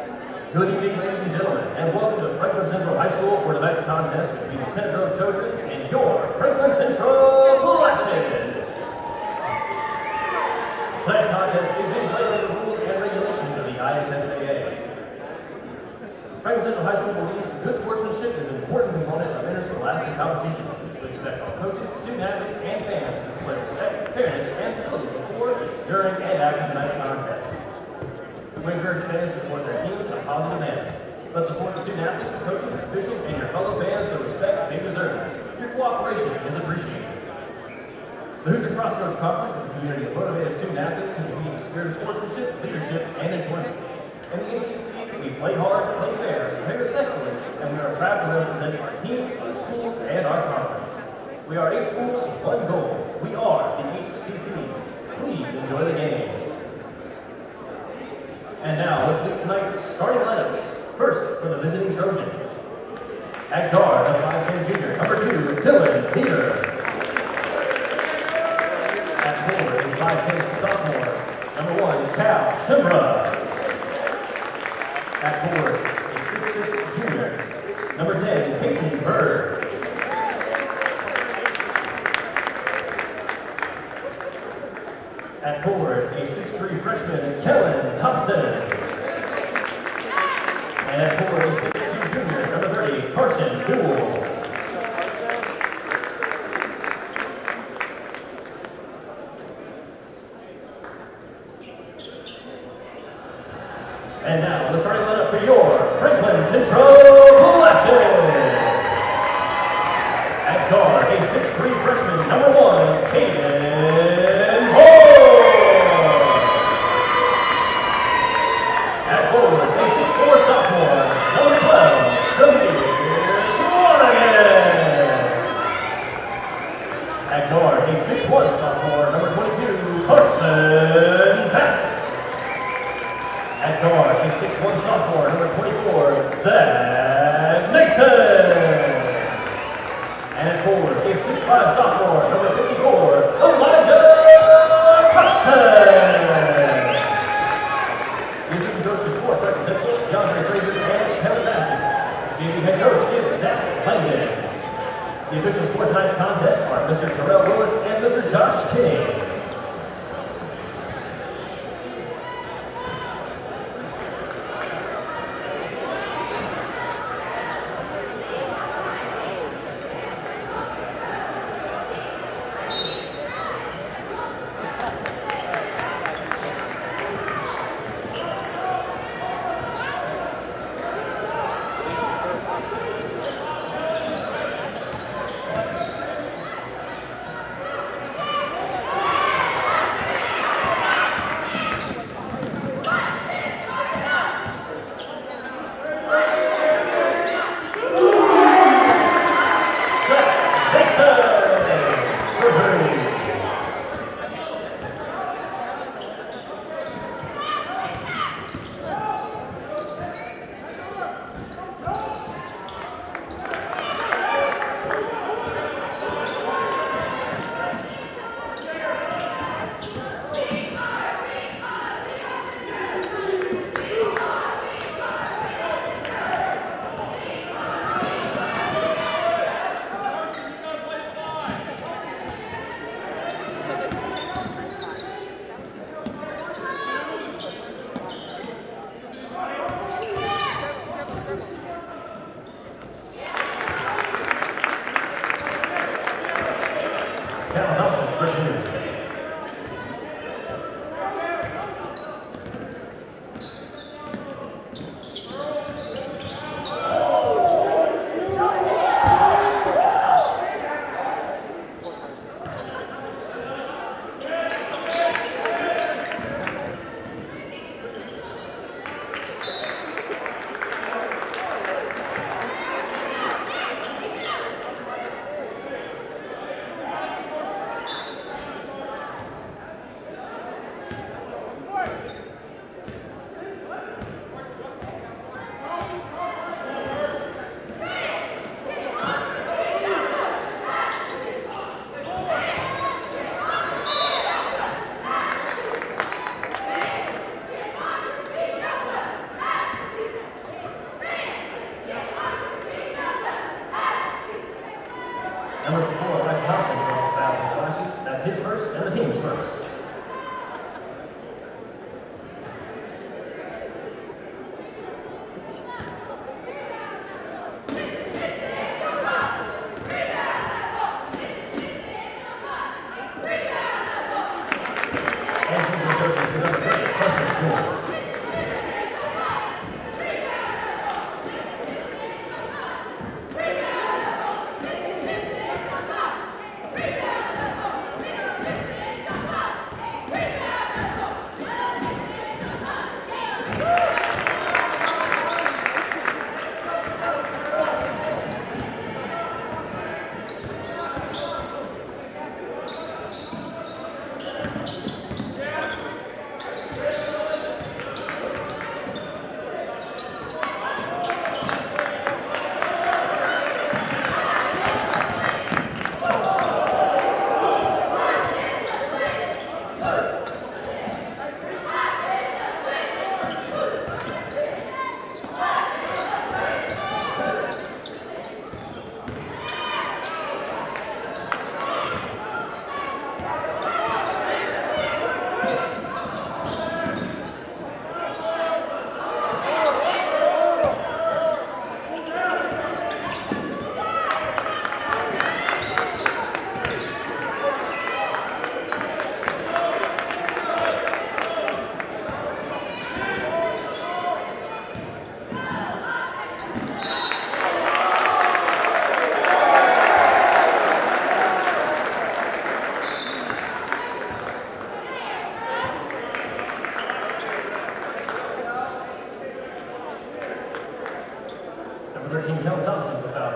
Good evening, ladies and gentlemen, and welcome to Franklin Central High School for tonight's contest between the Centerville Trojans and your Franklin Central Blessed. Tonight's contest is being played under the rules and regulations of the IHSAA. Franklin Central High School believes good sportsmanship is an important component of interscholastic competition. We expect all coaches, student athletes, and fans to display respect, fairness, and civility before, during, and after tonight's contest. We encourage fans to support their teams in a positive manner. Let's support the student athletes, coaches, officials, and your fellow fans with the respect they deserve. Your cooperation is appreciated. The Hoosier Crossroads Conference is a community of motivated student athletes who compete in the spirit of sportsmanship, leadership, and enjoyment. In the HCC, we play hard, play fair, play respectfully, and we are proud to represent our teams, our schools, and our conference. We are 8 schools, 1 goal. We are the HCC. Please enjoy the game. And now, let's meet tonight's starting lineups. First, for the visiting Trojans. At guard, the 5'10" junior, number 2, Dylan Peter. At forward, the 5'10" sophomore, number 1, Cal Shimbra. At forward, a 6'6" junior, number 10, Peyton Bird. At forward, a 6'3" freshman, Kellen Thompson. And at forward, a 6'2" junior, number 30, Carson Newell. And now, the starting lineup for your Franklin Central Blessed. At guard, a 6'3" freshman, number 1, Caden Moore. At forward, a 6'4" sophomore, number 12, Jameer Schwarnigan. At guard, a 6'1" sophomore, number 22, Carson Beck. At guard, a 6'1" sophomore, number 24, Zach Mason. And at forward, a 6'5" sophomore, number 54, Elijah Thompson. The assistant coaches for Franklin Central, John Ray Fraser and Kevin Massey. JV head coach is Zach Langdon. The officials for tonight's contest are Mr. Terrell Willis and Mr. Josh King. Number 4, Wes Thompson, for foul on flashes. That's his first and the team's first. Number 13, Kelvin Thompson, for foul.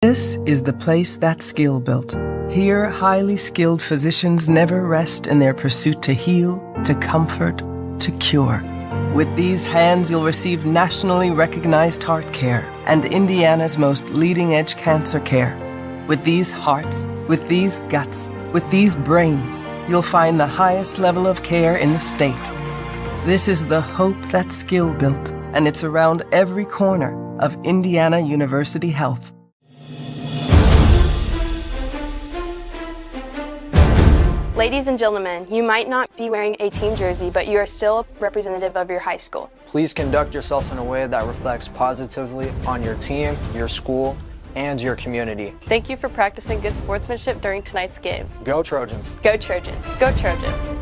This is the place that skill built. Here, highly skilled physicians never rest in their pursuit to heal, to comfort, to cure. With these hands, you'll receive nationally recognized heart care and Indiana's most leading-edge cancer care. With these hearts, with these guts, with these brains, you'll find the highest level of care in the state. This is the hope that skill built, and it's around every corner of Indiana University Health. Ladies and gentlemen, you might not be wearing a team jersey, but you are still a representative of your high school. Please conduct yourself in a way that reflects positively on your team, your school, and your community. Thank you for practicing good sportsmanship during tonight's game. Go Trojans! Go Trojans! Go Trojans!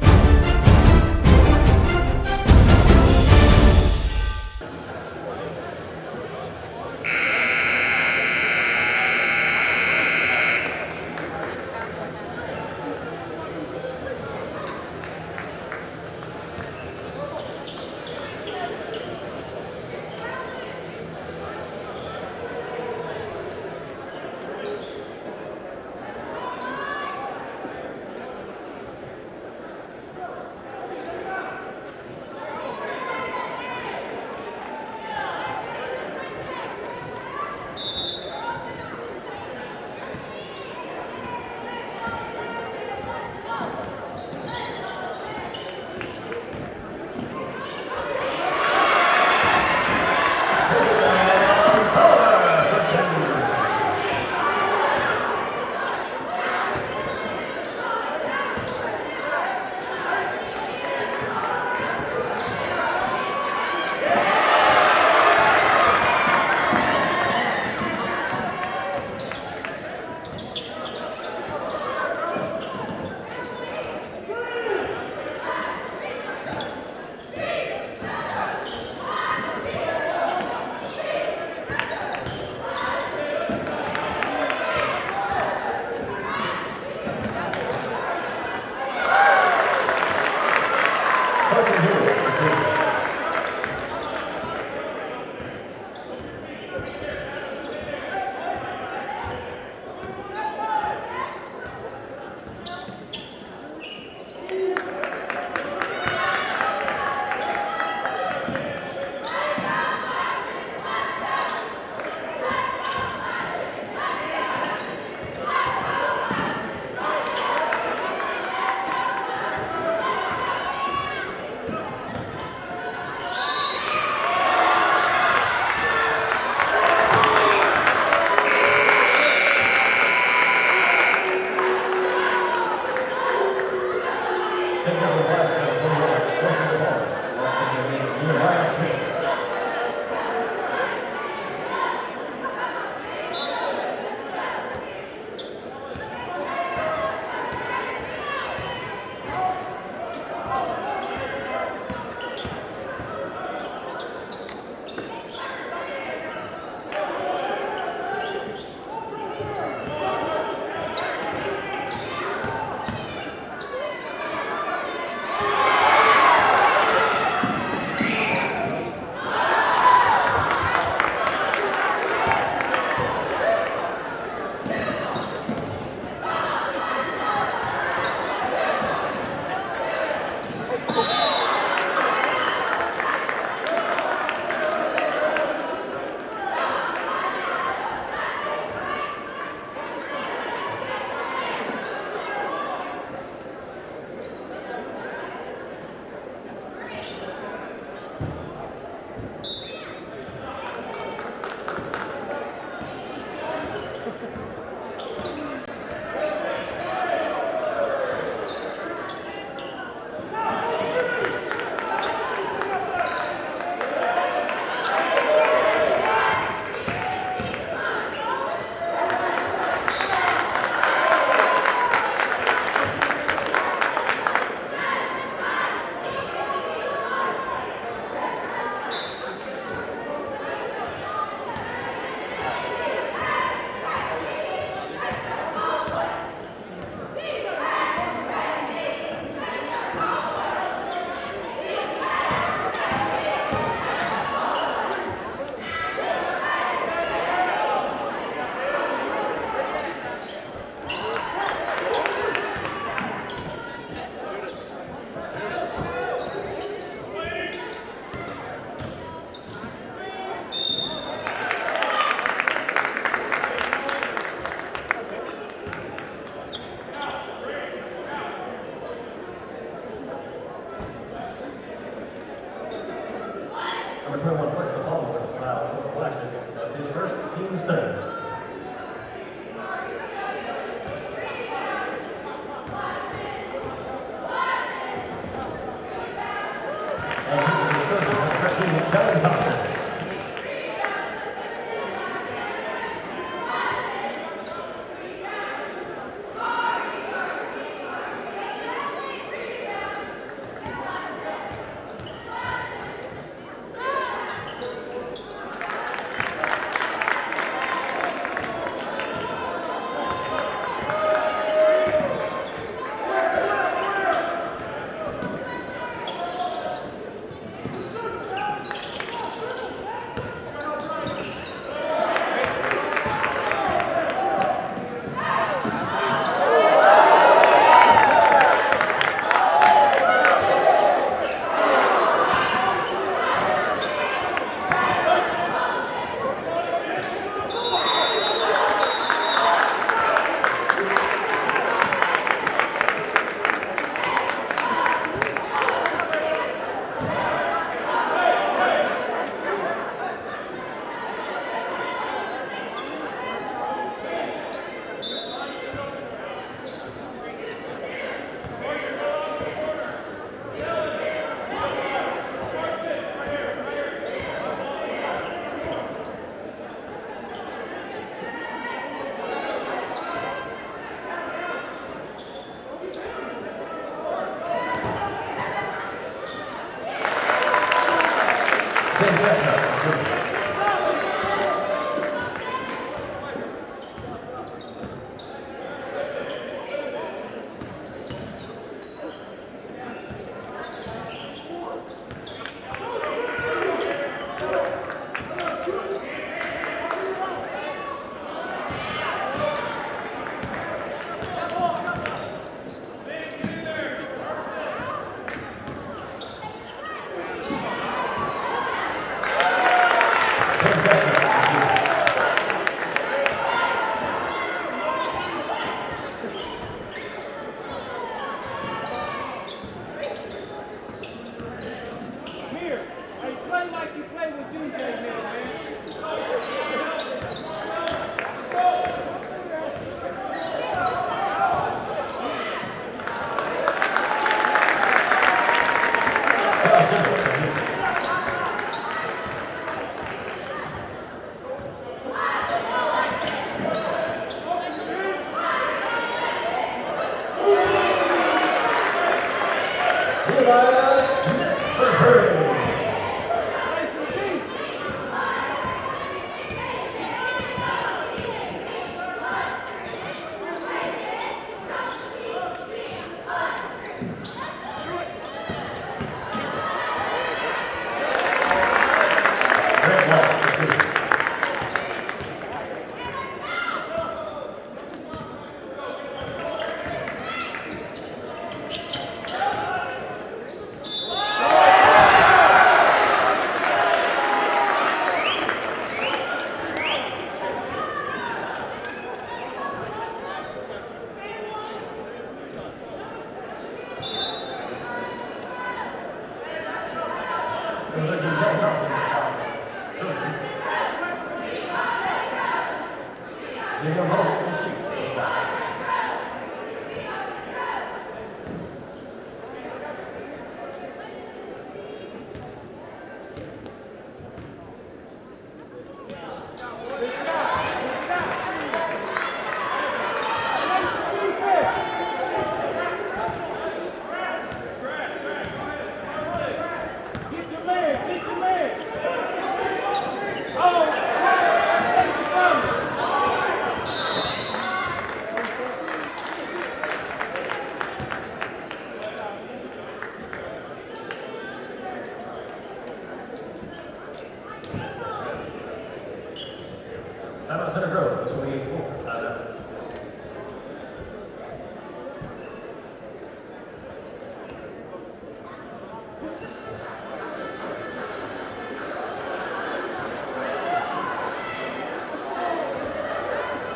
Timeout Center Grove, this will be 4, timeout.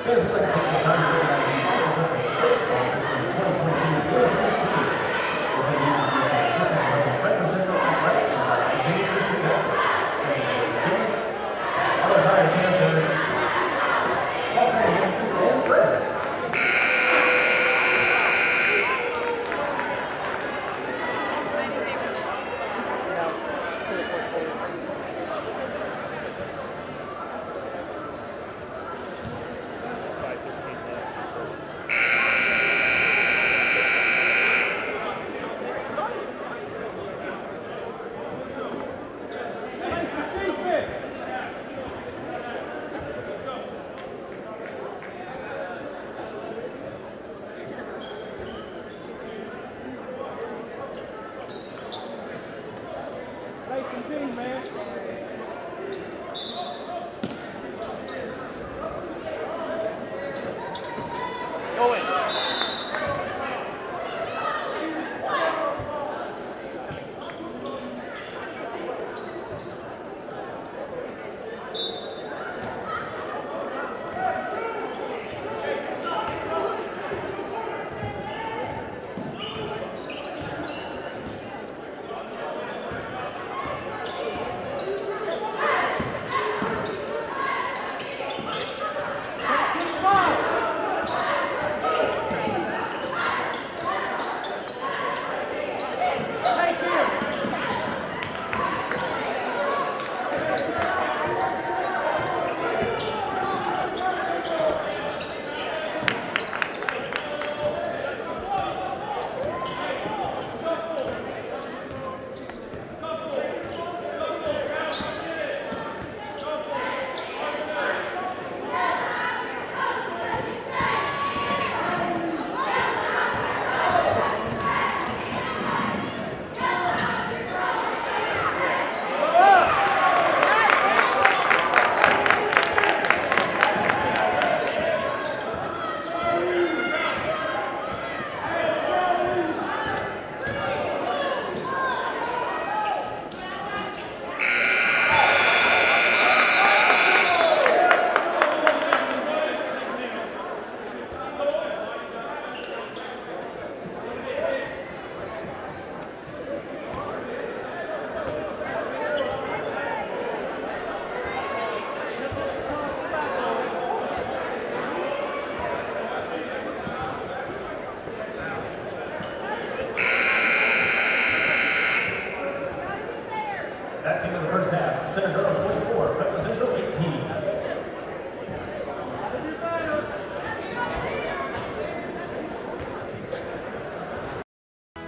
Fans would like to take this time to recognize the sponsors for the 2022 Field of History. We'll have used the assistant from Franklin Central Athletics and by James History Network. Thanks for listening. All those hired cancers. Walking and friends.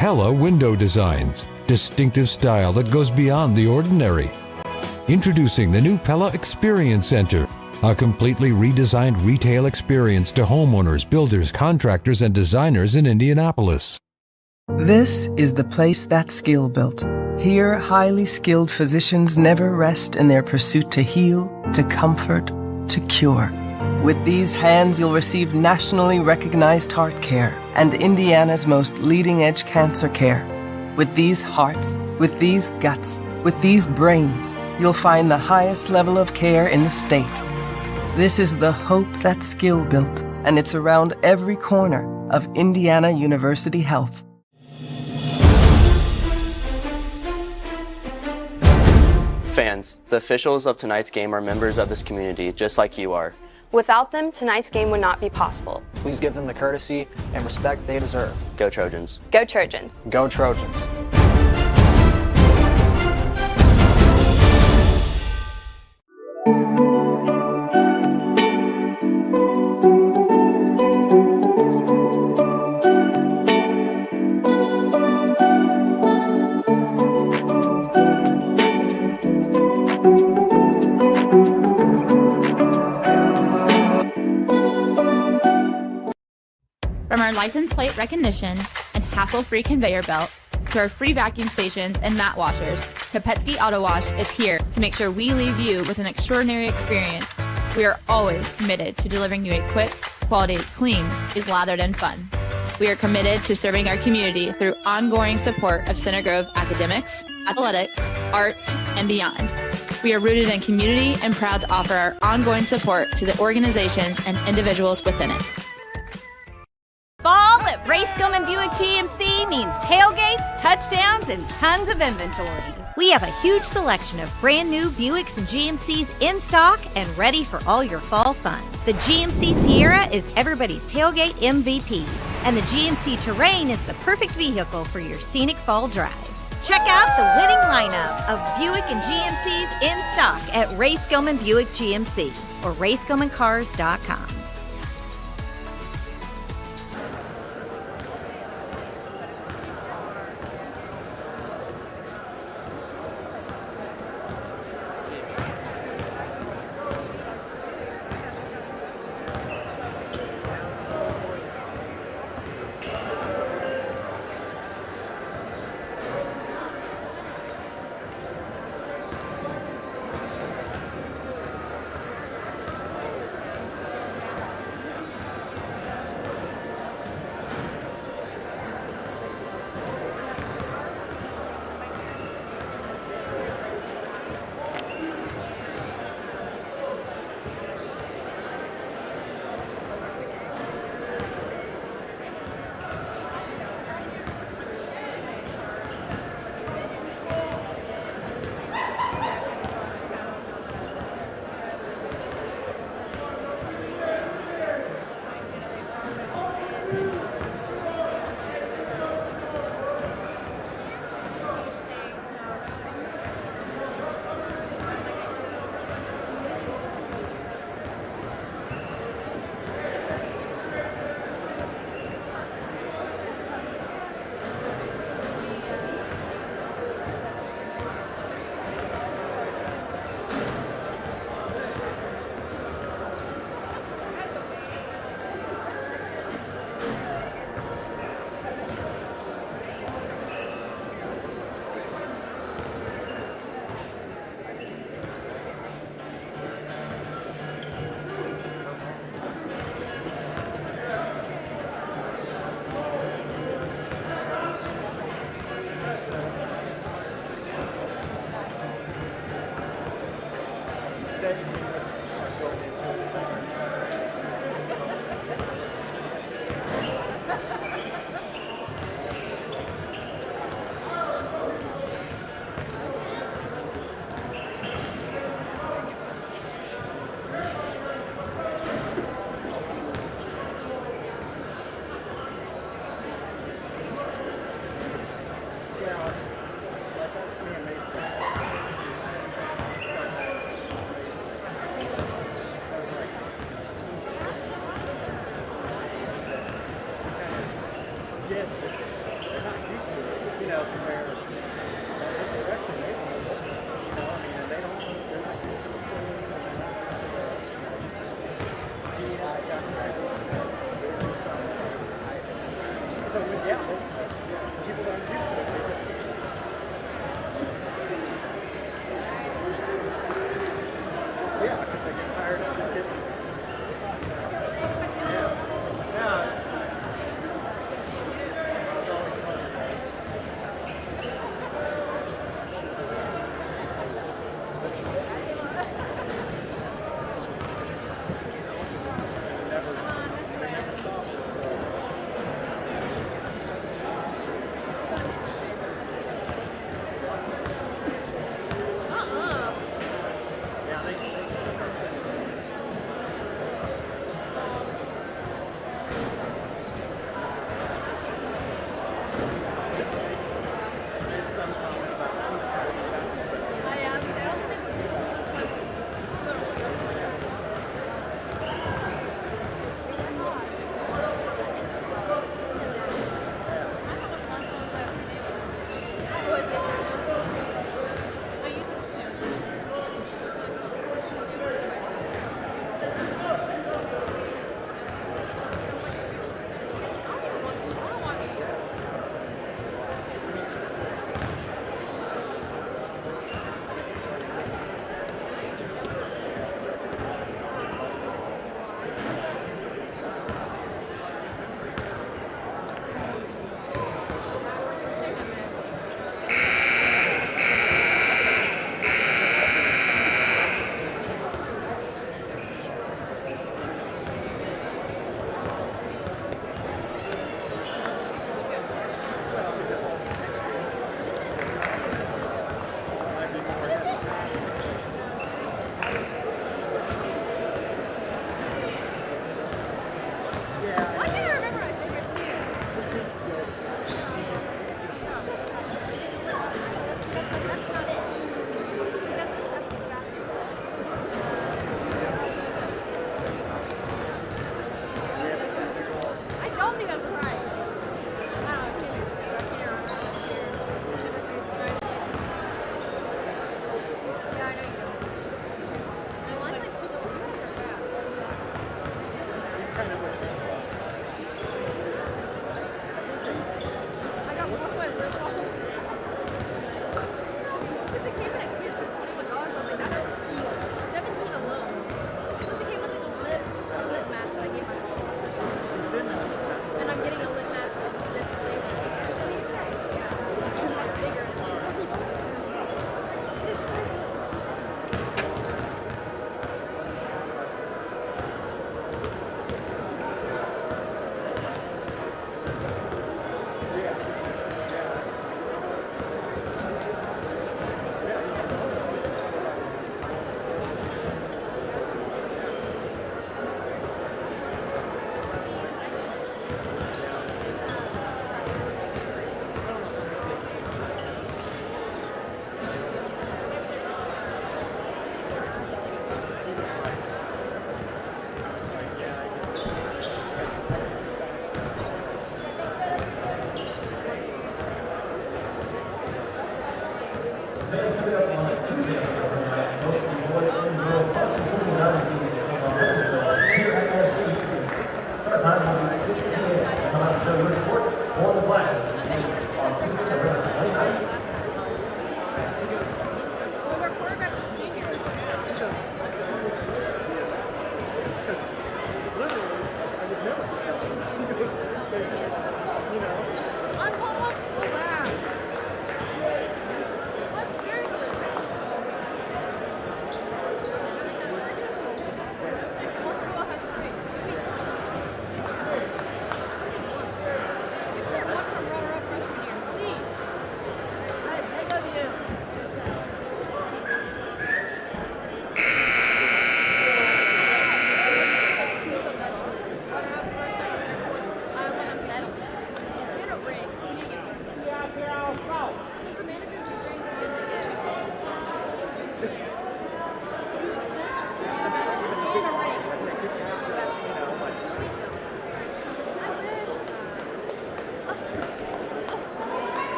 Pella window designs, distinctive style that goes beyond the ordinary. Introducing the new Pella Experience Center, a completely redesigned retail experience to homeowners, builders, contractors, and designers in Indianapolis. This is the place that's skill built. Here, highly skilled physicians never rest in their pursuit to heal, to comfort, to cure. With these hands, you'll receive nationally recognized heart care and Indiana's most leading-edge cancer care. With these hearts, with these guts, with these brains, you'll find the highest level of care in the state. This is the hope that's skill built, and it's around every corner of Indiana University Health. Fans, the officials of tonight's game are members of this community, just like you are. Without them, tonight's game would not be possible. Please give them the courtesy and respect they deserve. Go Trojans. Go Trojans. Go Trojans. From our license plate recognition and hassle-free conveyor belt to our free vacuum stations and mat washers, Kopetsky Auto Wash is here to make sure we leave you with an extraordinary experience. We are always committed to delivering you a quick, quality, clean, is lathered and fun. We are committed to serving our community through ongoing support of Center Grove academics, athletics, arts, and beyond. We are rooted in community and proud to offer our ongoing support to the organizations and individuals within it. Fall at Racegum Buick GMC means tailgates, touchdowns, and tons of inventory. We have a huge selection of brand new Buicks and GMCs in stock and ready for all your fall fun. The GMC Sierra is everybody's tailgate MVP, and the GMC Terrain is the perfect vehicle for your scenic fall drive. Check out the winning lineup of Buick and GMCs in stock at Racegum Buick GMC or racegumandcars.com.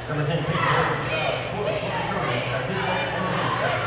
Number 10, for the Trojans, that's his second and his second.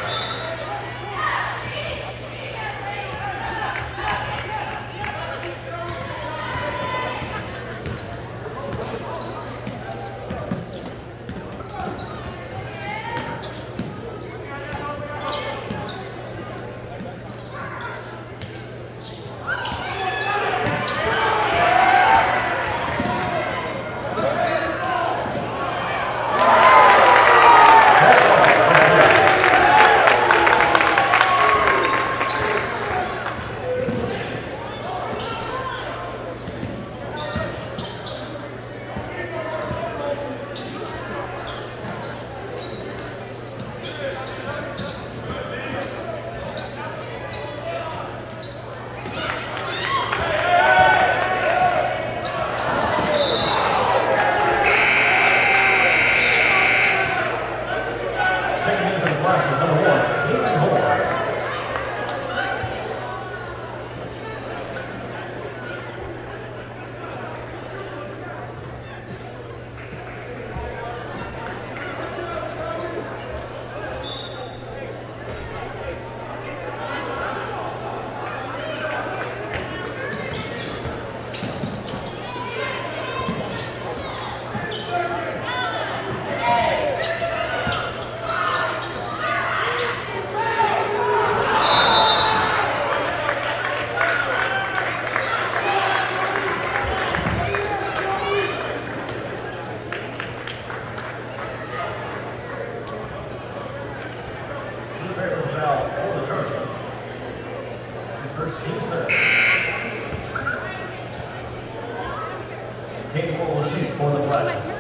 Capable will shoot for the Flashes.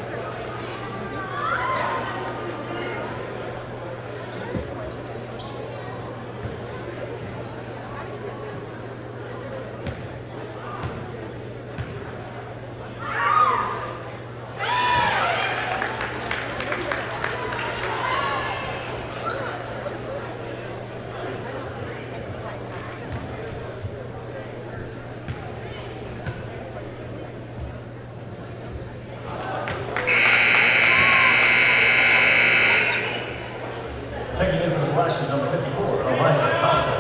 Checking in for the Flashes, number 54, Elijah Thompson.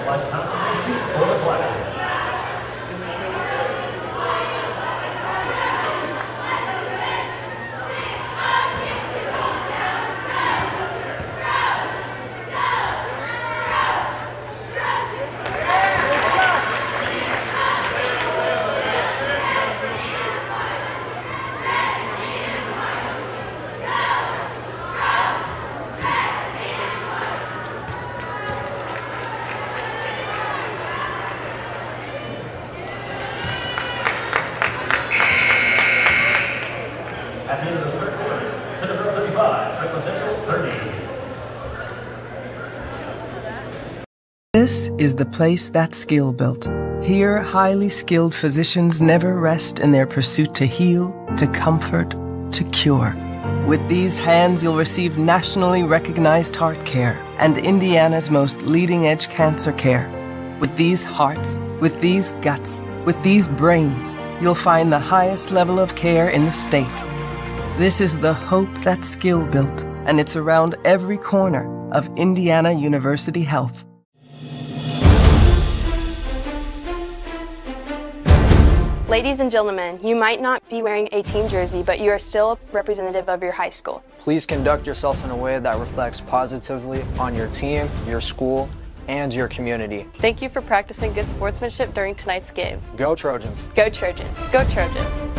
Elijah Thompson will shoot for the Flashes. At the end of the third quarter, Centerville 35, Franklin Central 30. This is the place that's skill built. Here, highly skilled physicians never rest in their pursuit to heal, to comfort, to cure. With these hands, you'll receive nationally recognized heart care and Indiana's most leading-edge cancer care. With these hearts, with these guts, with these brains, you'll find the highest level of care in the state. This is the hope that's skill built, and it's around every corner of Indiana University Health. Ladies and gentlemen, you might not be wearing a team jersey, but you are still a representative of your high school. Please conduct yourself in a way that reflects positively on your team, your school, and your community. Thank you for practicing good sportsmanship during tonight's game. Go Trojans! Go Trojans! Go Trojans!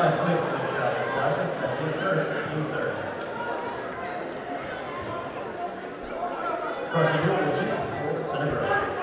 Nehemiah Smith with the foul flashes. That's his first, team's third. Crossing Hill will shoot for center row.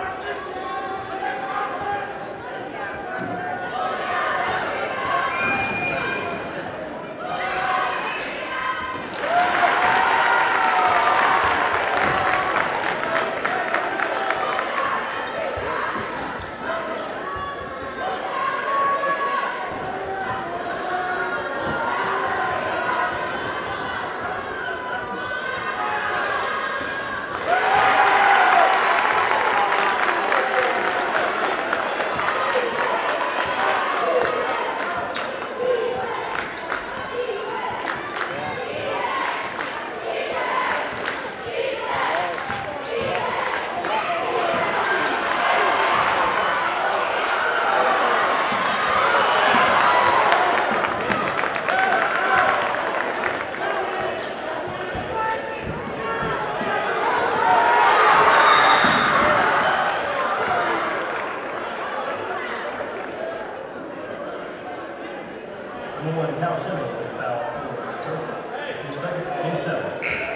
Number 1, Cal Shimmer with the foul for the Trojans. It's his second, team 7.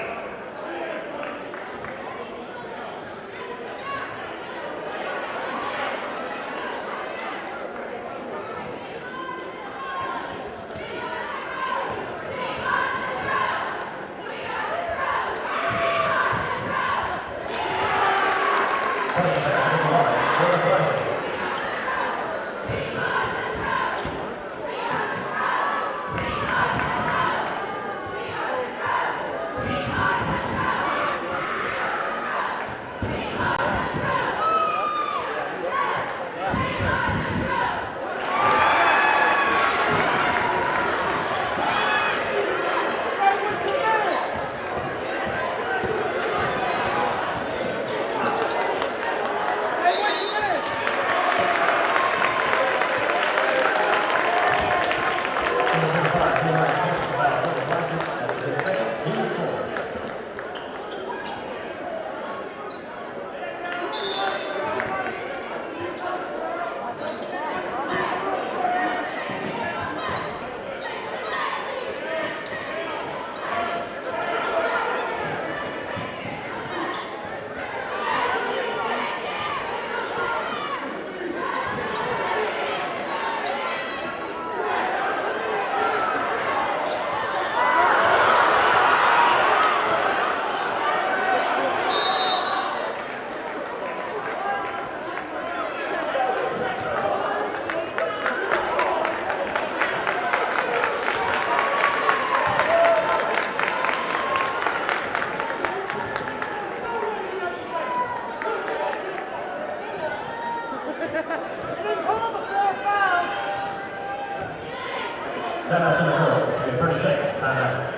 Timeout's in the court. It's going to be 30 seconds. Timeout.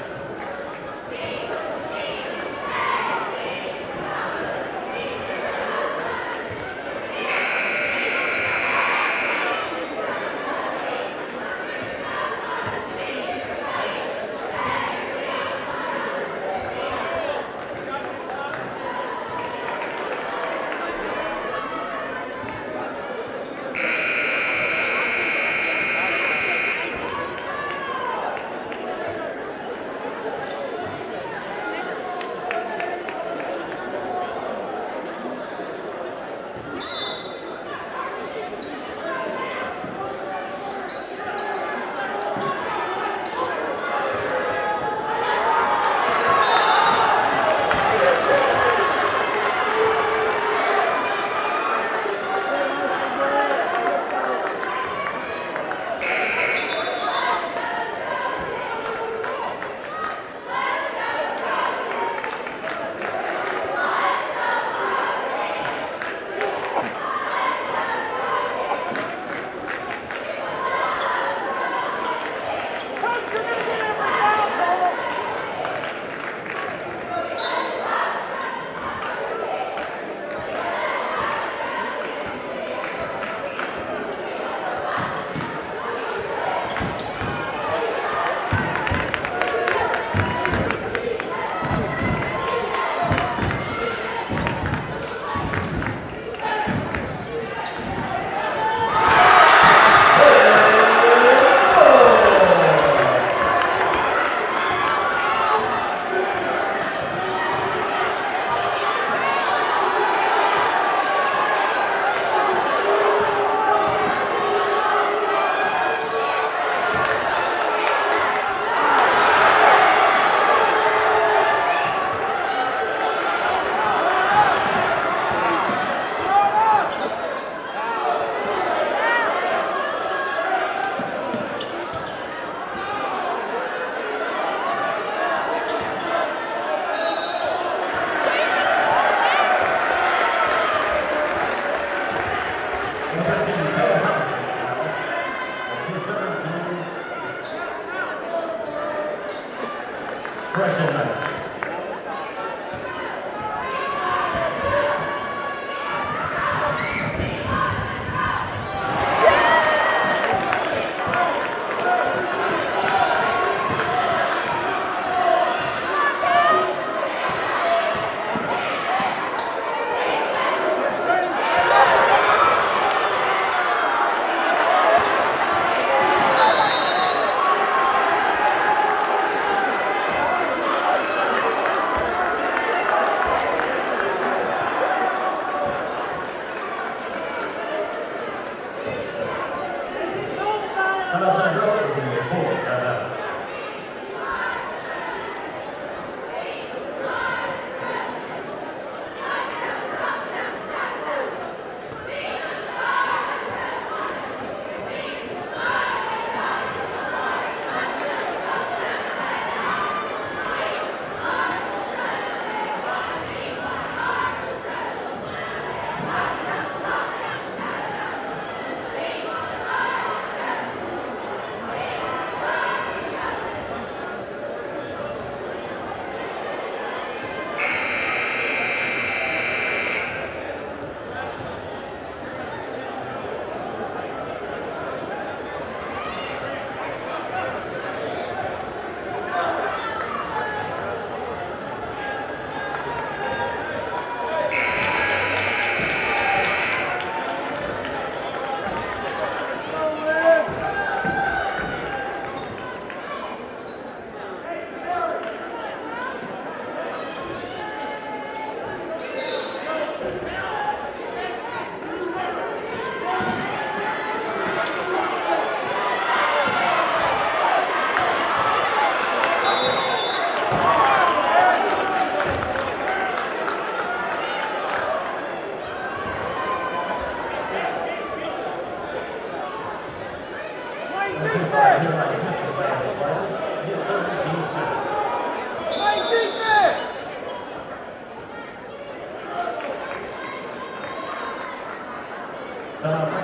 Correction time.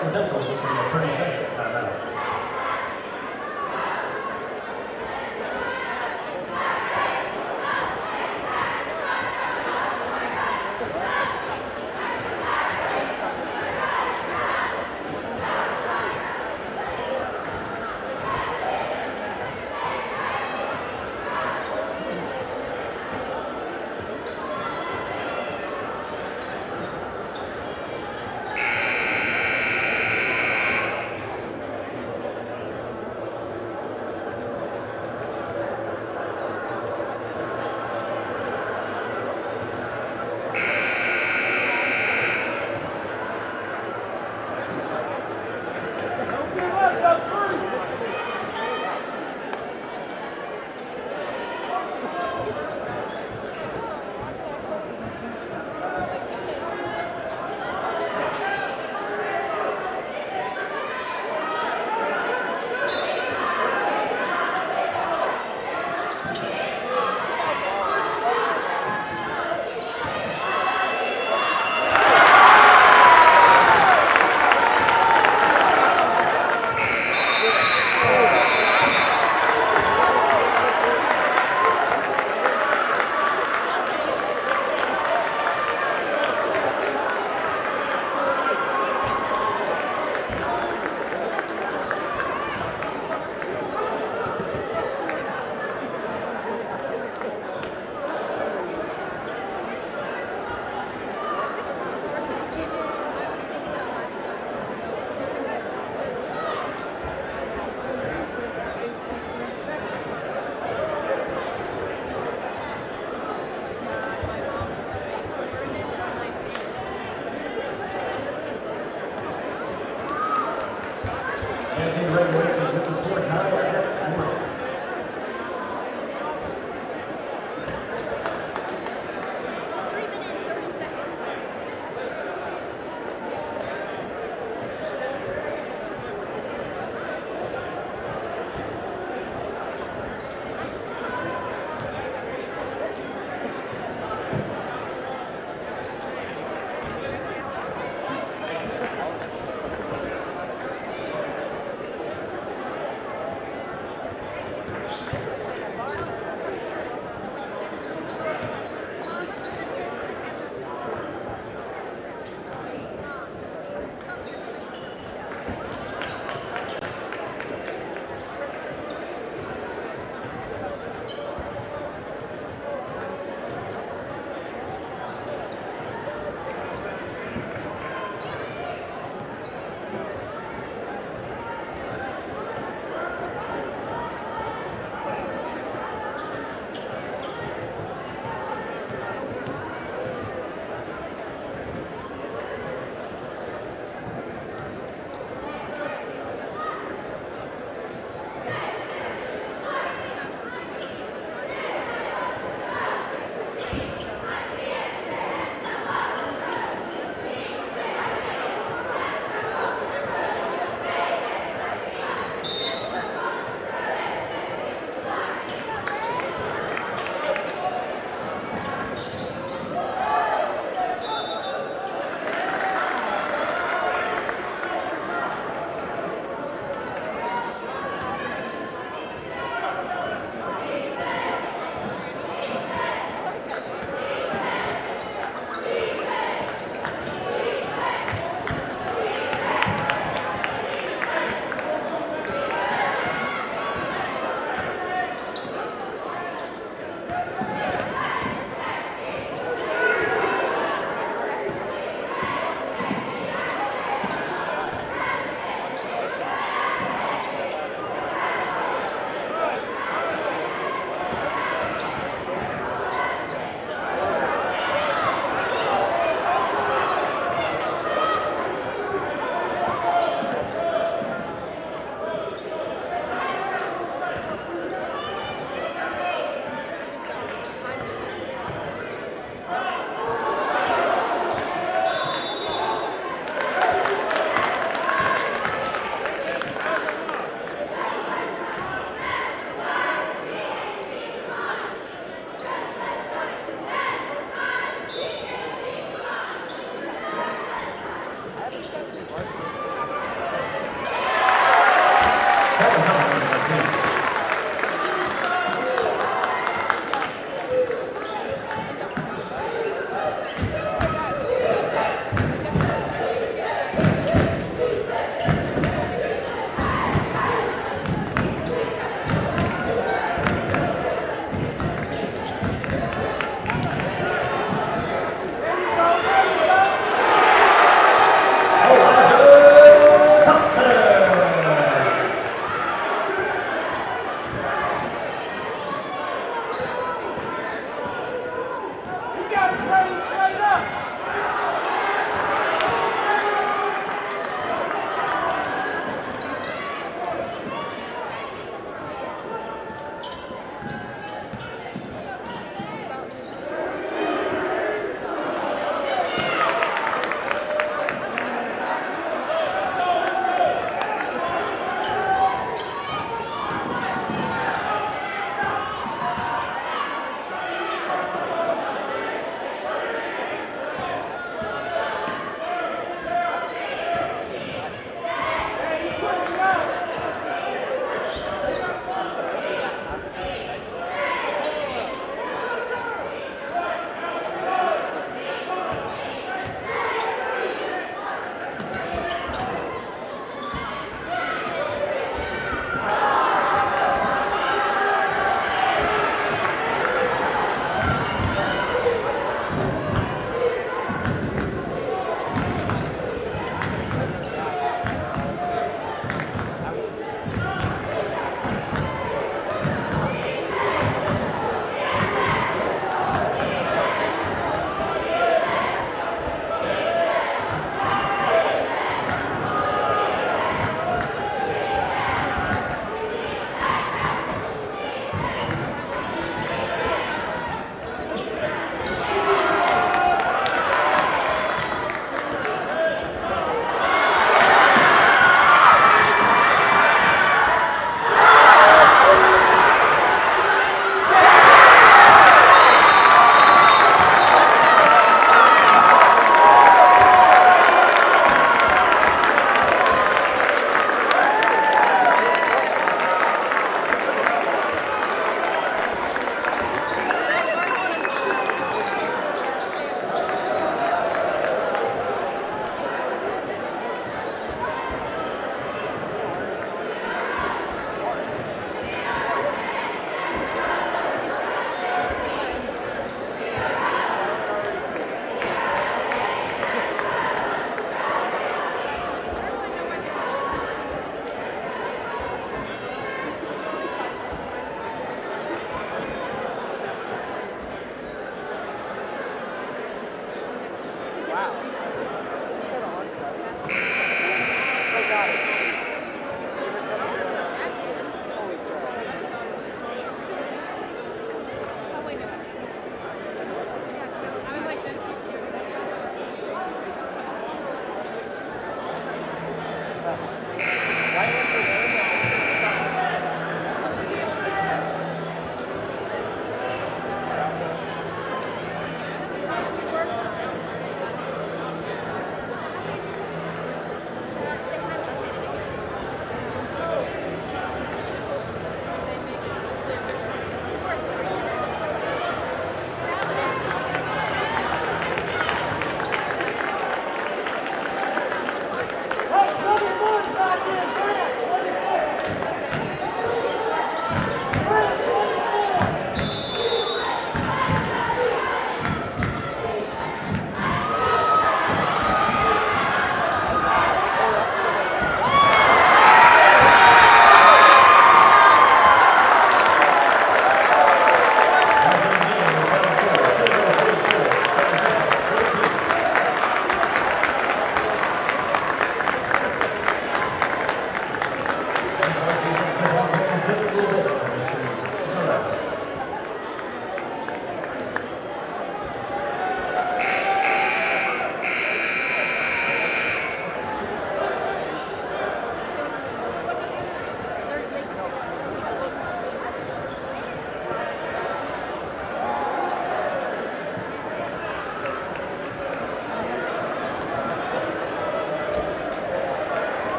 Franklin Central, this will be a 30-second timeout.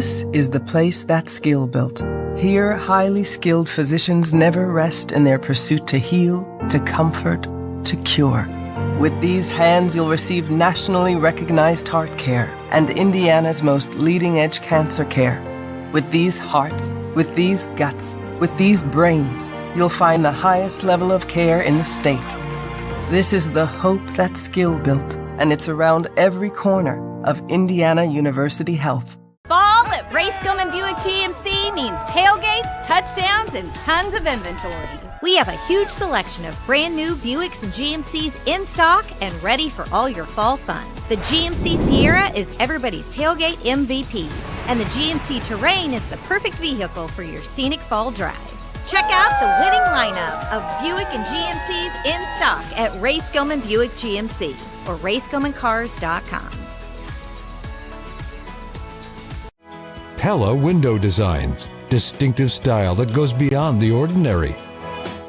This is the place that's skill built. Here, highly skilled physicians never rest in their pursuit to heal, to comfort, to cure. With these hands, you'll receive nationally recognized heart care and Indiana's most leading-edge cancer care. With these hearts, with these guts, with these brains, you'll find the highest level of care in the state. This is the hope that skill built, and it's around every corner of Indiana University Health. Fall at Racecomb and Buick GMC means tailgates, touchdowns, and tons of inventory. We have a huge selection of brand new Buicks and GMCs in stock and ready for all your fall fun. The GMC Sierra is everybody's tailgate MVP, and the GMC Terrain is the perfect vehicle for your scenic fall drive. Check out the winning lineup of Buick and GMCs in stock at Racecomb and Buick GMC or racecombandcars.com. Pella Window Designs, distinctive style that goes beyond the ordinary.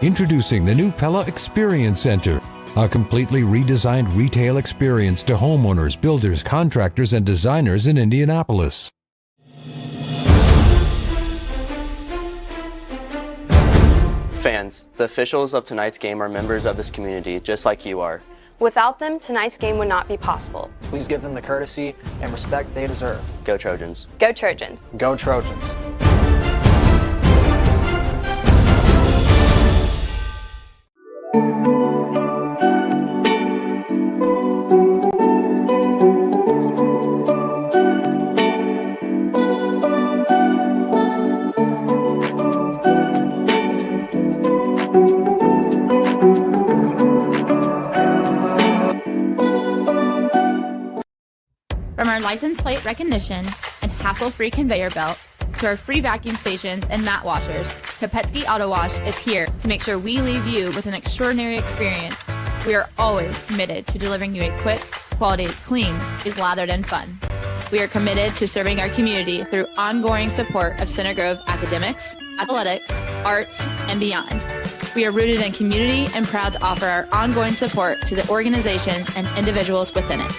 Introducing the new Pella Experience Center, a completely redesigned retail experience to homeowners, builders, contractors, and designers in Indianapolis. Fans, the officials of tonight's game are members of this community, just like you are. Without them, tonight's game would not be possible. Please give them the courtesy and respect they deserve. Go Trojans. Go Trojans. Go Trojans. From our license plate recognition and hassle-free conveyor belt to our free vacuum stations and mat washers, Kopetsky Auto Wash is here to make sure we leave you with an extraordinary experience. We are always committed to delivering you a quick, quality, clean, is lathered, and fun. We are committed to serving our community through ongoing support of Center Grove academics, athletics, arts, and beyond. We are rooted in community and proud to offer our ongoing support to the organizations and individuals within it.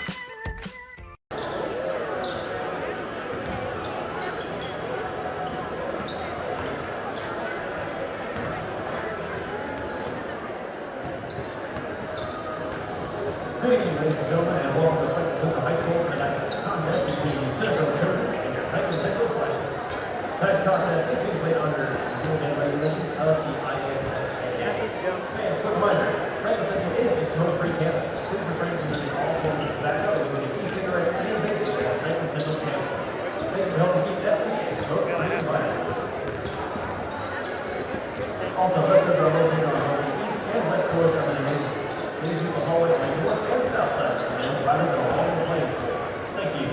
Good evening, ladies and gentlemen, and welcome to Central High School for tonight's contest between the Center Grove Trojans and your Franklin Central Flashes. Tonight's contest is being played under the field game regulations of the IASSA. And quick reminder, Franklin Central is a smoke-free campus. Please refrain from using all forms of tobacco, including e-cigarettes and vaping on Franklin Central's campus. Thanks for helping keep FC a smoke-free environment. Also, listeners are located on both the east and west shores of the nation. Please use the hallway on the north and south side, and rather than along the playing field. Thank you.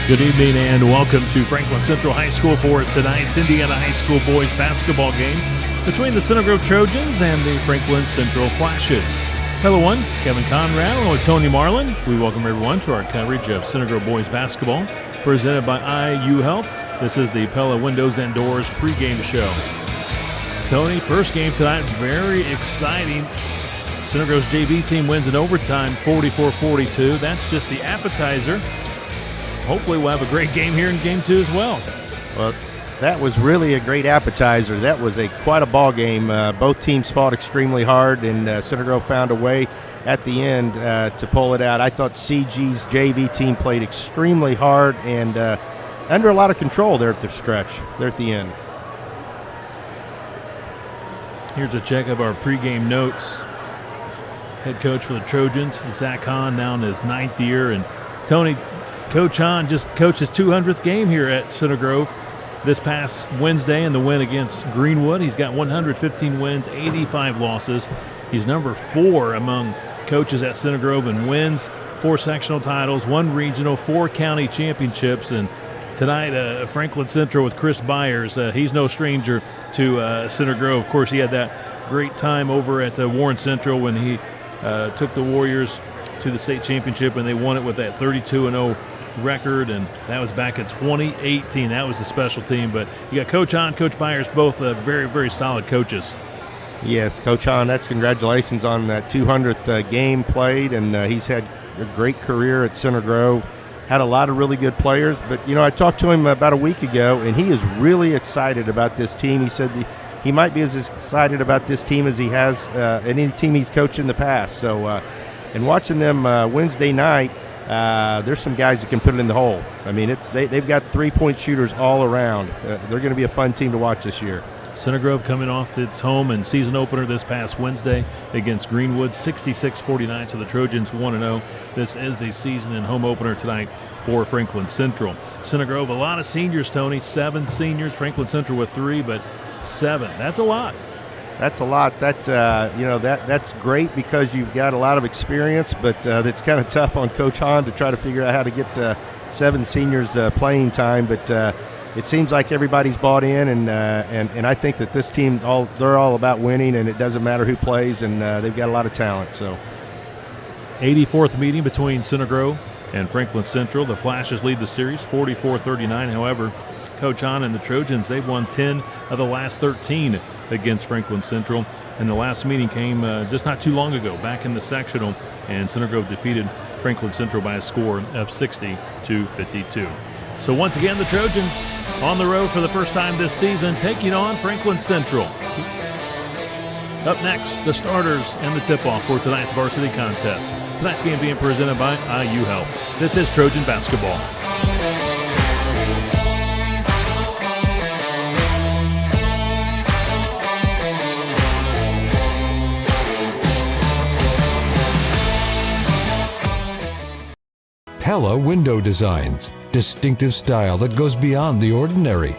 Good evening and welcome to Franklin Central High School for tonight's Indiana High School boys basketball game between the Center Grove Trojans and the Franklin Central Flashes. Hello, one, Kevin Conrad along with Tony Marlin. We welcome everyone to our coverage of Center Grove boys basketball presented by IU Health. This is the Pella Windows and Doors pregame show. Tony, first game tonight, very exciting. Center Grove's JV team wins in overtime, 44-42. That's just the appetizer. Hopefully we'll have a great game here in game two as well. Well, that was really a great appetizer. That was quite a ball game. Both teams fought extremely hard, and Center Grove found a way at the end to pull it out. I thought CG's JV team played extremely hard and under a lot of control there at the stretch, there at the end. Here's a check of our pregame notes. Head coach for the Trojans, Zach Hahn, now in his ninth year. And Tony, Coach Hahn just coached his 200th game here at Center Grove this past Wednesday in the win against Greenwood. He's got 115 wins, 85 losses. He's number 4 among coaches at Center Grove in wins, 4 sectional titles, 1 regional, 4 county championships. And tonight, Franklin Central with Chris Byers, he's no stranger to Center Grove. Of course, he had that great time over at Warren Central when he took the Warriors to the state championship, and they won it with that 32-0 record, and that was back in 2018. That was a special team. But you got Coach Hahn, Coach Byers, both very, very solid coaches. Yes, Coach Hahn, that's congratulations on that 200th game played, and he's had a great career at Center Grove. Had a lot of really good players, but, you know, I talked to him about a week ago, and he is really excited about this team. He said he might be as excited about this team as he has any team he's coached in the past. So, and watching them Wednesday night, there's some guys that can put it in the hole. I mean, they've got three-point shooters all around. They're going to be a fun team to watch this year. Center Grove coming off its home and season opener this past Wednesday against Greenwood, 66-49, so the Trojans 1-0. This is the season and home opener tonight for Franklin Central. Center Grove, a lot of seniors, Tony, 7 seniors. Franklin Central with 3, but 7. That's a lot. That's a lot. That's great because you've got a lot of experience, but it's kind of tough on Coach Hahn to try to figure out how to get 7 seniors playing time. But it seems like everybody's bought in, and I think that this team, they're all about winning, and it doesn't matter who plays, and they've got a lot of talent. So, 84th meeting between Center Grove and Franklin Central. The Flashes lead the series 44-39. However, Coach Hahn and the Trojans, they've won 10 of the last 13 against Franklin Central. And the last meeting came just not too long ago, back in the sectional, and Center Grove defeated Franklin Central by a score of 60-52. So once again, the Trojans on the road for the first time this season, taking on Franklin Central. Up next, the starters and the tip-off for tonight's varsity contest. Tonight's game being presented by IU Health. This is Trojan basketball. Pella Window Designs, distinctive style that goes beyond the ordinary.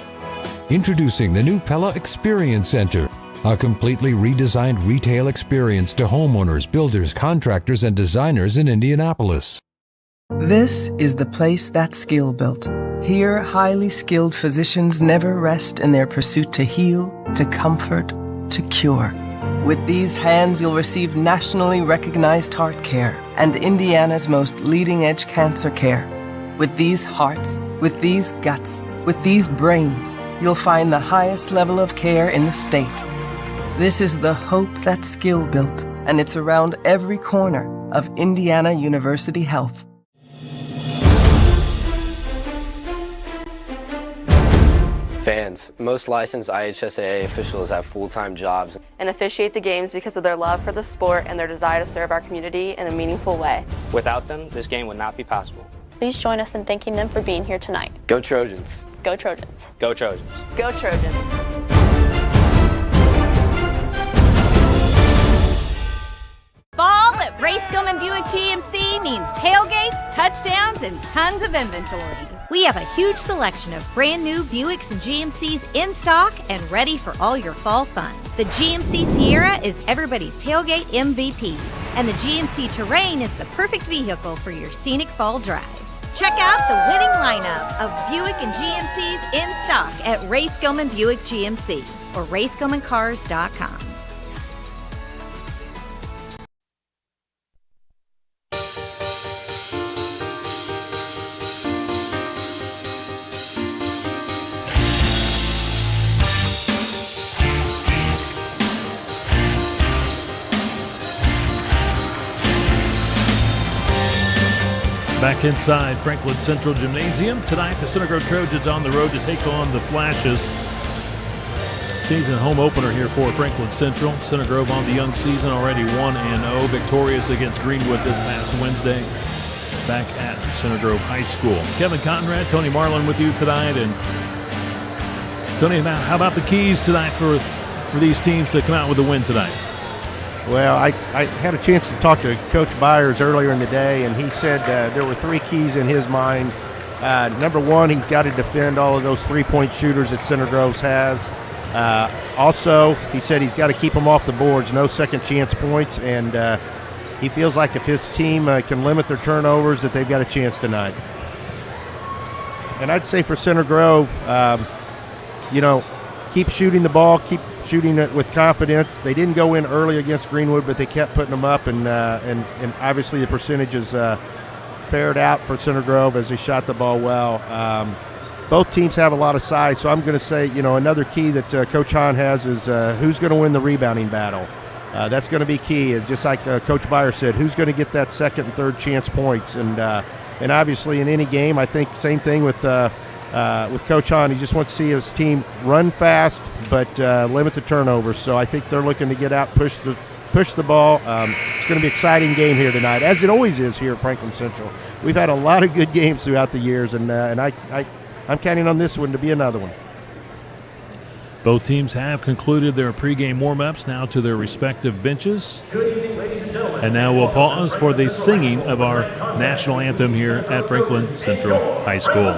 Introducing the new Pella Experience Center, a completely redesigned retail experience to homeowners, builders, contractors, and designers in Indianapolis. This is the place that's skill built. Here, highly skilled physicians never rest in their pursuit to heal, to comfort, to cure. With these hands, you'll receive nationally recognized heart care and Indiana's most leading-edge cancer care. With these hearts, with these guts, with these brains, you'll find the highest level of care in the state. This is the hope that's skill built, and it's around every corner of Indiana University Health. Fans, most licensed IHSAA officials have full-time jobs and officiate the games because of their love for the sport and their desire to serve our community in a meaningful way. Without them, this game would not be possible. Please join us in thanking them for being here tonight. Go Trojans. Go Trojans. Go Trojans. Go Trojans. Fall at Racecom and Buick GMC means tailgates, touchdowns, and tons of inventory. We have a huge selection of brand new Buicks and GMCs in stock and ready for all your fall fun. The GMC Sierra is everybody's tailgate MVP, and the GMC Terrain is the perfect vehicle for your scenic fall drive. Check out the winning lineup of Buick and GMCs in stock at Ray Skillman Buick GMC or RaySkillmanCars.com. Back inside Franklin Central Gymnasium. Tonight, the Center Grove Trojans on the road to take on the Flashes. Season home opener here for Franklin Central. Center Grove on the young season, already 1-0, victorious against Greenwood this past Wednesday back at Center Grove High School. Kevin Conrad, Tony Marlin with you tonight. And Tony, how about the keys tonight for these teams to come out with a win tonight? Well, I had a chance to talk to Coach Byers earlier in the day, and he said there were 3 keys in his mind. Number one, he's got to defend all of those three-point shooters that Center Groves has. Also, he said he's got to keep them off the boards, no second chance points, and he feels like if his team can limit their turnovers that they've got a chance tonight. And I'd say for Center Grove, keep shooting the ball, keep shooting it with confidence. They didn't go in early against Greenwood, but they kept putting them up, and obviously the percentages fared out for Center Grove as they shot the ball well. Both teams have a lot of size, so I'm going to say, another key that Coach Hahn has is who's going to win the rebounding battle. That's going to be key. Just like Coach Byer said, who's going to get that second and third chance points? And obviously in any game, I think same thing with Coach Hahn. He just wants to see his team run fast but limit the turnovers. So I think they're looking to get out, push the ball. It's going to be an exciting game here tonight, as it always is here at Franklin Central. We've had a lot of good games throughout the years, and I'm counting on this one to be another one. Both teams have concluded their pregame warm-ups now to their respective benches. Good evening, ladies and gentlemen. And now we'll pause for the singing of our national anthem here at Franklin Central High School.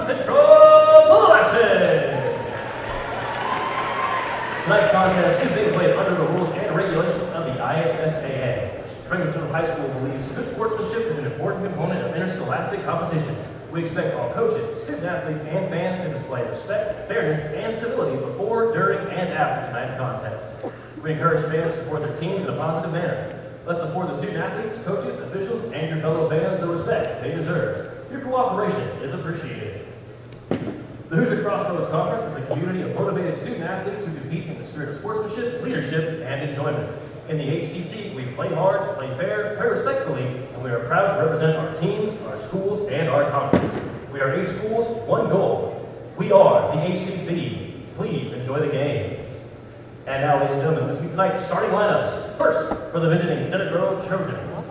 Tonight's contest is being played under the rules and regulations of the IHSAA. Franklin Central High School believes good sportsmanship is an important component of interscholastic competition. We expect all coaches, student athletes, and fans to display respect, fairness, and civility before, during, and after tonight's contest. We encourage fans to support their teams in a positive manner. Let's support the student athletes, coaches, officials, and your fellow fans the respect they deserve. Your cooperation is appreciated. The Hoosier Crossroads Conference is a community of motivated student athletes who compete in the spirit of sportsmanship, leadership, and enjoyment. In the HCC, we play hard, play fair, play respectfully, and we are proud to represent our teams, our schools, and our conference. We are 8 schools, 1 goal. We are the HCC. Please enjoy the game. And now, ladies and gentlemen, let's meet tonight's starting lineups. First, for the visiting Center Grove Trojans.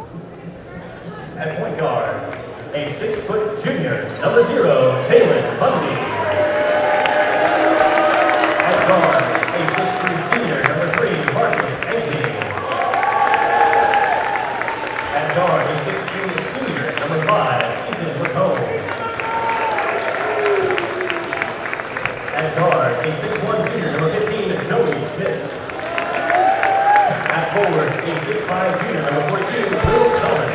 At point guard, a 6-foot junior, number 0, Jalen Bundy. At guard, a 6'3" senior, number 3, Marcus Enke. At guard, a 6'2" senior, number 5, Ethan McComb. At guard, a 6'1" junior, number 15, Joey Schmitz. At forward, a 6'5" junior, number 42, Will Sullivan.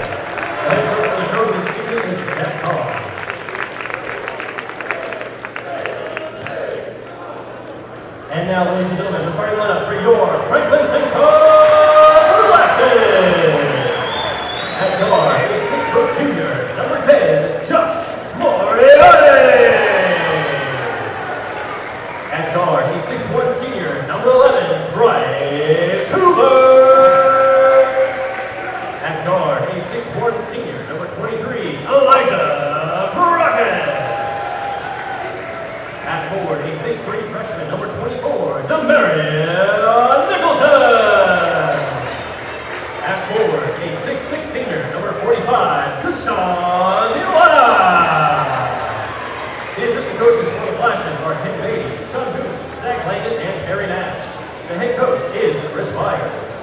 Head coach of the Trojans, senior, is Jeff Hall. And now, ladies and gentlemen, the starting lineup for your Franklin Central Flashes. At guard, a 6-foot junior, number 10, Josh Moriarty. At guard, a 6'1" senior, number 11, Bryce Hoover. At guard, a 6'1" senior, number 23, Elijah Brockett. At forward, a 6'3" freshman, number 24, Demaria Nicholson. At forward, a 6'6" senior, number 45, Kushan Iwata. The assistant coaches for the Flashes are Ken Beatty, Sean Goose, Zach Langdon, and Harry Nash. The head coach is Chris Myers.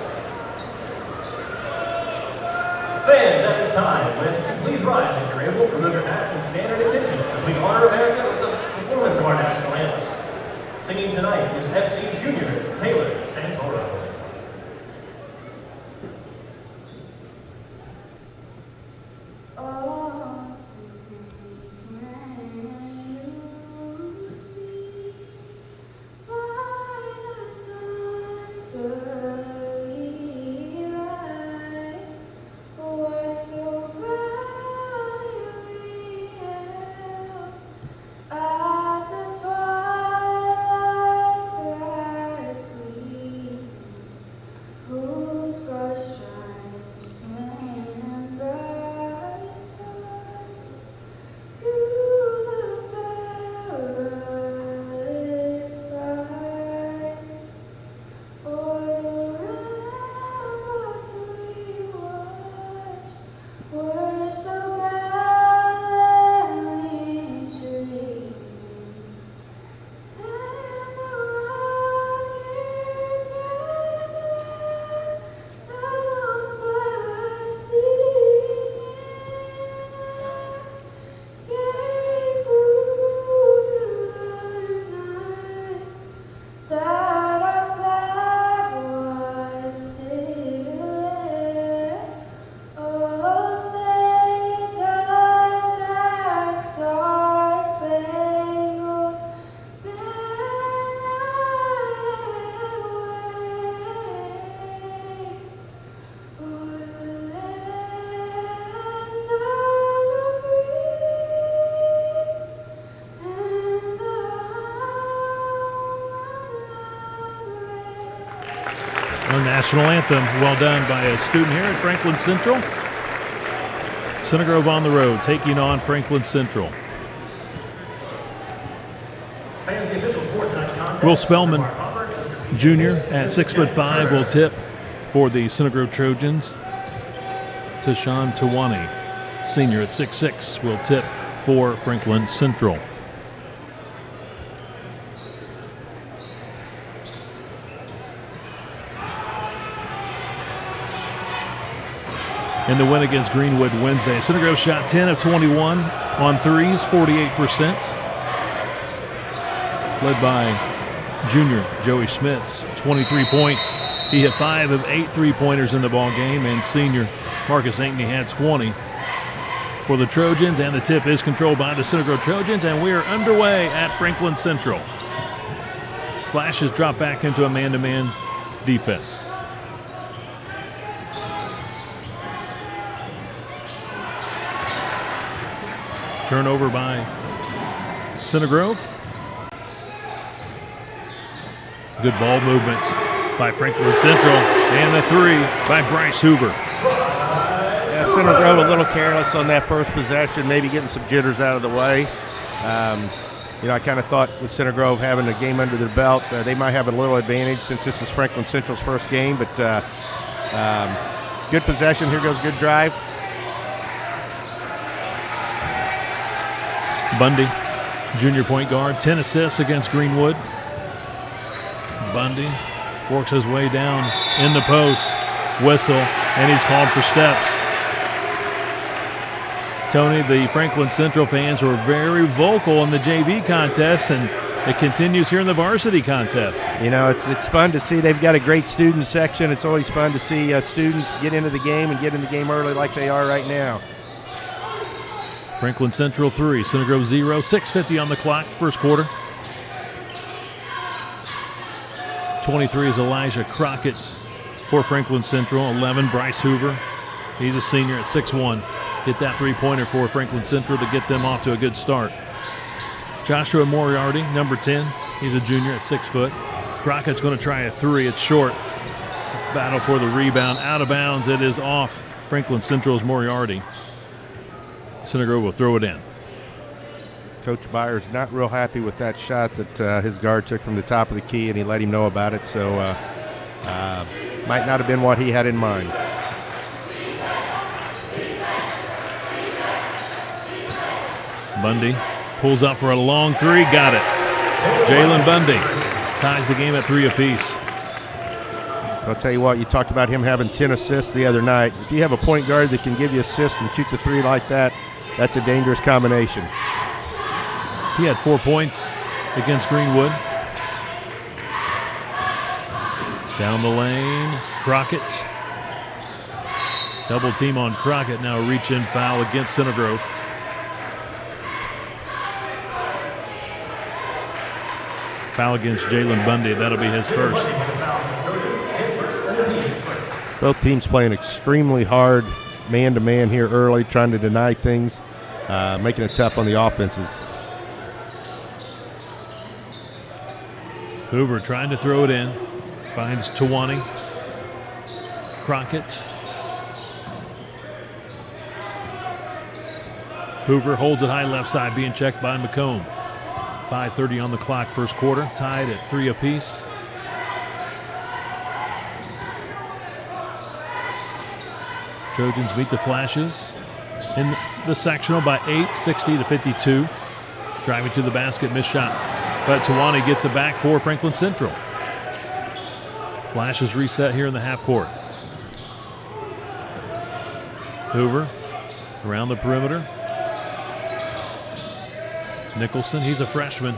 Fans, at this time, we ask that you please rise if you're able to remove your hats and stand at attention as we honor America with the performance of our national anthem. Singing tonight is FC Junior Taylor Santoro. Oh, sweet A national anthem. Well done by a student here at Franklin Central. Center Grove on the road, taking on Franklin Central. Will Spellman, junior at 6'5", will tip for the Center Grove Trojans. Tashawn Tawani, senior at 6'6", will tip for Franklin Central. In the win against Greenwood Wednesday, Center Grove shot 10 of 21 on threes, 48%. Led by junior Joey Schmitz, 23 points. He hit 5 of 8 three-pointers in the ball game, and senior Marcus Ankney had 20 for the Trojans, and the tip is controlled by the Center Grove Trojans, and we are underway at Franklin Central. Flashes drop back into a man-to-man defense. Turnover by Center Grove. Good ball movements by Franklin Central. And the three by Bryce Hoover. Yeah, Center Grove a little careless on that first possession, maybe getting some jitters out of the way. I kind of thought with Center Grove having a game under their belt, they might have a little advantage since this is Franklin Central's first game. But good possession. Here goes good drive. Bundy, junior point guard, 10 assists against Greenwood. Bundy works his way down in the post, whistle, and he's called for steps. Tony, the Franklin Central fans were very vocal in the JV contest, and it continues here in the varsity contest. It's fun to see. They've got a great student section. It's always fun to see students get into the game and get in the game early like they are right now. Franklin Central 3, Center Grove 0, 6:50 on the clock, first quarter. 23 is Elijah Crockett for Franklin Central. 11, Bryce Hoover. He's a senior at 6'1". Hit that three-pointer for Franklin Central to get them off to a good start. Joshua Moriarty, number 10. He's a junior at 6 foot. Crockett's going to try a three. It's short. Battle for the rebound. Out of bounds. It is off Franklin Central's Moriarty. Center Grove will throw it in. Coach Byers not real happy with that shot that his guard took from the top of the key, and he let him know about it, so might not have been what he had in mind. Bundy pulls up for a long three, got it. Jalen Bundy ties the game at 3 apiece. I'll tell you what, you talked about him having 10 assists the other night. If you have a point guard that can give you assists and shoot the three like that, that's a dangerous combination. He had 4 points against Greenwood. Down the lane, Crockett. Double team on Crockett, now a reach-in foul against Center Grove. Foul against Jalen Bundy, that'll be his first. Both teams playing extremely hard man-to-man here early, trying to deny things, making it tough on the offenses. Hoover trying to throw it in. Finds Tawani. Crockett. Hoover holds it high left side, being checked by McComb. 5:30 on the clock, first quarter. Tied at 3 apiece. Trojans beat the Flashes in the sectional by 8, 60-52. Driving to the basket, missed shot. But Tawani gets it back for Franklin Central. Flashes reset here in the half court. Hoover around the perimeter. Nicholson, he's a freshman,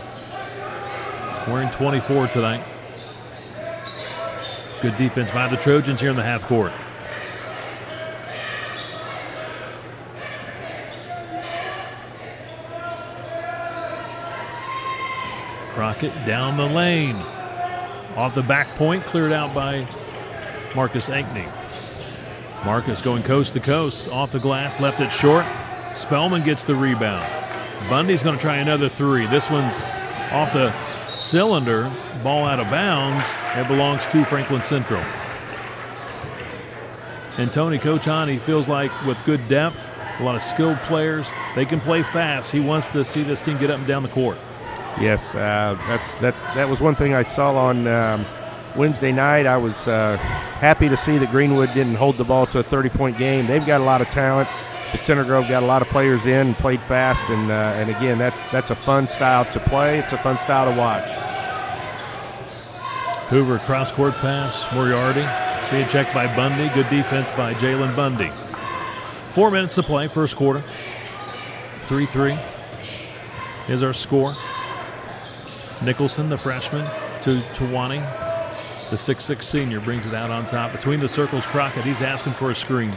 wearing 24 tonight. Good defense by the Trojans here in the half court. Crockett down the lane. Off the back point, cleared out by Marcus Ankney. Marcus going coast to coast. Off the glass, left it short. Spellman gets the rebound. Bundy's going to try another three. This one's off the cylinder. Ball out of bounds. It belongs to Franklin Central. And Tony, Coach On, he feels like with good depth, a lot of skilled players, they can play fast. He wants to see this team get up and down the court. Yes, that was one thing I saw on Wednesday night. I was happy to see that Greenwood didn't hold the ball to a 30-point game. They've got a lot of talent, but Center Grove got a lot of players in and played fast. And again, that's a fun style to play. It's a fun style to watch. Hoover cross-court pass, Moriarty. Being checked by Bundy. Good defense by Jalen Bundy. 4 minutes to play, first quarter. 3-3 is our score. Nicholson, the freshman, to Tawani. The 6'6 senior brings it out on top. Between the circles, Crockett, he's asking for a screen.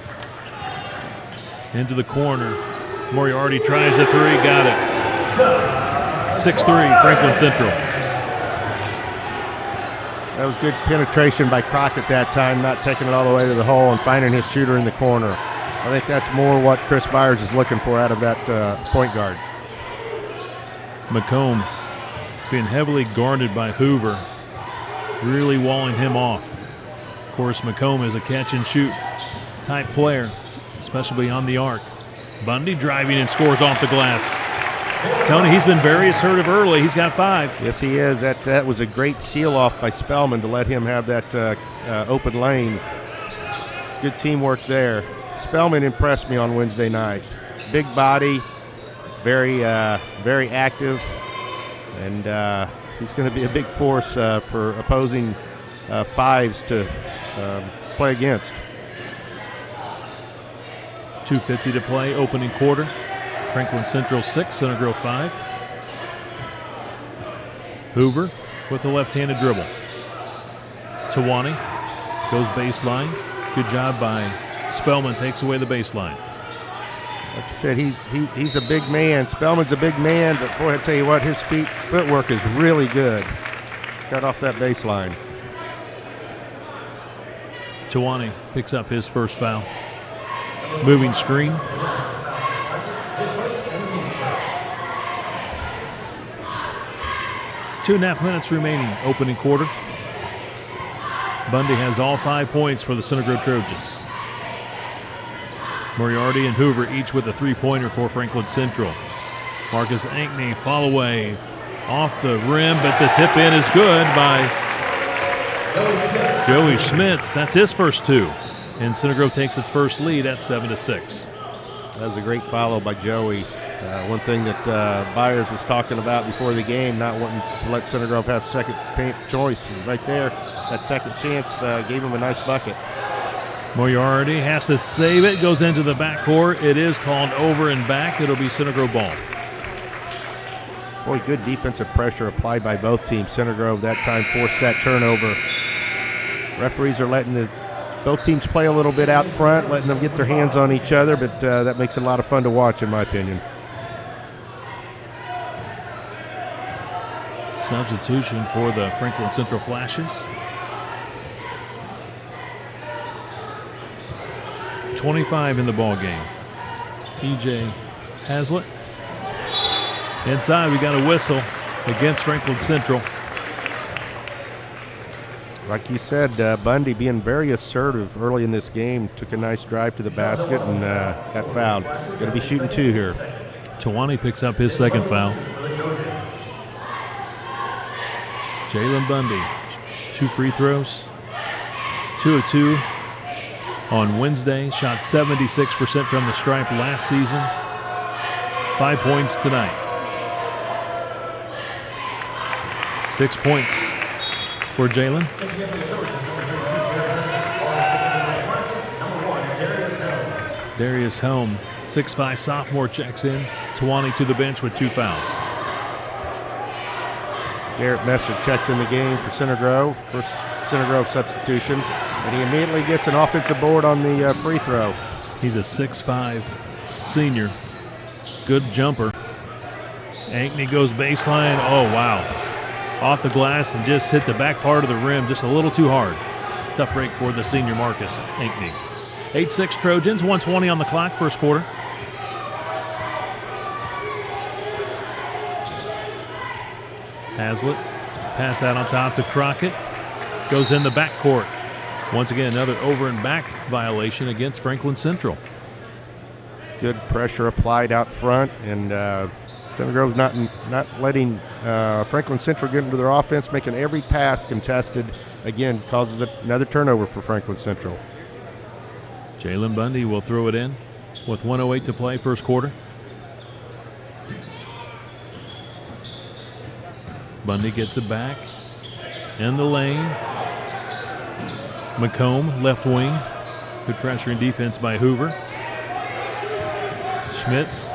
Into the corner. Moriarty tries a three, got it. 6-3, Franklin Central. That was good penetration by Crockett that time, not taking it all the way to the hole and finding his shooter in the corner. I think that's more what Chris Byers is looking for out of that point guard. McComb being heavily guarded by Hoover, really walling him off. Of course, McComb is a catch-and-shoot type player, especially on the arc. Bundy driving and scores off the glass. Tony, he's been very assertive early. He's got 5. Yes, he is. That was a great seal-off by Spellman to let him have that open lane. Good teamwork there. Spellman impressed me on Wednesday night. Big body, very active, and he's going to be a big force for opposing 5s to play against. 2:50 to play, opening quarter. Franklin Central 6, Center Grove 5. Hoover with a left-handed dribble. Tawani goes baseline. Good job by Spellman, takes away the baseline. Like I said, he's a big man. Spellman's a big man, but boy, I tell you what, his footwork is really good. Got off that baseline. Tawani picks up his first foul. Moving screen. Two and a half minutes remaining, opening quarter. Bundy has all 5 points for the Center Grove Trojans. Moriarty and Hoover each with a three-pointer for Franklin Central. Marcus Ankney fall away off the rim, but the tip in is good by Joey Schmitz. That's his first 2. And Center Grove takes its first lead at 7-6. That was a great follow by Joey. One thing that Byers was talking about before the game, not wanting to let Center Grove have second choice. And right there, that second chance gave him a nice bucket. Moriarty has to save it, goes into the backcourt. It is called over and back. It'll be Center Grove ball. Boy, good defensive pressure applied by both teams. Center Grove that time forced that turnover. Referees are letting both teams play a little bit out front, letting them get their hands on each other, but that makes it a lot of fun to watch, in my opinion. Substitution for the Franklin Central Flashes. 25 in the ball game. PJ Hazlitt. Inside, we got a whistle against Franklin Central. Like you said, Bundy being very assertive early in this game, took a nice drive to the basket and got fouled. Going to be shooting 2 here. Tawani picks up his second foul. Jalen Bundy, 2 free throws, 2 of 2 on Wednesday. Shot 76% from the stripe last season. 5 points tonight. 6 points for Jalen. Darius Helm, 6'5" sophomore, checks in. Tawani to the bench with 2 fouls. Garrett Messer checks in the game for Center Grove. First Center Grove substitution. And he immediately gets an offensive board on the free throw. He's a 6'5" senior. Good jumper. Ankney goes baseline. Oh, wow. Off the glass and just hit the back part of the rim just a little too hard. Tough break for the senior Marcus Ankney. 8-6 Trojans, 1:20 on the clock, first quarter. Hazlitt, pass out on top to Crockett. Goes in the backcourt. Once again, another over and back violation against Franklin Central. Good pressure applied out front, and Center Grove's not letting Franklin Central get into their offense, making every pass contested. Again, causes another turnover for Franklin Central. Jalen Bundy will throw it in with 1:08 to play, first quarter. Bundy gets it back in the lane. McComb, left wing. Good pressure and defense by Hoover. Schmitz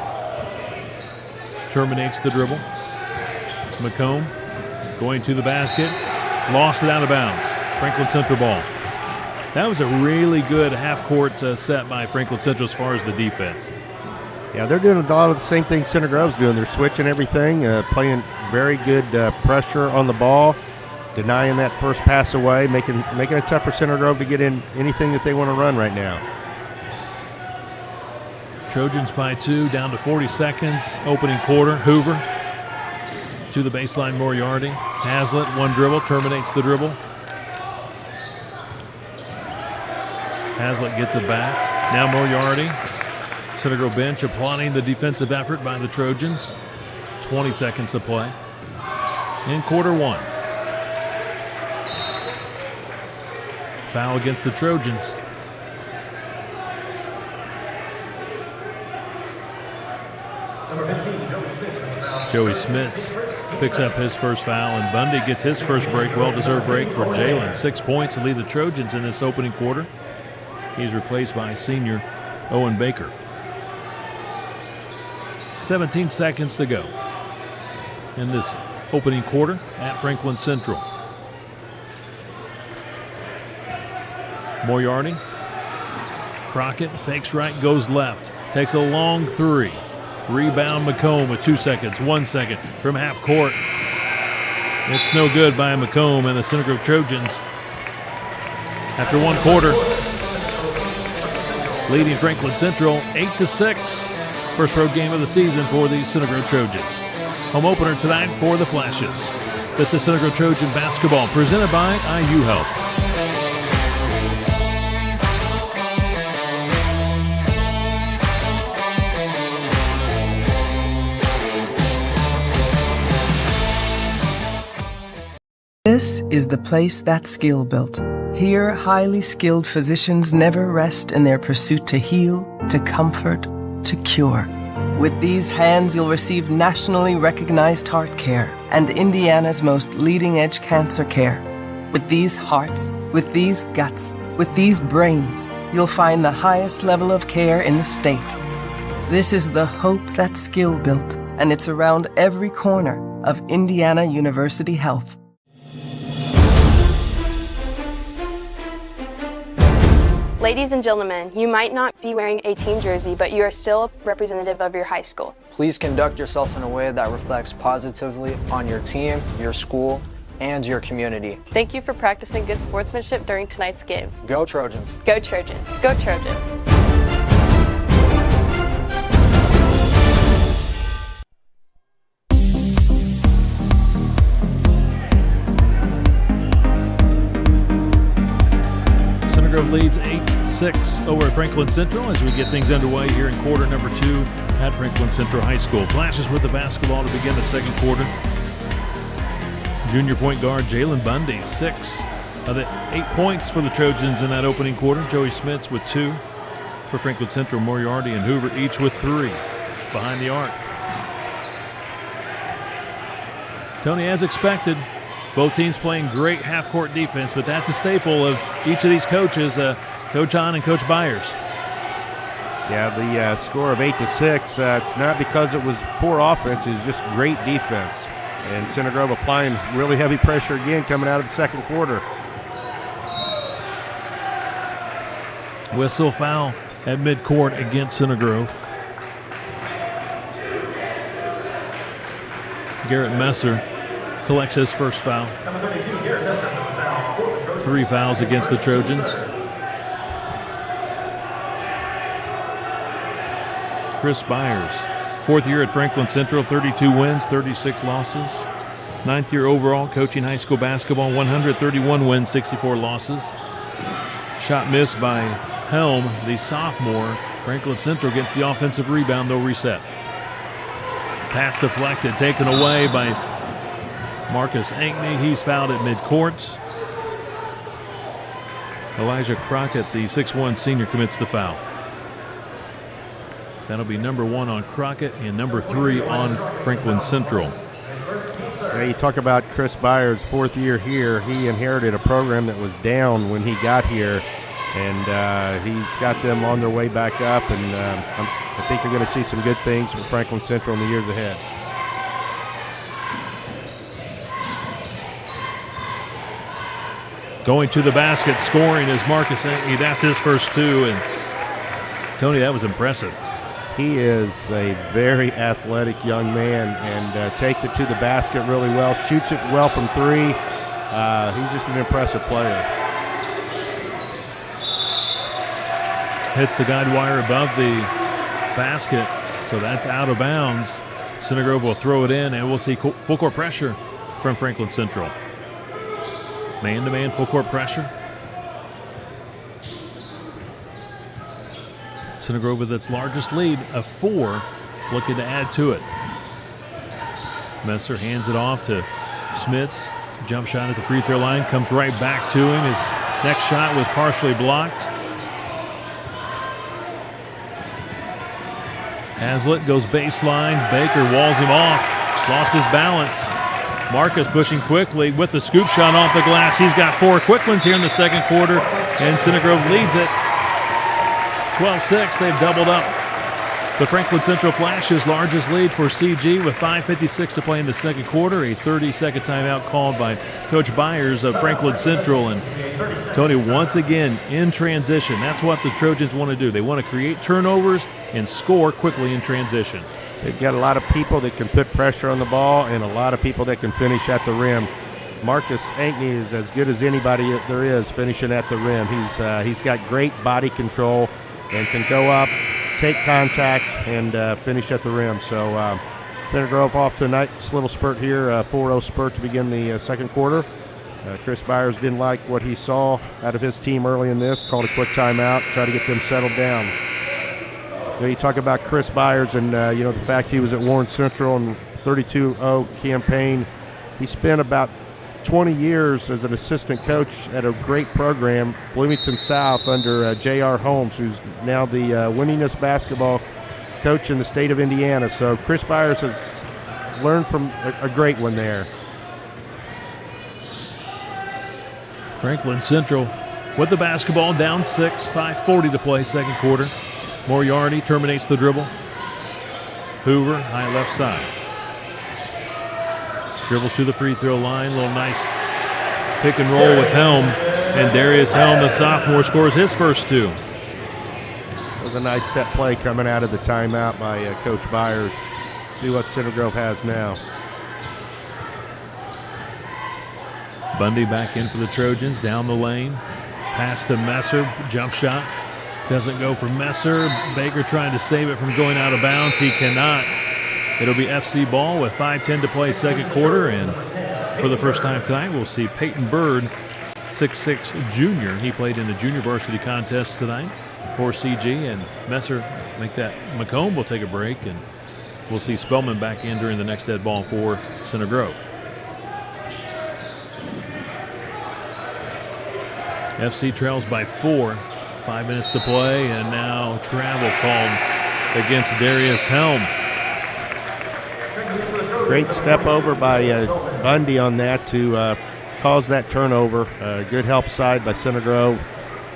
terminates the dribble. McComb going to the basket. Lost it out of bounds. Franklin Central ball. That was a really good half-court set by Franklin Central as far as the defense. Yeah, they're doing a lot of the same thing Center Grove's doing. They're switching everything, playing very good pressure on the ball, denying that first pass away, making it tough for Center Grove to get in anything that they want to run right now. Trojans by 2, down to 40 seconds. Opening quarter. Hoover to the baseline. Moriarty. Hazlitt, one dribble, terminates the dribble. Hazlitt gets it back. Now Moriarty. Center Grove bench applauding the defensive effort by the Trojans. 20 seconds to play in quarter one. Foul against the Trojans. Joey Smits picks up his first foul, and Bundy gets his first break, well-deserved break for Jalen. 6 points to lead the Trojans in this opening quarter. He's replaced by senior Owen Baker. 17 seconds to go in this opening quarter at Franklin Central. Moriarty. Crockett fakes right, goes left. Takes a long three. Rebound McComb with 2 seconds, 1 second from half court. It's no good by McComb and the Center Grove Trojans. After one quarter, leading Franklin Central 8-6. First road game of the season for the Center Grove Trojans. Home opener tonight for the Flashes. This is Center Grove Trojan basketball presented by IU Health. This is the place that's skill built. Here, highly skilled physicians never rest in their pursuit to heal, to comfort, to cure. With these hands, you'll receive nationally recognized heart care and Indiana's most leading-edge cancer care. With these hearts, with these guts, with these brains, you'll find the highest level of care in the state. This is the hope that's skill built, and it's around every corner of Indiana University Health. Ladies and gentlemen, you might not be wearing a team jersey, but you are still a representative of your high school. Please conduct yourself in a way that reflects positively on your team, your school, and your community. Thank you for practicing good sportsmanship during tonight's game. Go Trojans! Go Trojans! Go Trojans! Grove leads 8-6 over Franklin Central as we get things underway here in quarter number 2 at Franklin Central High School. Flashes with the basketball to begin the second quarter. Junior point guard Jalen Bundy, 6 of the 8 points for the Trojans in that opening quarter. Joey Smits with 2 for Franklin Central. Moriarty and Hoover each with 3 behind the arc. Tony, as expected, both teams playing great half-court defense, but that's a staple of each of these coaches, Coach Hahn and Coach Byers. Yeah, the score of 8-6, it's not because it was poor offense, it was just great defense. And Center Grove applying really heavy pressure again coming out of the second quarter. Whistle foul at midcourt against Center Grove. Garrett Messer collects his first foul. 3 fouls against the Trojans. Chris Byers, 4th year at Franklin Central, 32 wins, 36 losses. 9th year overall, coaching high school basketball, 131 wins, 64 losses. Shot missed by Helm, the sophomore. Franklin Central gets the offensive rebound. They'll reset. Pass deflected, taken away by Marcus Ankney. He's fouled at midcourt. Elijah Crockett, the 6'1 senior, commits the foul. That'll be number 1 on Crockett and number 3 on Franklin Central. Yeah, you talk about Chris Byers' 4th year here. He inherited a program that was down when he got here, and he's got them on their way back up, and I think you're going to see some good things for Franklin Central in the years ahead. Going to the basket, scoring is Marcus Ankney. That's his first 2, and Tony, that was impressive. He is a very athletic young man and takes it to the basket really well, shoots it well from 3. He's just an impressive player. Hits the guide wire above the basket, so that's out of bounds. Center Grove will throw it in, and we'll see full court pressure from Franklin Central. Man-to-man full court pressure. Center Grove with its largest lead of 4, looking to add to it. Messer hands it off to Smits. Jump shot at the free throw line, comes right back to him. His next shot was partially blocked. Hazlitt goes baseline. Baker walls him off. Lost his balance. Marcus pushing quickly with the scoop shot off the glass. He's got 4 quick ones here in the second quarter, and Center Grove leads it 12-6. They've doubled up. The Franklin Central Flash's largest lead for CG with 5:56 to play in the second quarter. A 30-second timeout called by Coach Byers of Franklin Central. And Tony, once again in transition. That's what the Trojans want to do. They want to create turnovers and score quickly in transition. They've got a lot of people that can put pressure on the ball and a lot of people that can finish at the rim. Marcus Ankney is as good as anybody there is finishing at the rim. He's got great body control and can go up, take contact, and finish at the rim. So Center Grove off to a nice little spurt here, 4-0 spurt to begin the second quarter. Chris Byers didn't like what he saw out of his team early in this, called a quick timeout, try to get them settled down. Then you talk about Chris Byers and the fact he was at Warren Central and 32-0 campaign. He spent about 20 years as an assistant coach at a great program, Bloomington South, under J.R. Holmes, who's now the winningest basketball coach in the state of Indiana. So Chris Byers has learned from a great one there. Franklin Central with the basketball, down 6, 5:40 to play, second quarter. Moriarty terminates the dribble. Hoover, high left side. Dribbles to the free throw line. A little nice pick and roll with Helm. And Darius Helm, the sophomore, scores his first 2. It was a nice set play coming out of the timeout by Coach Byers. See what Center Grove has now. Bundy back in for the Trojans, down the lane. Pass to Messer, jump shot. Doesn't go for Messer. Baker trying to save it from going out of bounds. He cannot. It'll be FC ball with 5:10 to play second quarter. And for the first time tonight, we'll see Peyton Bird, 6'6 junior. He played in the junior varsity contest tonight for CG. And Messer make that. McComb will take a break. And we'll see Spellman back in during the next dead ball for Center Grove. FC trails by 4. 5 minutes to play, and now travel called against Darius Helm. Great step over by Bundy on that to cause that turnover. Good help side by Center Grove.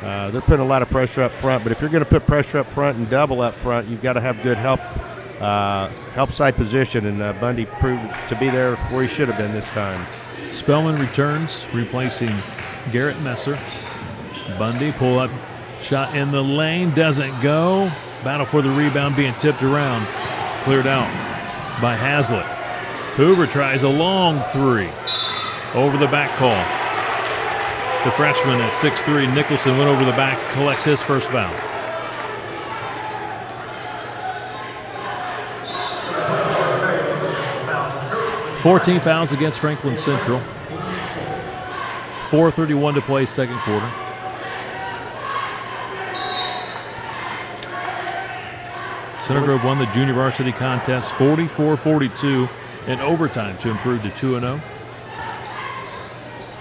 They're putting a lot of pressure up front, but if you're going to put pressure up front and double up front, you've got to have good help side position, and Bundy proved to be there where he should have been this time. Spellman returns, replacing Garrett Messer. Bundy pull up. Shot in the lane, doesn't go. Battle for the rebound being tipped around. Cleared out by Hazlitt. Hoover tries a long 3. Over the back call. The freshman at 6'3", Nicholson, went over the back, collects his first foul. $14 fouls against Franklin Central. 4:31 to play second quarter. Center Grove won the junior varsity contest 44-42 in overtime to improve to 2-0.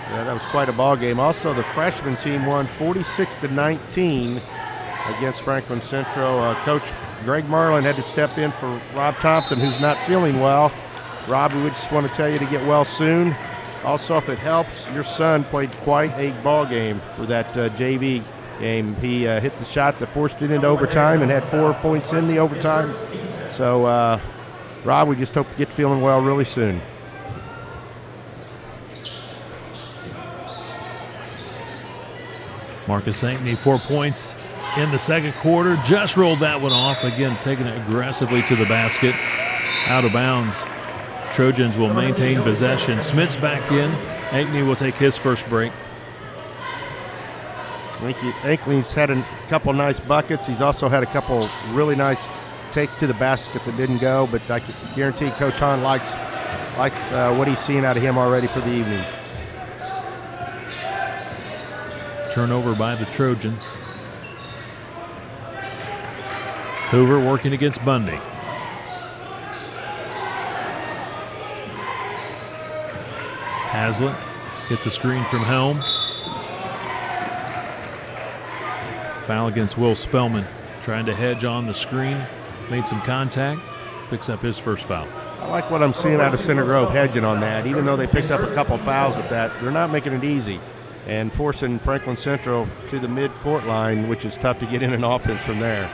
Yeah, that was quite a ball game. Also, the freshman team won 46-19 against Franklin Central. Coach Greg Marlin had to step in for Rob Thompson, who's not feeling well. Rob, we just want to tell you to get well soon. Also, if it helps, your son played quite a ball game for that JV game. He hit the shot that forced it into overtime and had 4 points in the overtime. So, Rob, we just hope you get feeling well really soon. Marcus Ankney, 4 points in the second quarter. Just rolled that one off. Again, taking it aggressively to the basket. Out of bounds. Trojans will maintain possession. Smith's back in. Ankney will take his first break. Ankney's had a couple nice buckets. He's also had a couple really nice takes to the basket that didn't go, but I can guarantee Coach Hahn likes what he's seen out of him already for the evening. Turnover by the Trojans. Hoover working against Bundy. Hazlitt gets a screen from Helm. Foul against Will Spellman. Trying to hedge on the screen. Made some contact. Picks up his first foul. I like what I'm seeing out of Center Grove hedging on that. Even though they picked up a couple fouls with that, they're not making it easy and forcing Franklin Central to the mid-court line, which is tough to get in an offense from there.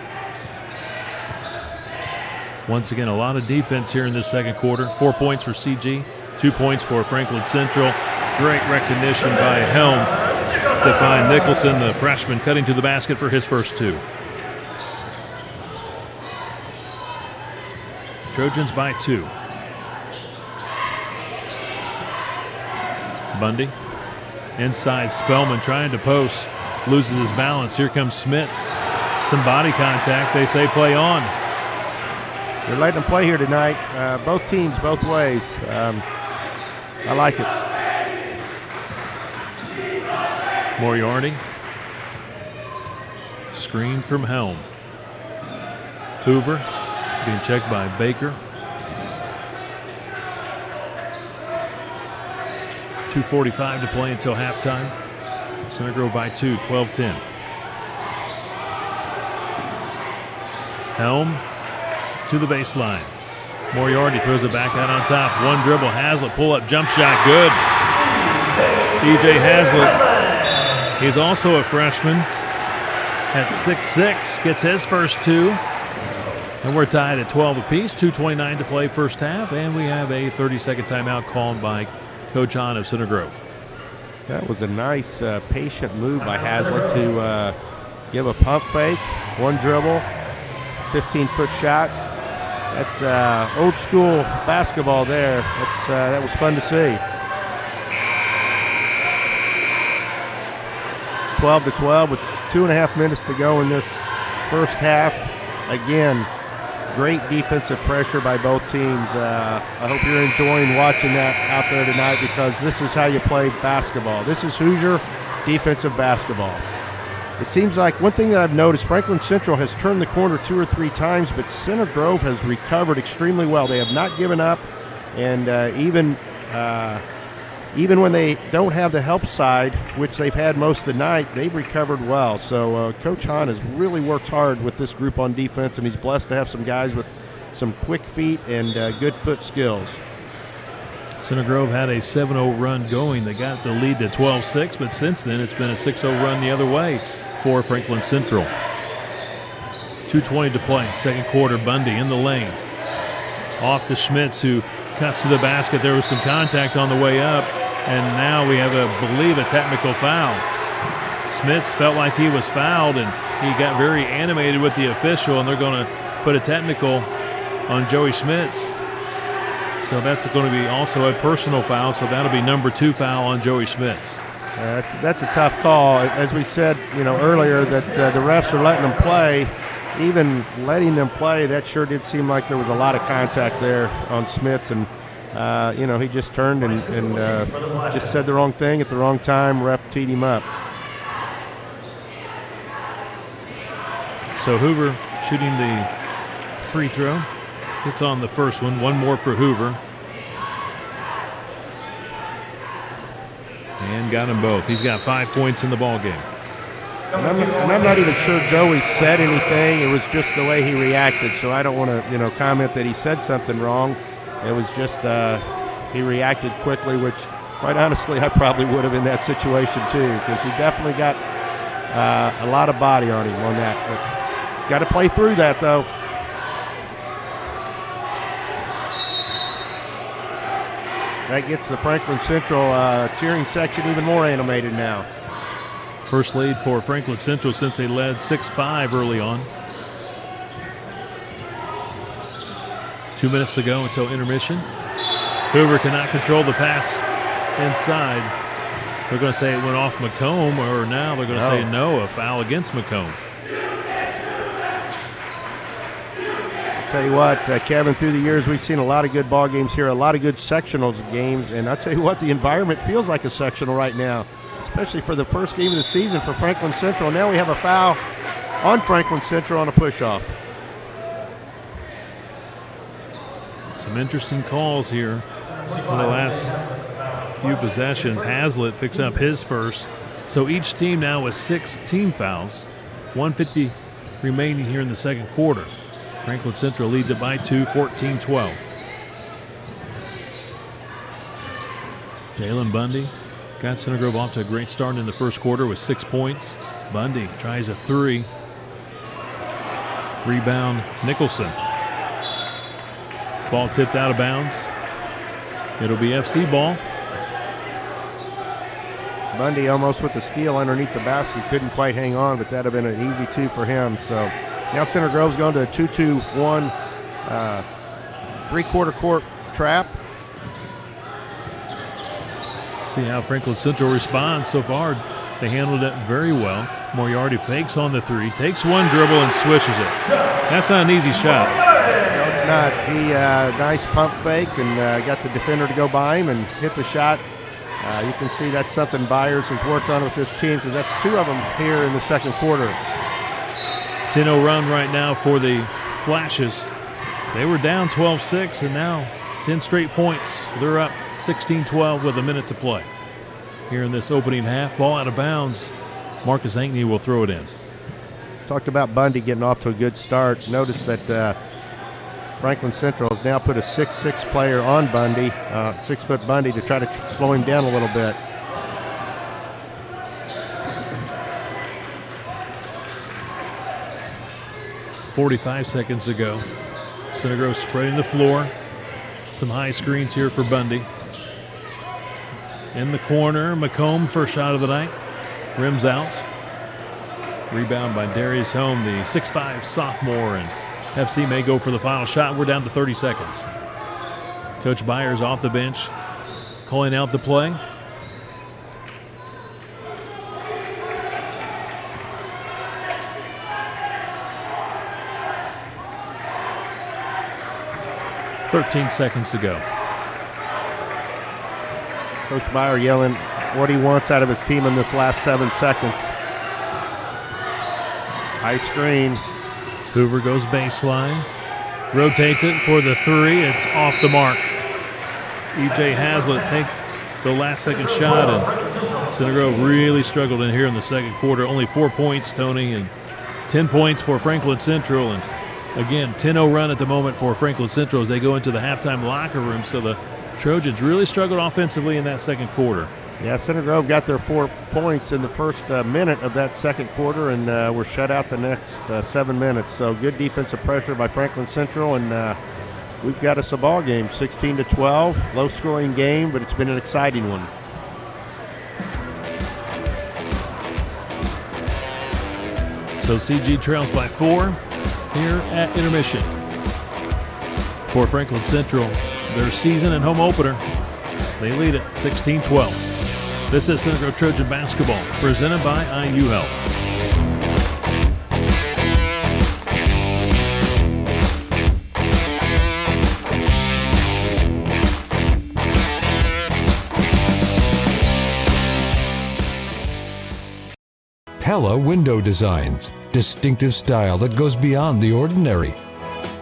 Once again, a lot of defense here in this second quarter. 4 points for CG, 2 points for Franklin Central. Great recognition by Helm to find Nicholson, the freshman, cutting to the basket for his first two. Trojans by 2. Bundy. Inside, Spellman trying to post. Loses his balance. Here comes Smits. Some body contact. They say play on. They're letting them play here tonight. Both teams, both ways. I like it. Moriarty. Screen from Helm. Hoover being checked by Baker. 2:45 to play until halftime. Center Grove by 2, 12-10. Helm to the baseline. Moriarty throws it back out on top. One dribble, Hazlitt, pull-up jump shot, good. DJ Hazlitt, he's also a freshman at 6'6", gets his first two. And we're tied at 12 apiece, 2:29 to play first half, and we have a 30-second timeout called by Coach Hahn of Center Grove. That was a nice, patient move by Hazlitt to give a pump fake, one dribble, 15-foot shot. That's old school basketball there. That was fun to see. 12-12 with 2.5 minutes to go in this first half. Again, great defensive pressure by both teams. I hope you're enjoying watching that out there tonight because this is how you play basketball. This is Hoosier defensive basketball. It seems like one thing that I've noticed, Franklin Central has turned the corner 2 or 3 times, but Center Grove has recovered extremely well. They have not given up, and even when they don't have the help side, which they've had most of the night, they've recovered well. So Coach Hahn has really worked hard with this group on defense, and he's blessed to have some guys with some quick feet and good foot skills. Center Grove had a 7-0 run going. They got the lead to 12-6, but since then it's been a 6-0 run the other way for Franklin Central. 2:20 to play, second quarter. Bundy in the lane. Off to Schmitz, who cuts to the basket. There was some contact on the way up, and now we have, believe, a technical foul. Schmitz felt like he was fouled, and he got very animated with the official, and they're going to put a technical on Joey Schmitz. So that's going to be also a personal foul, so that'll be number 2 foul on Joey Schmitz. That's a tough call. As we said, earlier, that the refs are letting them play. Even letting them play, that sure did seem like there was a lot of contact there on Schmitz, and he just turned and just said the wrong thing at the wrong time. Ref teed him up. So Hoover shooting the free throw. Hits on the first one. One more for Hoover. And got them both. He's got 5 points in the ball game. And I'm not even sure Joey said anything. It was just the way he reacted. So I don't want to, comment that he said something wrong. It was just he reacted quickly, which, quite honestly, I probably would have in that situation too, because he definitely got a lot of body on him on that. But got to play through that, though. That gets the Franklin Central cheering section even more animated now. First lead for Franklin Central since they led 6-5 early on. 2 minutes to go until intermission. Hoover cannot control the pass inside. They're going to say it went off McComb, or now they're going to say no, a foul against McComb. I'll tell you what, Kevin, through the years we've seen a lot of good ball games here, a lot of good sectionals games, and I'll tell you what, the environment feels like a sectional right now, especially for the first game of the season for Franklin Central. Now we have a foul on Franklin Central on a push-off. Some interesting calls here in the last few possessions. Hazlitt picks up his first. So each team now with 6 team fouls. 1:50 remaining here in the second quarter. Franklin Central leads it by 2, 14-12. Jalen Bundy got Center Grove off to a great start in the first quarter with 6 points. Bundy tries a 3. Rebound, Nicholson. Ball tipped out of bounds. It'll be FC ball. Bundy almost with the steal underneath the basket. Couldn't quite hang on, but that would have been an easy 2 for him. So now Center Grove's going to a 2-2-1 three-quarter court trap. See how Franklin Central responds so far. They handled it very well. Moriarty fakes on the 3, takes one dribble and swishes it. That's not an easy shot. No, it's not. He nice pump fake and got the defender to go by him and hit the shot. You can see that's something Byers has worked on with this team, because that's 2 of them here in the second quarter. 10-0 run right now for the Flashes. They were down 12-6 and now 10 straight points. They're up 16-12 with a minute to play. Here in this opening half, ball out of bounds. Marcus Ankney will throw it in. Talked about Bundy getting off to a good start. Notice that Franklin Central has now put a 6'6" player on Bundy, 6-foot Bundy, to try to slow him down a little bit. .45 seconds to go. Center Grove spreading the floor. Some high screens here for Bundy. In the corner, McComb, first shot of the night. Rims out. Rebound by Darius Holm, the 6'5" sophomore, and FC may go for the final shot. We're down to 30 seconds. Coach Byers off the bench, calling out the play. .13 seconds to go. Coach Byers yelling what he wants out of his team in this last 7 seconds. High screen. Hoover goes baseline. Rotates it for the 3. It's off the mark. E.J. Hazlitt takes the last second shot, and Center Grove really struggled in here in the second quarter. Only 4 points, Tony, and 10 points for Franklin Central. And again, 10-0 run at the moment for Franklin Central as they go into the halftime locker room. So the Trojans really struggled offensively in that second quarter. Yeah, Center Grove got their 4 points in the first minute of that second quarter, and were shut out the next 7 minutes. So good defensive pressure by Franklin Central, and we've got us a ball game, 16-12, low-scoring game, but it's been an exciting one. So CG trails by 4 here at intermission. For Franklin Central, their season and home opener, they lead it 16-12. This is Center Grove Trojan basketball, presented by IU Health. Pella Window Designs, distinctive style that goes beyond the ordinary.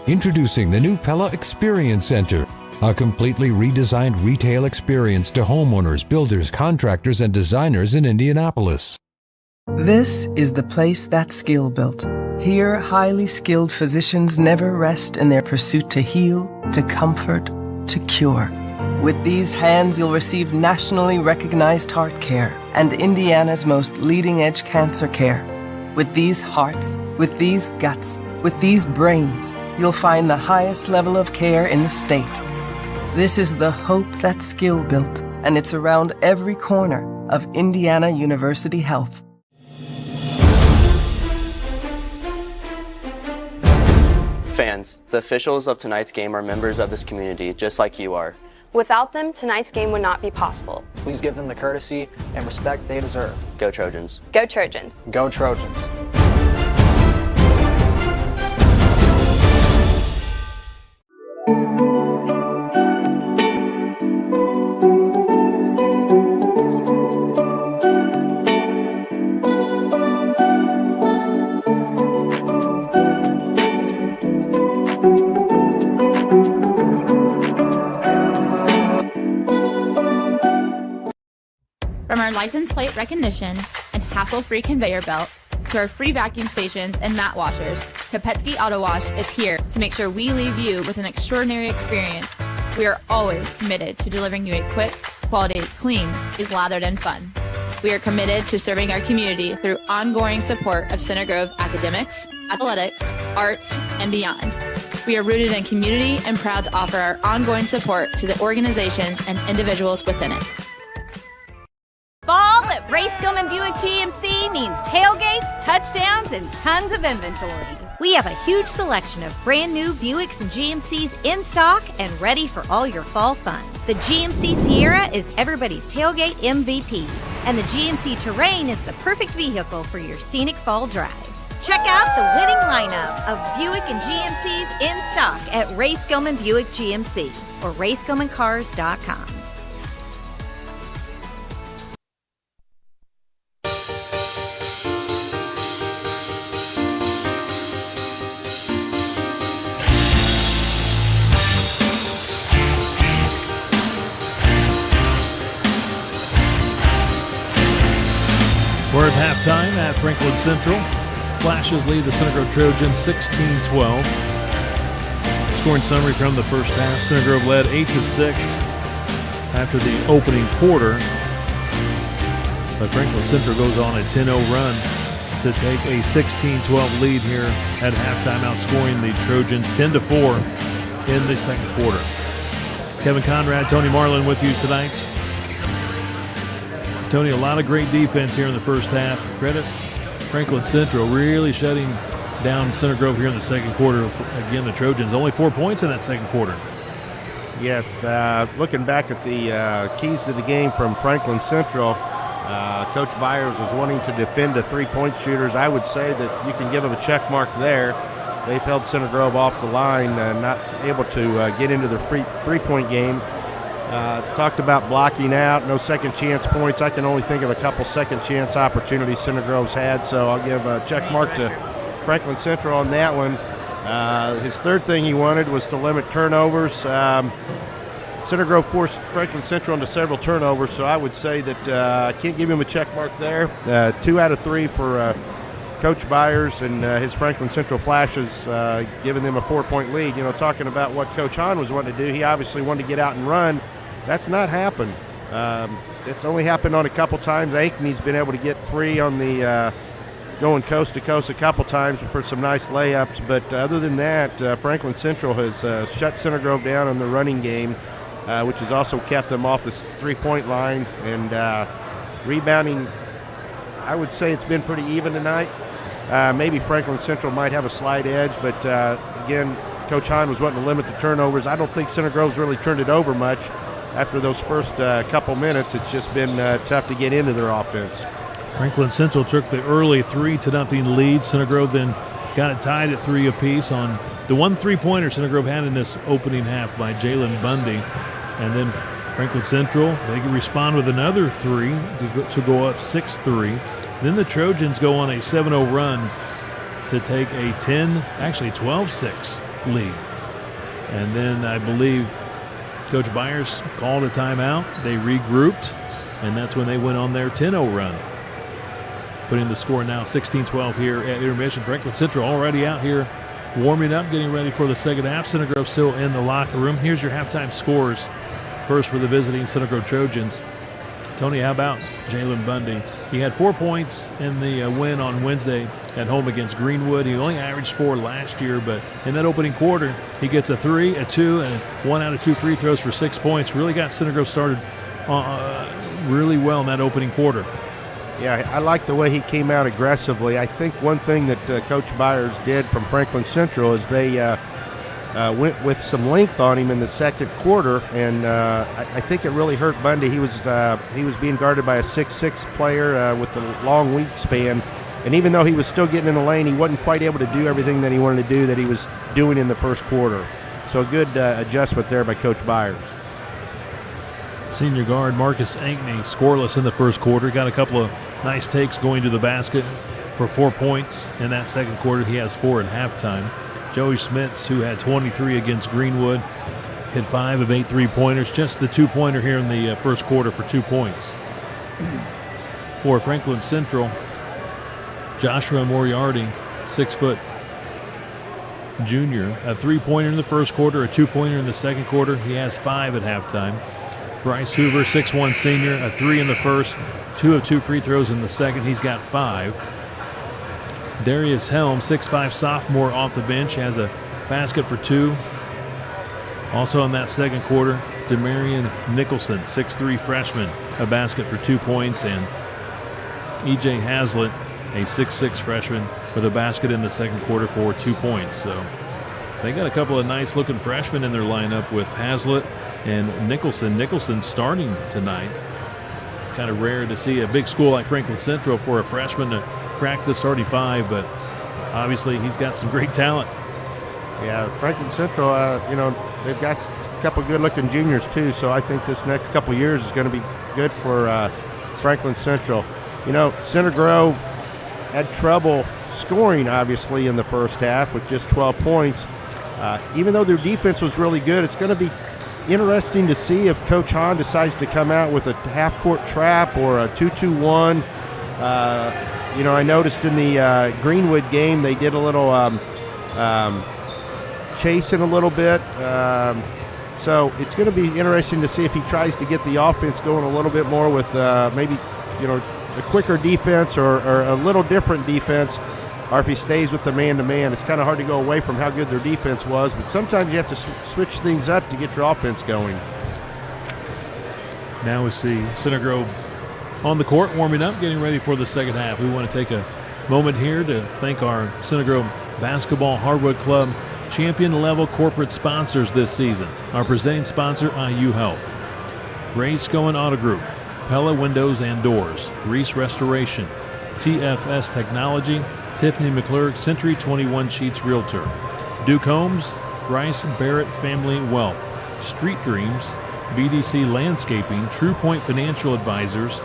Introducing the new Pella Experience Center, a completely redesigned retail experience to homeowners, builders, contractors, and designers in Indianapolis. This is the place that's skill built. Here, highly skilled physicians never rest in their pursuit to heal, to comfort, to cure. With these hands, you'll receive nationally recognized heart care and Indiana's most leading-edge cancer care. With these hearts, with these guts, with these brains, you'll find the highest level of care in the state. This is the hope that's skill built, and it's around every corner of Indiana University Health. Fans, the officials of tonight's game are members of this community, just like you are. Without them, tonight's game would not be possible. Please give them the courtesy and respect they deserve. Go Trojans. Go Trojans. Go Trojans. From our license plate recognition and hassle-free conveyor belt to our free vacuum stations and mat washers, Kopetsky Auto Wash is here to make sure we leave you with an extraordinary experience. We are always committed to delivering you a quick, quality, clean, is lathered and fun. We are committed to serving our community through ongoing support of Center Grove academics, athletics, arts, and beyond. We are rooted in community and proud to offer our ongoing support to the organizations and individuals within it. Fall at Ray Skillman Buick GMC means tailgates, touchdowns, and tons of inventory. We have a huge selection of brand new Buicks and GMCs in stock and ready for all your fall fun. The GMC Sierra is everybody's tailgate MVP, and the GMC Terrain is the perfect vehicle for your scenic fall drive. Check out the winning lineup of Buick and GMCs in stock at Ray Skillman Buick GMC or RaySkillmanCars.com. We're at halftime at Franklin Central. Flashes lead the Center Grove Trojans 16-12. Scoring summary from the first half. Center Grove led 8-6 after the opening quarter. But Franklin Central goes on a 10-0 run to take a 16-12 lead here at halftime, outscoring the Trojans 10-4 in the second quarter. Kevin Conrad, Tony Marlin with you tonight. Tony, a lot of great defense here in the first half. Credit Franklin Central really shutting down Center Grove here in the second quarter. Again, the Trojans only 4 points in that second quarter. Yes, looking back at the keys to the game from Franklin Central, Coach Byers was wanting to defend the three-point shooters. I would say that you can give them a check mark there. They've held Center Grove off the line, not able to get into their three-point game. Talked about blocking out, no second chance points. I can only think of a couple second chance opportunities Center Grove's had, so I'll give a check mark to Franklin Central on that one. His third thing he wanted was to limit turnovers. Center Grove forced Franklin Central into several turnovers, so I would say that I can't give him a check mark there. 2 out of 3 for Coach Byers and his Franklin Central Flashes, giving them a 4-point lead. You know, talking about what Coach Hahn was wanting to do, he obviously wanted to get out and run. That's not happened. It's only happened on a couple times. Ankney's been able to get free on the going coast to coast a couple times for some nice layups. But other than that, Franklin Central has shut Center Grove down in the running game, which has also kept them off the three-point line. And rebounding, I would say it's been pretty even tonight. Maybe Franklin Central might have a slight edge, but again, Coach Hahn was wanting to limit the turnovers. I don't think Center Grove's really turned it over much. After those first couple minutes, it's just been tough to get into their offense. Franklin Central took the early 3-0 lead. Center Grove then got it tied at 3 apiece on the one three-pointer Center Grove had in this opening half by Jalen Bundy. And then Franklin Central, they can respond with another 3 to go up 6-3. Then the Trojans go on a 7-0 run to take a 12-6 lead. And then I believe Coach Byers called a timeout. They regrouped, and that's when they went on their 10-0 run. Putting the score now 16-12 here at intermission. Franklin Central already out here warming up, getting ready for the second half. Center Grove still in the locker room. Here's your halftime scores. First for the visiting Center Grove Trojans. Tony, how about Jalen Bundy? He had 4 points in the win on Wednesday at home against Greenwood. He only averaged 4 last year, but in that opening quarter, he gets a 3, a 2, and 1 out of 2 free throws for 6 points. Really got Center Grove started really well in that opening quarter. Yeah, I like the way he came out aggressively. I think one thing that Coach Byers did from Franklin Central is they went with some length on him in the second quarter, and I think it really hurt Bundy. He was being guarded by a 6'6" player with a long wingspan, and even though he was still getting in the lane, he wasn't quite able to do everything that he wanted to do that he was doing in the first quarter. So a good adjustment there by Coach Byers. Senior guard Marcus Ankney scoreless in the first quarter. Got a couple of nice takes going to the basket for 4 points in that second quarter. He has 4 at halftime. Joey Smits, who had 23 against Greenwood, hit 5 of 8 3-pointers. Just the 2-pointer here in the first quarter for 2 points. For Franklin Central, Joshua Moriarty, 6-foot junior, a 3-pointer in the first quarter, a 2-pointer in the second quarter. He has 5 at halftime. Bryce Hoover, 6'1" senior, a 3 in the first, 2 of 2 free throws in the second. He's got 5. Darius Helm, 6'5" sophomore off the bench, has a basket for 2. Also in that second quarter, Demarion Nicholson, 6'3" freshman, a basket for 2 points. And E.J. Hazlitt, a 6'6" freshman, with a basket in the second quarter for 2 points. So they got a couple of nice-looking freshmen in their lineup with Hazlitt and Nicholson. Nicholson starting tonight. Kind of rare to see a big school like Franklin Central for a freshman to crack the starting 5, but obviously he's got some great talent. Yeah, Franklin Central, they've got a couple good-looking juniors too, so I think this next couple years is going to be good for Franklin Central. Center Grove had trouble scoring, obviously, in the first half with just 12 points. Even though their defense was really good, it's going to be interesting to see if Coach Hahn decides to come out with a half-court trap or a 2-2-1. I noticed in the Greenwood game they did a little chasing a little bit. So it's going to be interesting to see if he tries to get the offense going a little bit more with maybe a quicker defense or a little different defense, or if he stays with the man-to-man. It's kind of hard to go away from how good their defense was, but sometimes you have to switch things up to get your offense going. Now we see Center Grove on the court, warming up, getting ready for the second half. We want to take a moment here to thank our Center Grove Basketball Hardwood Club champion-level corporate sponsors this season. Our presenting sponsor, IU Health, Ray Scoen Auto Group, Pella Windows and Doors, Reese Restoration, TFS Technology, Tiffany McClurg, Century 21 Sheets Realtor, Duke Homes, Rice Barrett Family Wealth, Street Dreams, BDC Landscaping, True Point Financial Advisors,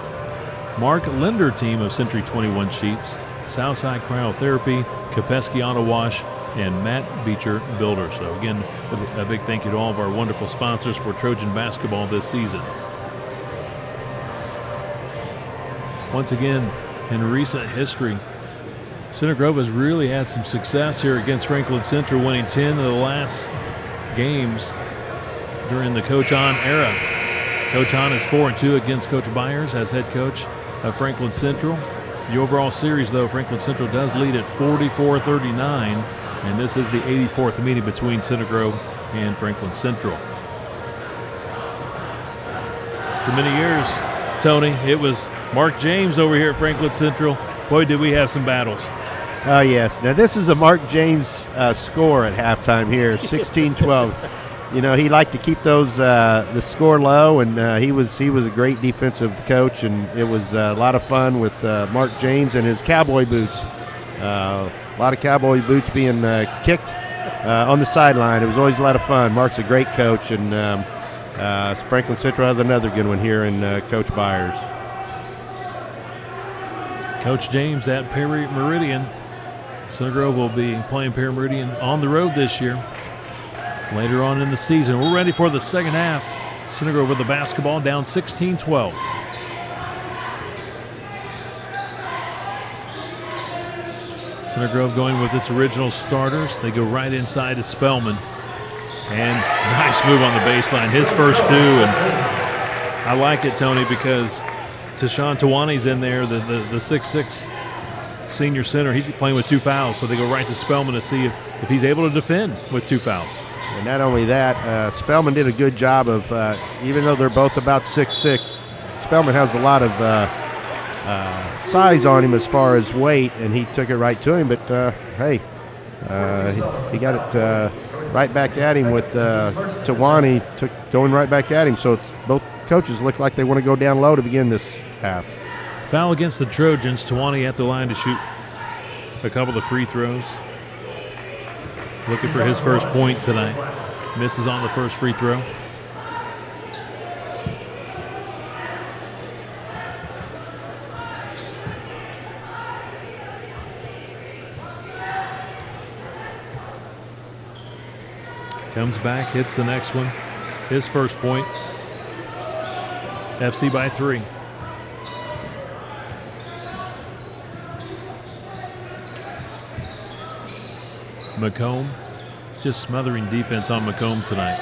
Mark Linder Team of Century 21 Sheets, Southside Cryotherapy, Kopeski Auto Wash, and Matt Beecher Builder. So again, a big thank you to all of our wonderful sponsors for Trojan basketball this season. Once again, in recent history, Center Grove has really had some success here against Franklin Central, winning 10 of the last games during the Coach Hahn era. Coach Hahn is 4-2 against Coach Byers as head coach of Franklin Central. The overall series, though, Franklin Central does lead at 44-39, and this is the 84th meeting between Center Grove and Franklin Central. For many years, Tony, it was Mark James over here at Franklin Central. Boy, did we have some battles. Oh, yes. Now, this is a Mark James score at halftime here, 16-12. He liked to keep those the score low, and he was a great defensive coach, and it was a lot of fun with Mark James and his cowboy boots. A lot of cowboy boots being kicked on the sideline. It was always a lot of fun. Mark's a great coach, and Franklin Central has another good one here in Coach Byers. Coach James at Perry Meridian. Center Grove will be playing Perry Meridian on the road this year. later on in the season. We're ready for the second half. Center Grove with the basketball, down 16-12. Center Grove going with its original starters. They go right inside to Spellman. And nice move on the baseline. His first two. And I like it, Tony, because Tashawn Tawane's in there, the 6'6" senior center. He's playing with 2 fouls, so they go right to Spellman to see if he's able to defend with 2 fouls. And not only that, Spellman did a good job of, even though they're both about 6'6", Spellman has a lot of size on him as far as weight, and he took it right to him. But, hey, he got it right back at him with Tawane going right back at him. So it's, both coaches look like they want to go down low to begin this half. Foul against the Trojans. Tawane at the line to shoot a couple of free throws. Looking for his first point tonight. Misses on the first free throw. Comes back, hits the next one. His first point. FC by 3. McComb just smothering defense on McComb tonight.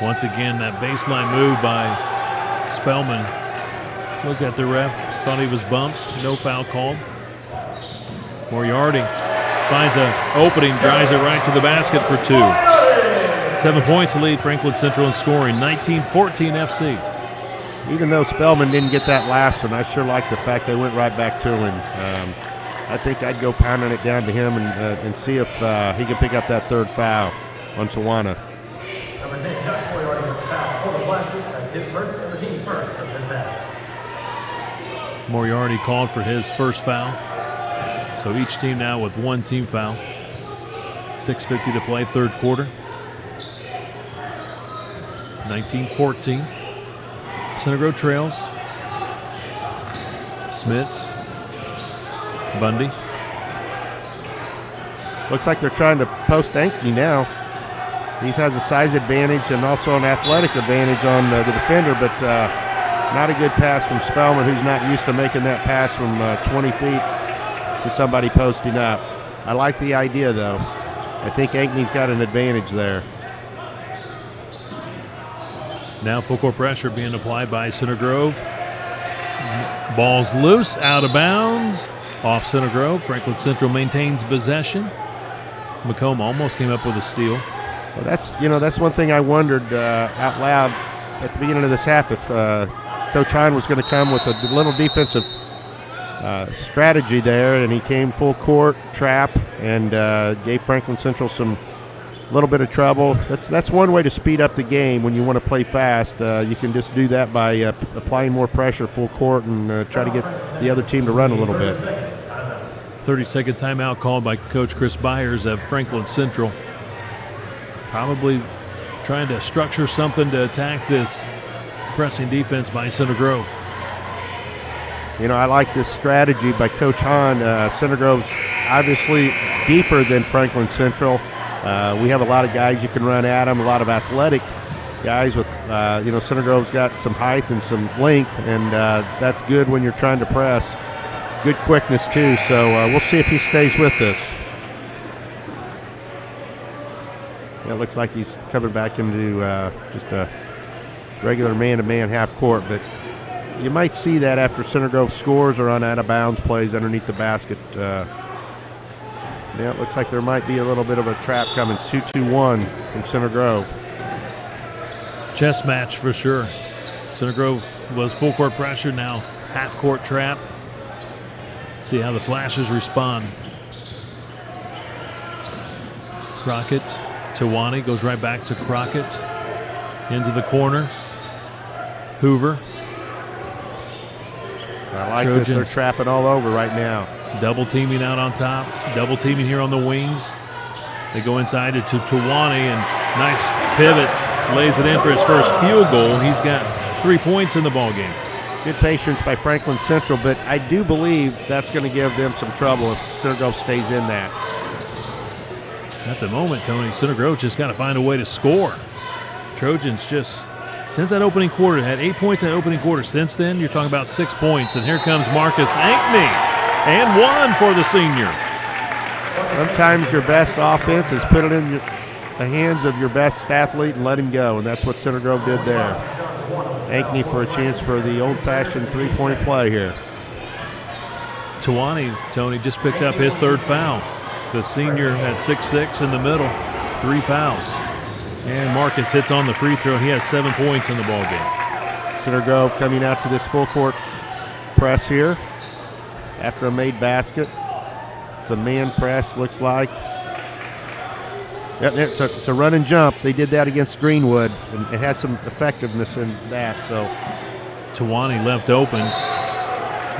Once again, that baseline move by Spellman. Looked at the ref, thought he was bumped. No foul called. Moriarty finds an opening, drives it right to the basket for 2. 7 points to lead Franklin Central in scoring, 19-14 FC. Even though Spellman didn't get that last one, I sure like the fact they went right back to him. I think I'd go pounding it down to him and see if he can pick up that 3rd foul on Tawane. Number 10, Josh Moriarty with the foul for the Flashes. That's his first and the team's first of this half. Moriarty called for his first foul. So each team now with 1 team foul. 6:50 to play, 3rd quarter. 19-14. Center Grove trails. Smits. Bundy. Looks like they're trying to post Ankney now. He has a size advantage and also an athletic advantage on the defender, but not a good pass from Spellman, who's not used to making that pass from 20 feet to somebody posting up. I like the idea, though. I think Ankney's got an advantage there. Now full court pressure being applied by Center Grove. Ball's loose, out of bounds. Off Center Grove. Franklin Central maintains possession. McComb almost came up with a steal. Well, that's one thing I wondered out loud at the beginning of this half, if Coach Hine was going to come with a little defensive strategy there, and he came full court, trap, and gave Franklin Central some little bit of trouble. That's one way to speed up the game when you want to play fast. You can just do that by applying more pressure full court and try to get the other team to run a little bit. 30-second timeout called by Coach Chris Byers of Franklin Central. Probably trying to structure something to attack this pressing defense by Center Grove. You know, I like this strategy by Coach Hahn. Center Grove's obviously deeper than Franklin Central. We have a lot of guys you can run at them, a lot of athletic guys with, Center Grove's got some height and some length, and that's good when you're trying to press. Good quickness, too, so we'll see if he stays with this. Yeah, it looks like he's coming back into just a regular man-to-man half court, but you might see that after Center Grove scores or on out-of-bounds plays underneath the basket. Yeah, it looks like there might be a little bit of a trap coming. 2-2-1 from Center Grove. Chess match for sure. Center Grove was full court pressure, now half court trap. See how the Flashes respond. Crockett, Tawane goes right back to Crockett. Into the corner. Hoover. I like Trojans. This. They're trapping all over right now. Double teaming out on top. Double teaming here on the wings. They go inside to Tawane, and nice pivot. Lays it in for his first field goal. He's got 3 points in the ballgame. Good patience by Franklin Central, but I do believe that's going to give them some trouble if Center Grove stays in that. At the moment, Tony, Center Grove just got to find a way to score. Trojans just, since that opening quarter, had 8 points in that opening quarter. Since then, you're talking about 6 points. And here comes Marcus Ankney. And 1 for the senior. Sometimes your best offense is put it in the hands of your best athlete and let him go, and that's what Center Grove did there. Ankney for a chance for the old-fashioned three-point play here. Tawani, Tony, just picked up his 3rd foul. The senior had 6'6" in the middle, 3 fouls. And Marcus hits on the free throw. He has 7 points in the ballgame. Center Grove coming out to this full-court press here after a made basket. It's a man press, looks like. Yep, it's a run and jump. They did that against Greenwood, and it had some effectiveness in that. So Tawani left open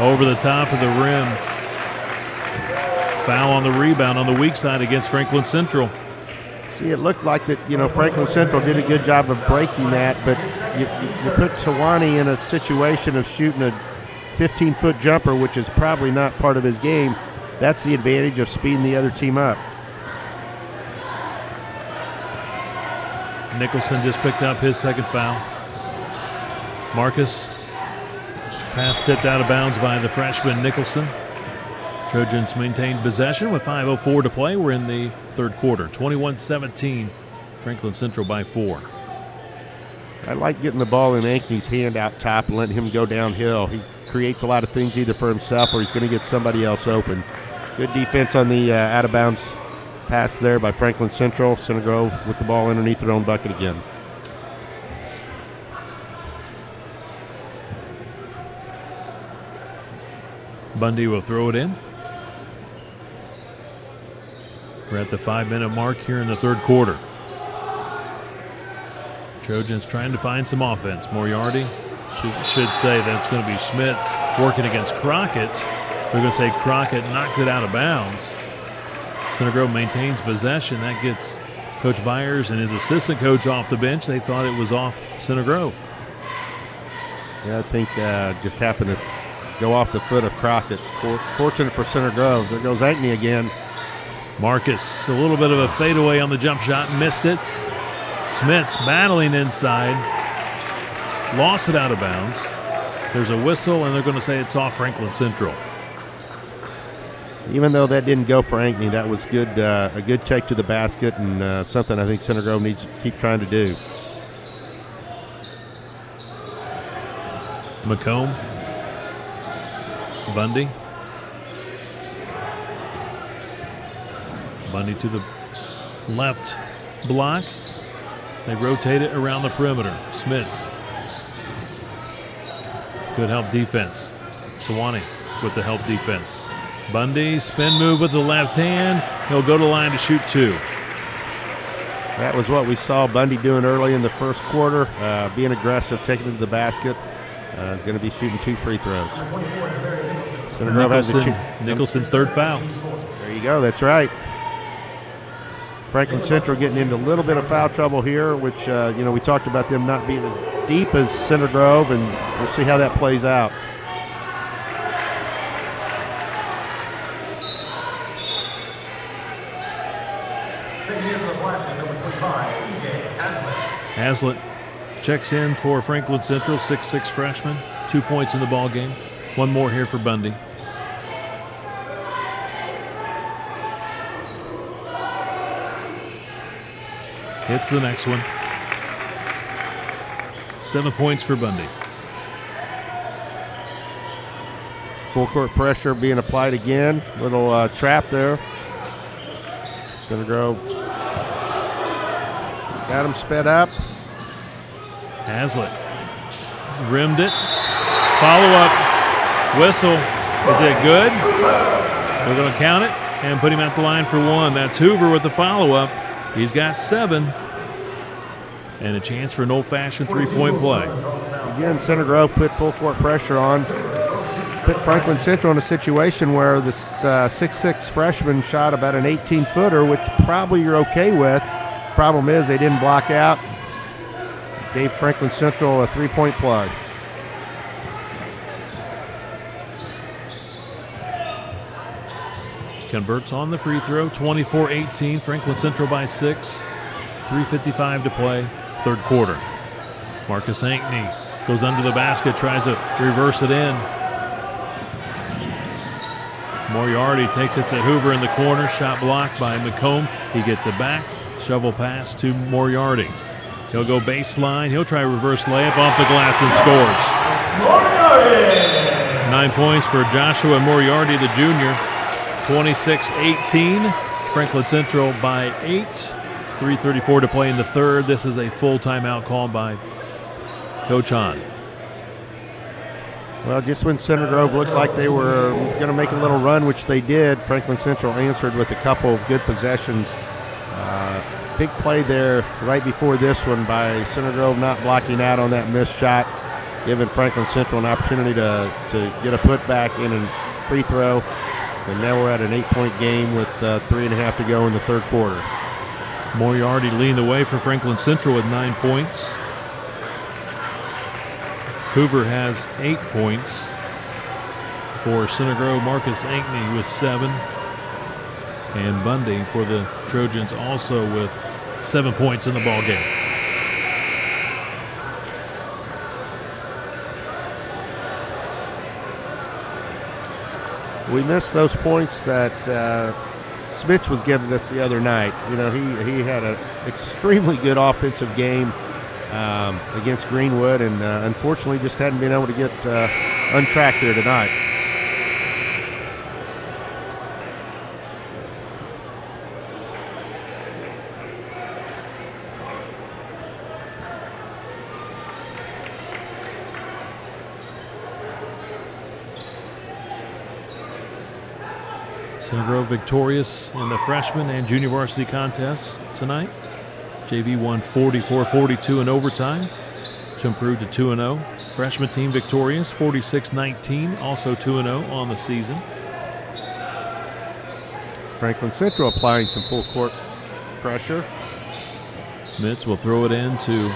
over the top of the rim. Foul on the rebound on the weak side against Franklin Central. See, it looked like that, Franklin Central did a good job of breaking that, but you put Tawani in a situation of shooting a 15-foot jumper, which is probably not part of his game. That's the advantage of speeding the other team up. Nicholson just picked up his 2nd foul. Marcus, pass tipped out of bounds by the freshman Nicholson. Trojans maintained possession with 5:04 to play. We're in the 3rd quarter. 21-17, Franklin Central by 4. I like getting the ball in Ankney's hand out top and letting him go downhill. He creates a lot of things either for himself or he's going to get somebody else open. Good defense on the out-of-bounds pass there by Franklin Central. Center Grove with the ball underneath their own bucket again. Bundy will throw it in. We're at the 5-minute mark here in the 3rd quarter. Trojans trying to find some offense. Moriarty should say that's going to be Schmitz working against Crockett. We're going to say Crockett knocked it out of bounds. Center Grove maintains possession. That gets Coach Byers and his assistant coach off the bench. They thought it was off Center Grove. Yeah, I think just happened to go off the foot of Crockett. Fortunate for Center Grove. There goes Ankney again. Marcus, a little bit of a fadeaway on the jump shot, missed it. Schmitz battling inside, lost it out of bounds. There's a whistle, and they're going to say it's off Franklin Central. Even though that didn't go for Ankney, that was good. A good take to the basket, and something I think Center Grove needs to keep trying to do. McComb, Bundy. Bundy to the left block. They rotate it around the perimeter. Schmitz. Good help defense. Tawani with the help defense. Bundy, spin move with the left hand. He'll go to the line to shoot 2. That was what we saw Bundy doing early in the 1st quarter, being aggressive, taking it to the basket. Is going to be shooting 2 free throws. Center Grove has Nicholson's 3rd foul. There you go, that's right. Franklin Central getting into a little bit of foul trouble here, which, we talked about them not being as deep as Center Grove, and we'll see how that plays out. Haslett checks in for Franklin Central, 6'6" freshman, 2 points in the ball game. 1 more here for Bundy. Hits the next one. 7 points for Bundy. Full court pressure being applied again. Little trap there. Center Grove got him sped up. Haslett rimmed it. Follow-up whistle. Is it good? We're going to count it and put him at the line for 1. That's Hoover with the follow-up. He's got 7. And a chance for an old-fashioned 3-point play. Again, Center Grove put full court pressure on. Put Franklin Central in a situation where this 6'6" freshman shot about an 18-footer, which probably you're okay with. Problem is they didn't block out. Gave Franklin Central a 3-point play. converts on the free throw. 24-18, Franklin Central by 6. 3:55 to play, third quarter. Marcus Ankney goes under the basket, tries to reverse it in. Moriarty takes it to Hoover in the corner. Shot blocked by McComb. He gets it back. Shovel pass to Moriarty. He'll go baseline. He'll try a reverse layup off the glass and scores. 9 points for Joshua Moriarty, the junior. 26-18. Franklin Central by 8. 3:34 to play in the third. This is a full timeout called by Coach Hahn. Well, just when Center Grove looked like they were going to make a little run, which they did, Franklin Central answered with a couple of good possessions. Big play there right before this one by Center Grove not blocking out on that missed shot, giving Franklin Central an opportunity to get a putback in a free throw. And now we're at an 8-point game with 3.5 to go in the third quarter. Moriarty leading the way for Franklin Central with 9 points. Hoover has 8 points. For Center Grove, Marcus Ankney with 7. And Bundy for the Trojans also with 7 points in the ball game. We missed those points that Smith was giving us the other night. You know, he had an extremely good offensive game against Greenwood, and unfortunately just hadn't been able to get untracked there tonight. Center Grove victorious in the freshman and junior varsity contests tonight. JV won 44-42 in overtime to improve to 2-0. Freshman team victorious 46-19, also 2-0 on the season. Franklin Central applying some full court pressure. Smits will throw it in to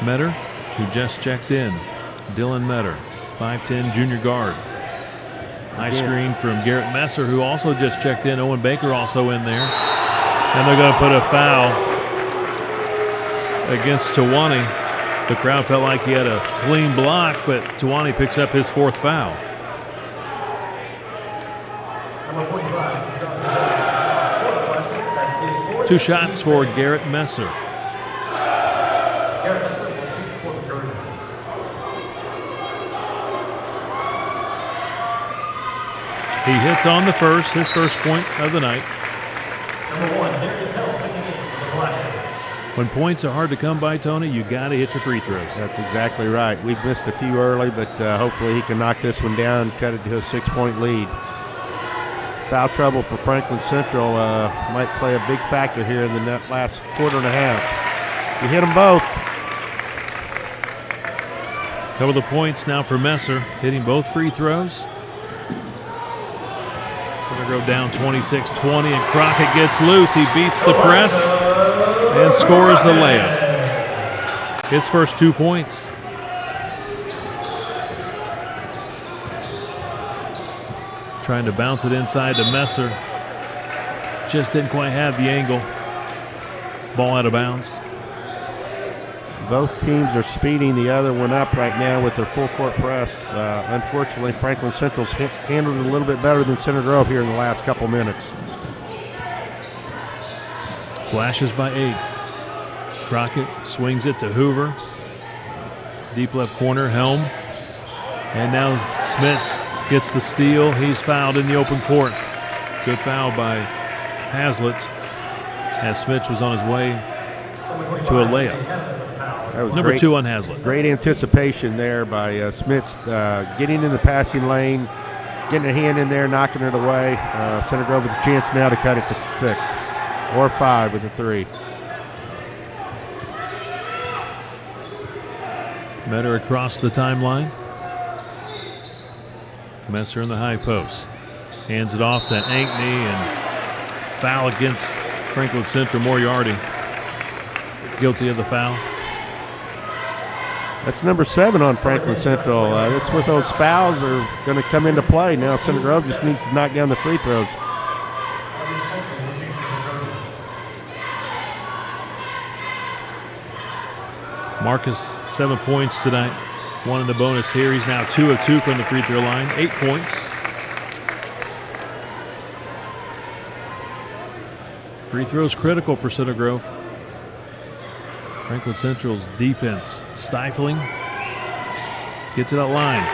Metter, who just checked in. Dylan Metter, 5'10 junior guard. Nice screen from Garrett Messer, who also just checked in. Owen Baker also in there. And they're going to put a foul against Tawani. The crowd felt like he had a clean block, but Tawani picks up his 4th foul. Two shots for Garrett Messer. He hits on the first, his first point of the night. When points are hard to come by, Tony, you got to hit your free throws. That's exactly right. We've missed a few early, but hopefully he can knock this one down, cut it to a 6-point lead. Foul trouble for Franklin Central might play a big factor here in the last quarter and a half. We hit them both. Couple of the points now for Messer, hitting both free throws. Center Grove down 26-20, and Crockett gets loose. He beats the press and scores the layup. His first 2 points. Trying to bounce it inside to Messer. Just didn't quite have the angle. Ball out of bounds. Both teams are speeding the other one up right now with their full court press. Unfortunately, Franklin Central's handled it a little bit better than Center Grove here in the last couple minutes. Flashes by 8. Crockett swings it to Hoover. Deep left corner, Helm. And now Smits gets the steal. He's fouled in the open court. Good foul by Hazlitt as Smits was on his way to a layup. That was number 2 on Hazlitt. Great anticipation there by Smits, getting in the passing lane, getting a hand in there, knocking it away. Center Grove with a chance now to cut it to 6 or 5 with a 3. Metter across the timeline. Messer in the high post. Hands it off to Ankney, and foul against Franklin Central. Moriarty guilty of the foul. That's number 7 on Franklin Central. That's where those fouls are going to come into play. Now Center Grove just needs to knock down the free throws. Marcus, 7 points tonight. 1 in the bonus here. He's now 2 of 2 from the free throw line. 8 points. Free throws critical for Center Grove. Franklin Central's defense stifling. Get to that line.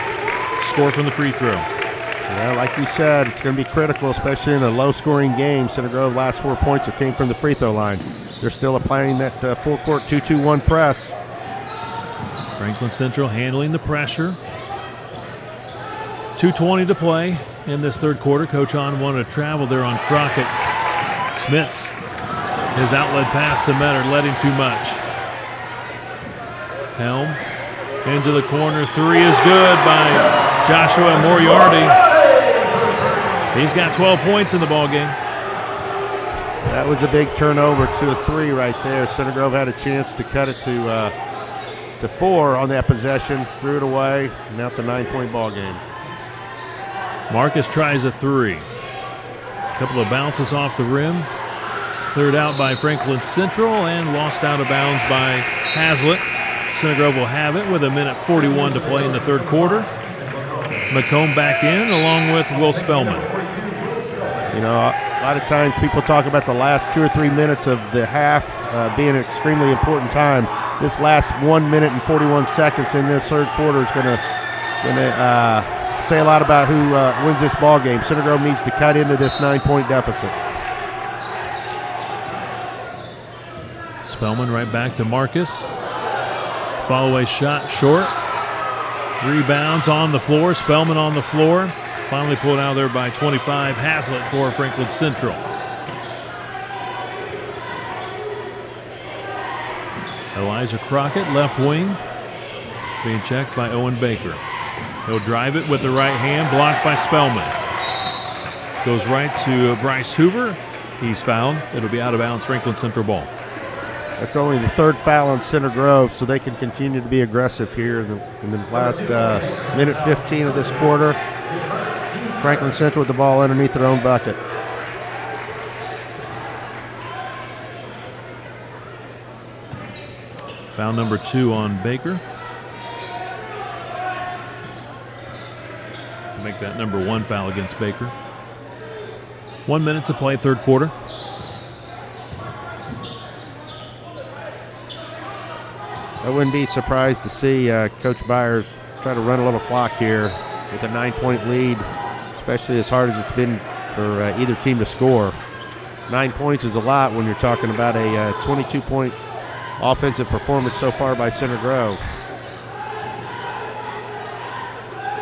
Score from the free throw. Yeah, like you said, it's going to be critical, especially in a low-scoring game. Center Grove last 4 points that came from the free throw line. They're still applying that full-court 2-2-1 press. Franklin Central handling the pressure. 2:20 to play in this third quarter. Coach Hahn wanted to travel there on Crockett. Smits, his outlet pass to Metter, led him too much. Helm into the corner. 3 is good by Joshua Moriarty. He's got 12 points in the ball game. That was a big turnover to a 3 right there. Center Grove had a chance to cut it to 4 on that possession, threw it away, and now it's a 9-point ball game. Marcus tries a 3. A couple of bounces off the rim. Cleared out by Franklin Central and lost out of bounds by Hazlitt. Center Grove will have it with 1:41 to play in the third quarter. McComb back in along with Will Spellman. You know, a lot of times people talk about the last 2 or 3 minutes of the half being an extremely important time. This last 1 minute and 41 seconds in this third quarter is going to say a lot about who wins this ball game. Center Grove needs to cut into this 9-point deficit. Spellman right back to Marcus. Follow-away shot short. Rebounds on the floor. Spellman on the floor. Finally pulled out there by 25. Hazlitt for Franklin Central. Elijah Crockett, left wing. Being checked by Owen Baker. He'll drive it with the right hand. Blocked by Spellman. Goes right to Bryce Hoover. He's fouled. It'll be out of bounds. Franklin Central ball. That's only the 3rd foul on Center Grove, so they can continue to be aggressive here in the last minute 15 of this quarter. Franklin Central with the ball underneath their own bucket. Foul number 2 on Baker. Make that number 1 foul against Baker. 1 minute to play, third quarter. I wouldn't be surprised to see Coach Byers try to run a little clock here with a 9-point lead, especially as hard as it's been for either team to score. 9 points is a lot when you're talking about a 22-point offensive performance so far by Center Grove.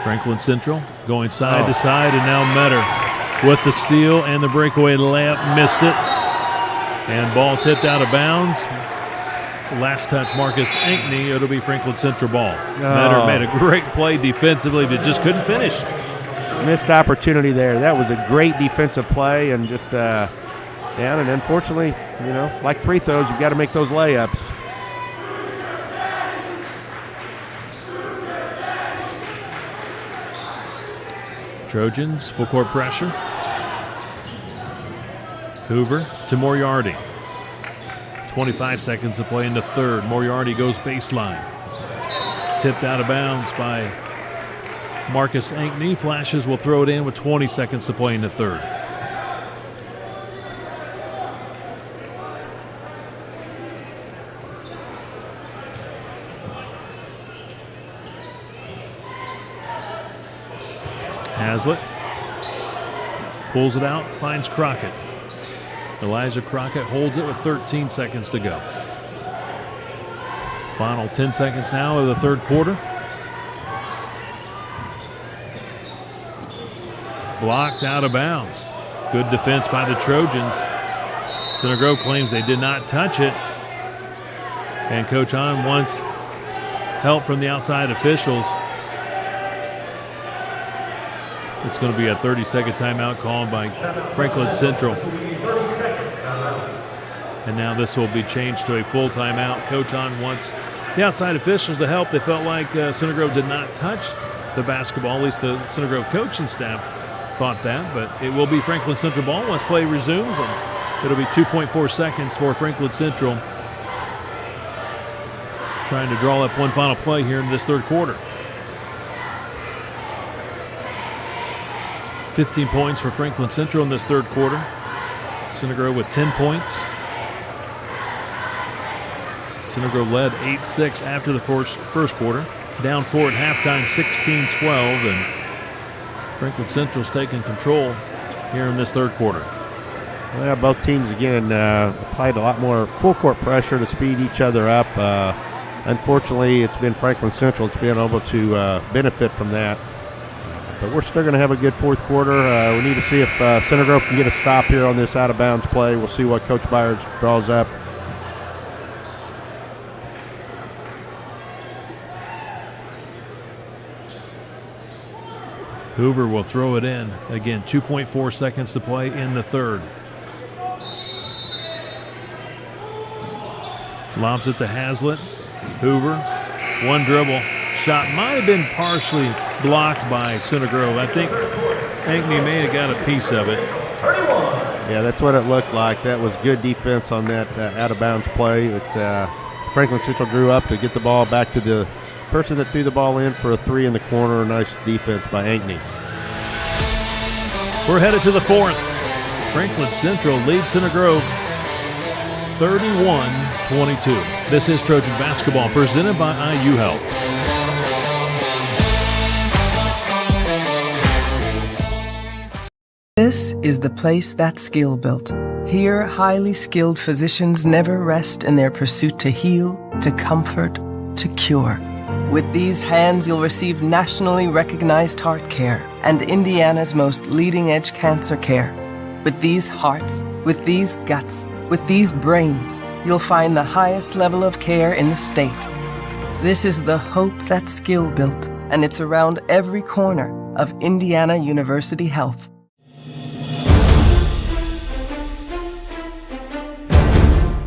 Franklin Central going side to side, and now Metter with the steal and the breakaway layup, missed it. And ball tipped out of bounds. Last touch, Marcus Ankney. It'll be Franklin Central ball. Metter made a great play defensively, but just couldn't finish. Missed opportunity there. That was a great defensive play, and just down. And unfortunately, you know, like free throws, you've got to make those layups. Trojans, full court pressure. Hoover to Moriarty. 25 seconds to play in the third. Moriarty goes baseline. Tipped out of bounds by Marcus Ankney. Flashes will throw it in with 20 seconds to play in the third. Hazlitt pulls it out, finds Crockett. Elijah Crockett holds it with 13 seconds to go. Final 10 seconds now of the third quarter. Blocked out of bounds. Good defense by the Trojans. Center Grove claims they did not touch it. And Coach Hahn wants help from the outside officials. It's going to be a 30-second timeout called by Franklin Central. And now this will be changed to a full timeout. Coach Hahn wants the outside officials to help. They felt like Center Grove did not touch the basketball. At least the Center Grove coaching staff thought that. But it will be Franklin Central ball once play resumes. And it'll be 2.4 seconds for Franklin Central. trying to draw up one final play here in this third quarter. 15 points for Franklin Central in this third quarter. Center Grove with 10 points. Center Grove led 8-6 after the first quarter. Down 4 at halftime, 16-12, and Franklin Central's taking control here in this third quarter. Well, both teams, again, applied a lot more full-court pressure to speed each other up. Unfortunately, it's been Franklin Central that's been able to benefit from that. But we're still going to have a good fourth quarter. We need to see if Center Grove can get a stop here on this out-of-bounds play. We'll see what Coach Byers draws up. Hoover will throw it in. Again, 2.4 seconds to play in the third. Lobs it to Hazlitt. Hoover, one dribble. Shot might have been partially blocked by Center Grove. I think Ankney may have got a piece of it. Yeah, that's what it looked like. That was good defense on that out-of-bounds play that Franklin Central drew up to get the ball back to the person that threw the ball in for a three in the corner. Nice defense by Ankney. We're headed to the fourth. Franklin Central leads Center Grove 31-22. This is Trojan Basketball presented by IU Health. This is the place that's skill built. Here, highly skilled physicians never rest in their pursuit to heal, to comfort, to cure. With these hands, you'll receive nationally recognized heart care and Indiana's most leading-edge cancer care. With these hearts, with these guts, with these brains, you'll find the highest level of care in the state. This is the hope that's skill built, and it's around every corner of Indiana University Health.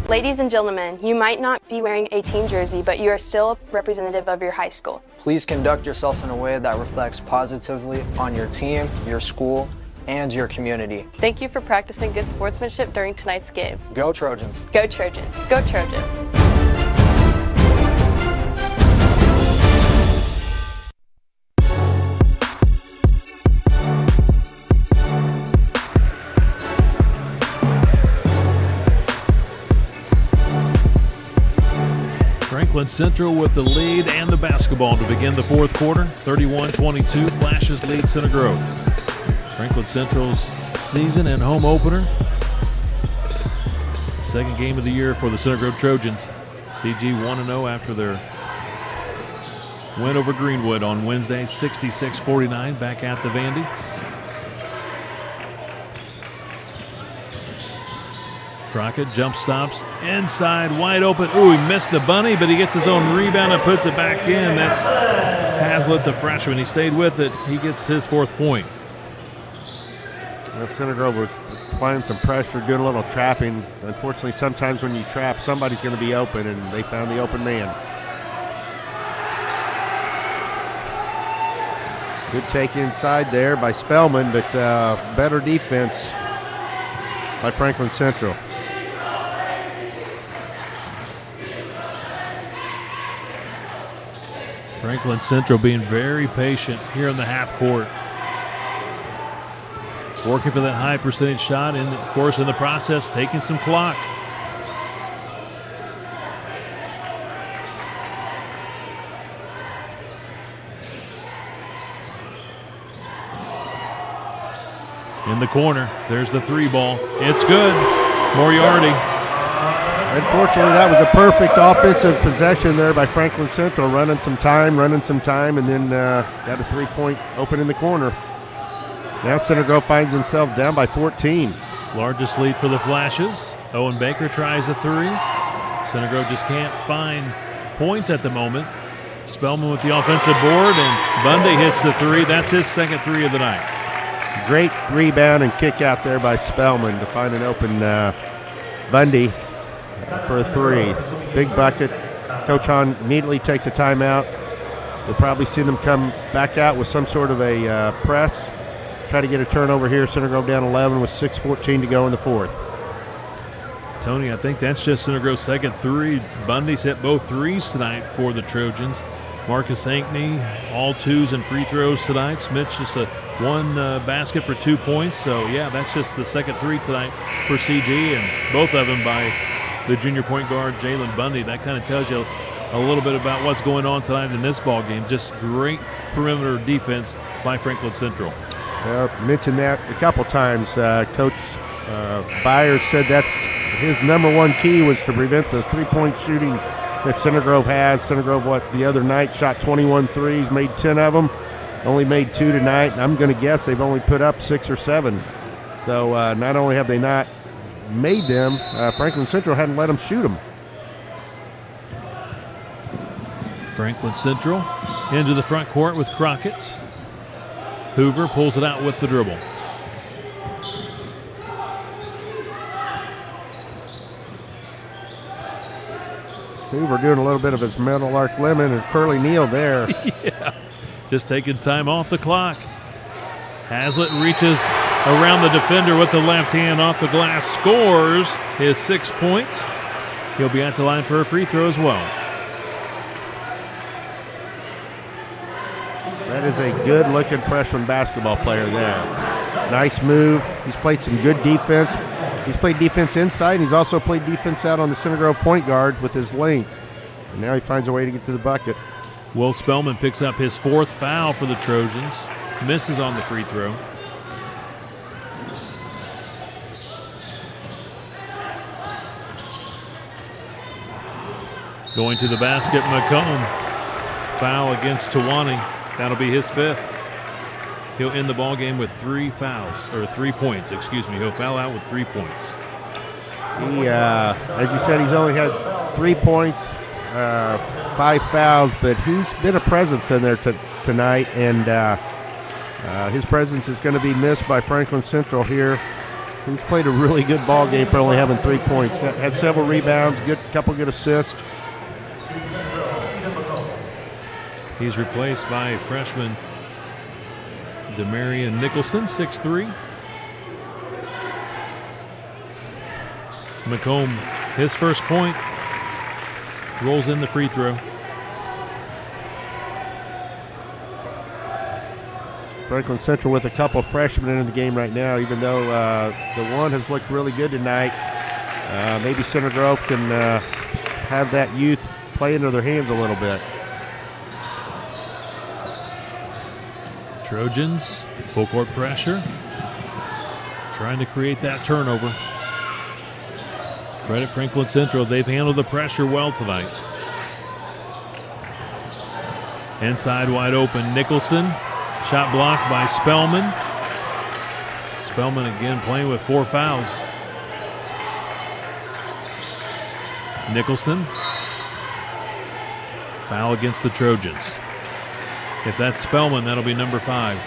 Ladies and gentlemen, you might not be wearing a team jersey, but you are still a representative of your high school. Please conduct yourself in a way that reflects positively on your team, your school, and your community. Thank you for practicing good sportsmanship during tonight's game. Go Trojans! Go Trojans! Go Trojans! Franklin Central with the lead and the basketball to begin the fourth quarter. 31-22, Flashes lead Center Grove. Franklin Central's season and home opener. Second game of the year for the Center Grove Trojans. CG 1-0 after their win over Greenwood on Wednesday, 66-49 back at the Vandy. Crockett jump stops inside, wide open. Ooh, he missed the bunny, but he gets his own rebound and puts it back in. That's Hazlitt, the freshman. He stayed with it. He gets his fourth point. Well, Center Grove was applying some pressure, doing a little trapping. Unfortunately, sometimes when you trap, somebody's going to be open, and they found the open man. Good take inside there by Spellman, but better defense by Franklin Central. Franklin Central being very patient here in the half court. Working for that high percentage shot, and of course in the process taking some clock. In the corner, there's the three ball. It's good. Moriarty. Unfortunately, that was a perfect offensive possession there by Franklin Central, running some time, and then got a three-point open in the corner. Now Center Grove finds himself down by 14. Largest lead for the Flashes. Owen Baker tries a three. Center Grove just can't find points at the moment. Spellman with the offensive board, and Bundy hits the three. That's his second three of the night. Great rebound and kick out there by Spellman to find an open Bundy for a three. Big bucket. Coach Hahn immediately takes a timeout. We'll probably see them come back out with some sort of a press. Try to get a turnover here. Center Grove down 11 with 6:14 to go in the fourth. Tony, I think that's just Center Grove's second three. Bundy's hit both threes tonight for the Trojans. Marcus Ankney, all twos and free throws tonight. Smith's just a one basket for 2 points. So, yeah, that's just the second three tonight for CG, and both of them by the junior point guard, Jalen Bundy. That kind of tells you a little bit about what's going on tonight in this ball game. Just great perimeter defense by Franklin Central. I mentioned that a couple times. Coach Byers said that's his number one key was to prevent the three-point shooting that Center Grove has. Center Grove, the other night shot 21 threes, made 10 of them, only made 2 tonight. And I'm going to guess they've only put up 6 or 7. So not only have they not made them, Franklin Central hadn't let them shoot them. Franklin Central into the front court with Crockett. Hoover pulls it out with the dribble. Hoover doing a little bit of his Metal Arc Lemon and Curly Neal there. Yeah, just taking time off the clock. Hazlitt reaches around the defender with the left hand off the glass, scores his 6 points. He'll be at the line for a free throw as well. That is a good-looking freshman basketball player there. Nice move. He's played some good defense. He's played defense inside, and he's also played defense out on the Center Grove point guard with his length. And now he finds a way to get to the bucket. Will Spellman picks up his 4th foul for the Trojans. Misses on the free throw. Going to the basket, McComb. Foul against Tawanni. That'll be his 5th. He'll end the ball game with 3 points. He'll foul out with 3 points. He, as you said, he's only had 3 points, 5 fouls, but he's been a presence in there tonight, and his presence is going to be missed by Franklin Central here. He's played a really good ball game for only having 3 points. Had several rebounds, couple good assists. He's replaced by freshman Demarion Nicholson, 6'3". McComb, his first point, rolls in the free throw. Franklin Central with a couple of freshmen in the game right now, even though the one has looked really good tonight. Maybe Center Grove can have that youth play into their hands a little bit. Trojans, full court pressure, trying to create that turnover. Credit Franklin Central, they've handled the pressure well tonight. Inside wide open, Nicholson, shot blocked by Spellman. Spellman again playing with 4 fouls. Nicholson, foul against the Trojans. If that's Spellman, that'll be number 5.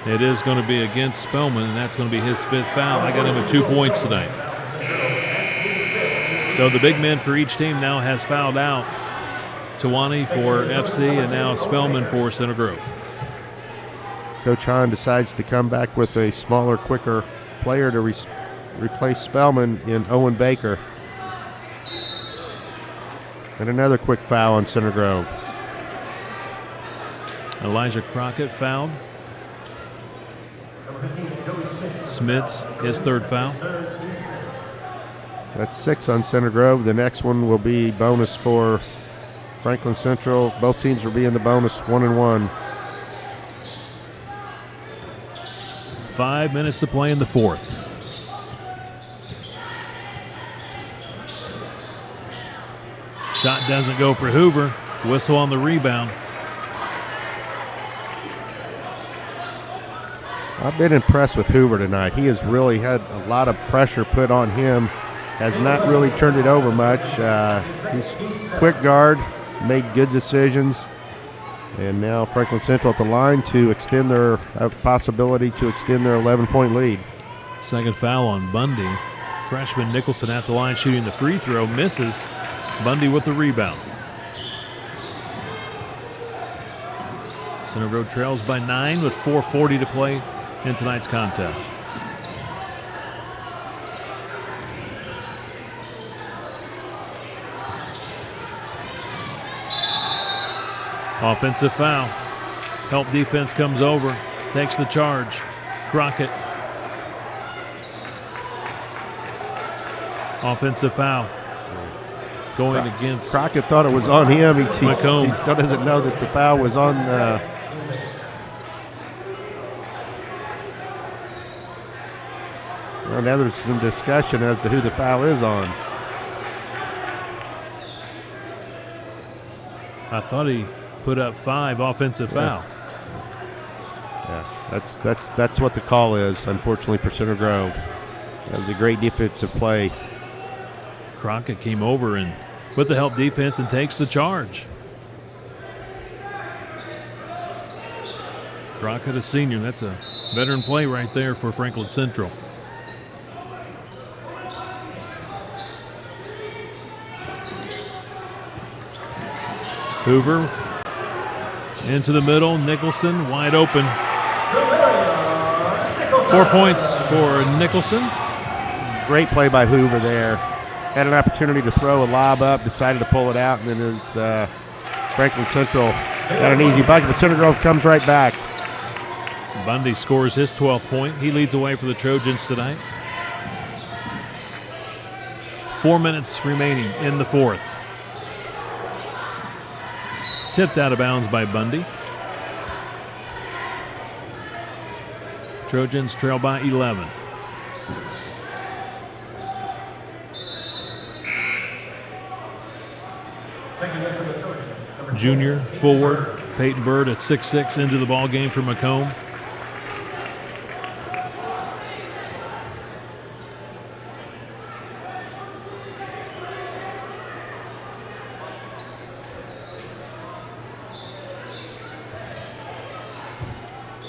It is going to be against Spellman, and that's going to be his 5th foul. I got him with 2 points tonight. So the big man for each team now has fouled out. Tawanni for FC, and now Spellman for Center Grove. Coach Hahn decides to come back with a smaller, quicker player to replace Spellman in Owen Baker. And another quick foul on Center Grove. Elijah Crockett fouled. Smith's his 3rd foul. That's 6 on Center Grove. The next one will be bonus for Franklin Central. Both teams will be in the bonus 1-1. 5 minutes to play in the 4th. Shot doesn't go for Hoover. Whistle on the rebound. I've been impressed with Hoover tonight. He has really had a lot of pressure put on him. Has not really turned it over much. He's quick guard, made good decisions. And now Franklin Central at the line to extend their possibility to extend their 11-point lead. Second foul on Bundy. Freshman Nicholson at the line shooting the free throw. Misses. Bundy with the rebound. Center Grove trails by 9 with 4:40 to play in tonight's contest. Offensive foul. Help defense comes over, takes the charge. Crockett. Offensive foul. Going against Crockett thought it was on him. He McComb. still doesn't know that the foul was on. Well, now there's some discussion as to who the foul is on. I thought he put up 5 offensive foul. Yeah, that's what the call is, unfortunately, for Center Grove. That was a great defensive play. Crockett came over and with the help defense and takes the charge. Crockett, a senior. That's a veteran play right there for Franklin Central. Hoover into the middle. Nicholson wide open. 4 points for Nicholson. Great play by Hoover there. Had an opportunity to throw a lob up, decided to pull it out, and then as Franklin Central got an easy bucket, but Center Grove comes right back. Bundy scores his 12th point. He leads away for the Trojans tonight. 4 minutes remaining in the fourth. Tipped out of bounds by Bundy. Trojans trail by 11. Junior forward Peyton Bird at 6'6" into the ball game for McComb.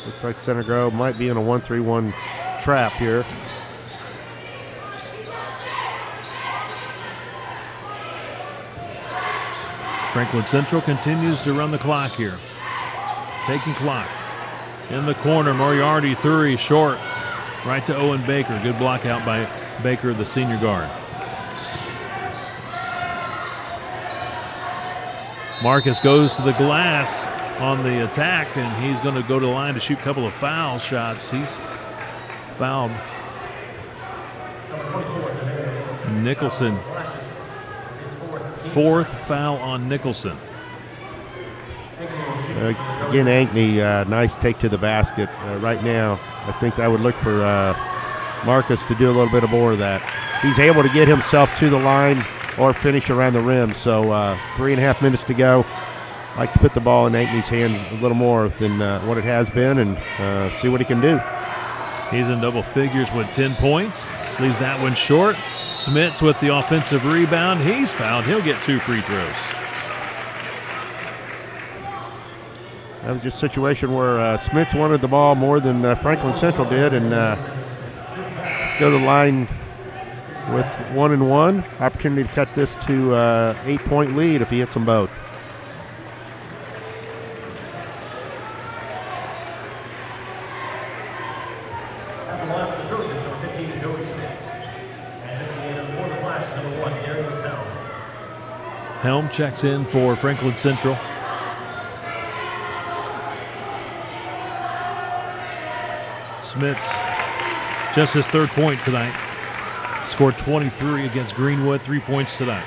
Looks like Center Grove might be in a 1-3-1 trap here. Franklin Central continues to run the clock here. Taking clock. In the corner, Moriarty 3, short. Right to Owen Baker. Good block out by Baker, the senior guard. Marcus goes to the glass on the attack, and he's going to go to the line to shoot a couple of foul shots. He's fouled. Nicholson. 4th foul on Nicholson. Again, Ankney, nice take to the basket right now. I think I would look for Marcus to do a little bit more of that. He's able to get himself to the line or finish around the rim. So 3.5 minutes to go. I'd like to put the ball in Ankney's hands a little more than what it has been and see what he can do. He's in double figures with 10 points. Leaves that one short. Smits with the offensive rebound. He's fouled. He'll get 2 free throws. That was just a situation where Smits wanted the ball more than Franklin Central did, and let's go to the line with 1-1. Opportunity to cut this to 8-point lead if he hits them both. Helm checks in for Franklin Central. Smits, just his 3rd point tonight. Scored 23 against Greenwood, 3 points tonight.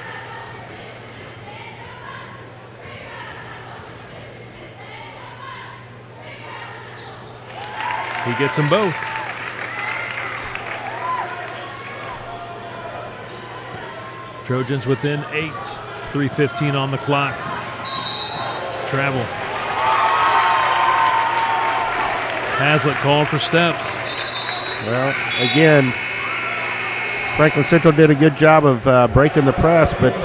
He gets them both. Trojans within 8. 3:15 on the clock. Travel. Hazlitt called for steps. Well, again, Franklin Central did a good job of breaking the press, but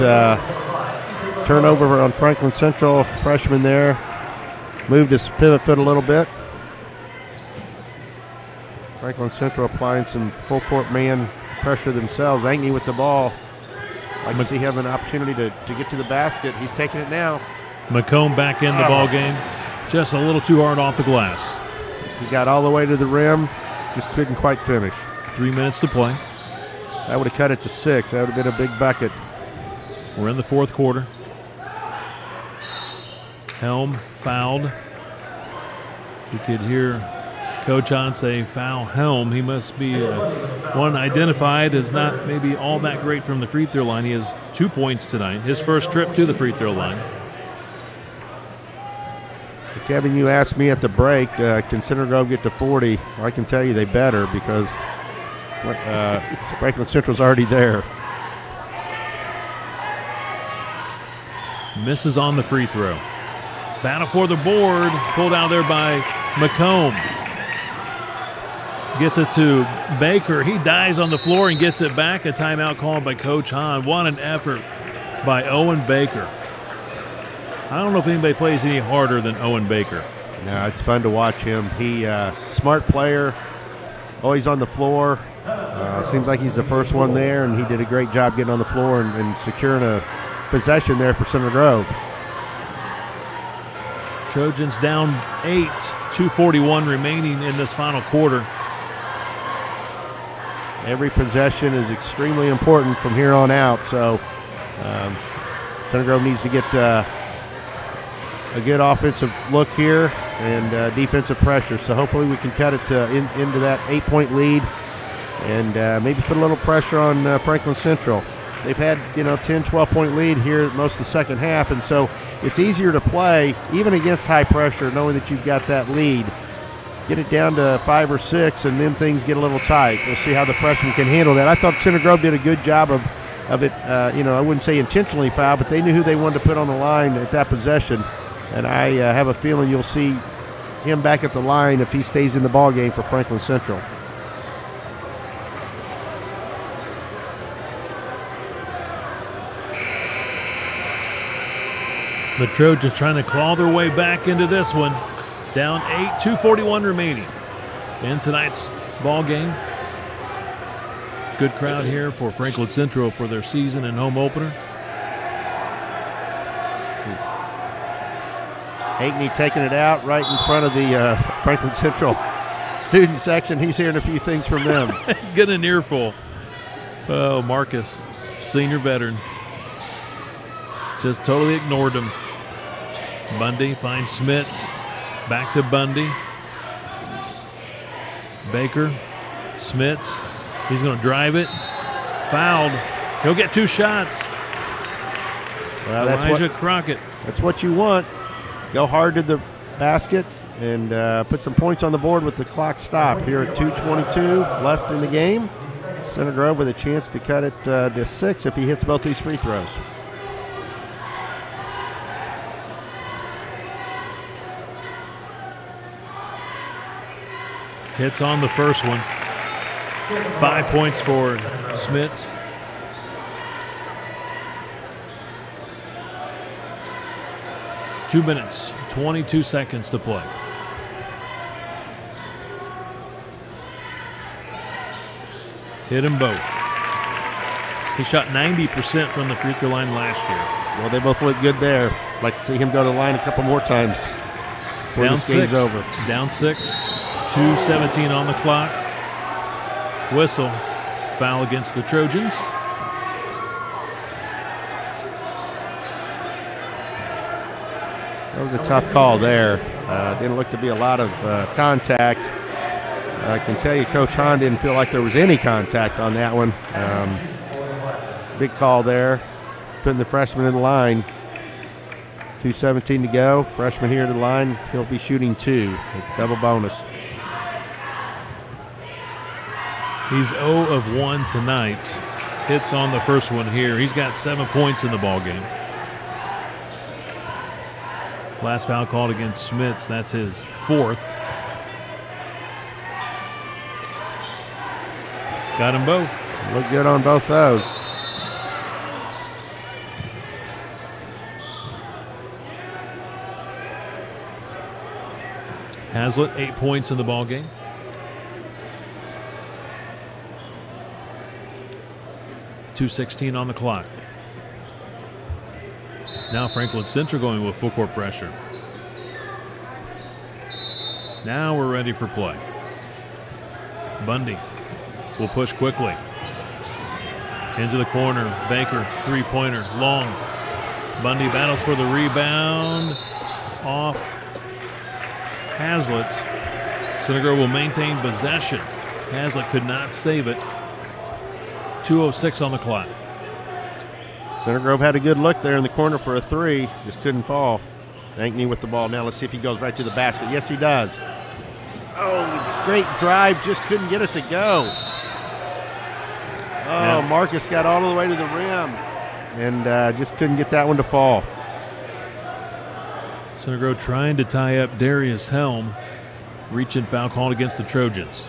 turnover on Franklin Central, freshman there, moved his pivot foot a little bit. Franklin Central applying some full court man pressure themselves. Ankney with the ball. I can see having an opportunity to get to the basket. He's taking it now. McComb back in the ball game. Just a little too hard off the glass. He got all the way to the rim, just couldn't quite finish. 3 minutes to play. That would have cut it to 6. That would have been a big bucket. We're in the 4th quarter. Helm fouled. You could hear Coach on say foul Helm. He must be one identified as not maybe all that great from the free throw line. He has 2 points tonight, his first trip to the free throw line. Kevin, you asked me at the break, can Center Grove get to 40? Well, I can tell you they better, because Franklin Central's already there. Misses on the free throw. Battle for the board, pulled out there by McComb. Gets it to Baker. He dives on the floor and gets it back. A timeout called by Coach Hahn. What an effort by Owen Baker. I don't know if anybody plays any harder than Owen Baker. No, it's fun to watch him. He smart player, always on the floor. Seems like he's the first one there, and he did a great job getting on the floor and securing a possession there for Center Grove. Trojans down 8, 2:41 remaining in this final quarter. Every possession is extremely important from here on out, so Center Grove needs to get a good offensive look here and defensive pressure. So hopefully we can cut it into that 8-point lead and maybe put a little pressure on Franklin Central. They've had 10, 12-point lead here most of the second half, and so it's easier to play even against high pressure, knowing that you've got that lead. Get it down to 5 or 6, and then things get a little tight. We'll see how the freshmen can handle that. I thought Center Grove did a good job of it. I wouldn't say intentionally foul, but they knew who they wanted to put on the line at that possession. And I have a feeling you'll see him back at the line if he stays in the ball game for Franklin Central. The Trojans trying to claw their way back into this one. Down 8, 2:41 remaining in tonight's ball game. Good crowd here for Franklin Central for their season and home opener. Hackney taking it out right in front of the Franklin Central student section. He's hearing a few things from them. He's getting an earful. Oh, Marcus, senior veteran, just totally ignored him. Bundy finds Smits. Back to Bundy. Baker. Smits. He's going to drive it. Fouled. He'll get 2 shots. Well, Elijah Crockett. That's what you want. Go hard to the basket and put some points on the board with the clock stopped here at 2:22 left in the game. Center Grove with a chance to cut it to 6 if he hits both these free throws. Hits on the first one. 5 points for Smits. Two minutes, 22 seconds to play. Hit them both. He shot 90% from the free throw line last year. Well, they both look good there. I'd like to see him go to the line a couple more times before this game's over. Down 6, 2:17 on the clock. Whistle, foul against the Trojans. That was a tough call there. Didn't look to be a lot of contact. I can tell you Coach Hahn didn't feel like there was any contact on that one. Big call there, putting the freshman in the line. 2:17 to go. Freshman here to the line. He'll be shooting 2. Double bonus. He's 0 of 1 tonight. Hits on the first one here. He's got 7 points in the ball game. Last foul called against Smits. That's his 4th. Got them both. Look good on both those. Hazlitt, 8 points in the ball game. .216 on the clock. Now Franklin Central going with full court pressure. Now we're ready for play. Bundy will push quickly. Into the corner. Baker, three-pointer, long. Bundy battles for the rebound. off Hazlitt. Center Grove will maintain possession. Hazlitt could not save it. 2:06 on the clock. Center Grove had a good look there in the corner for a three, just couldn't fall. Ankney with the ball. Now let's see if he goes right to the basket. Yes, he does. Oh, great drive, just couldn't get it to go. Oh, yeah. Marcus got all the way to the rim and just couldn't get that one to fall. Center Grove trying to tie up Darius Helm. Reaching foul called against the Trojans.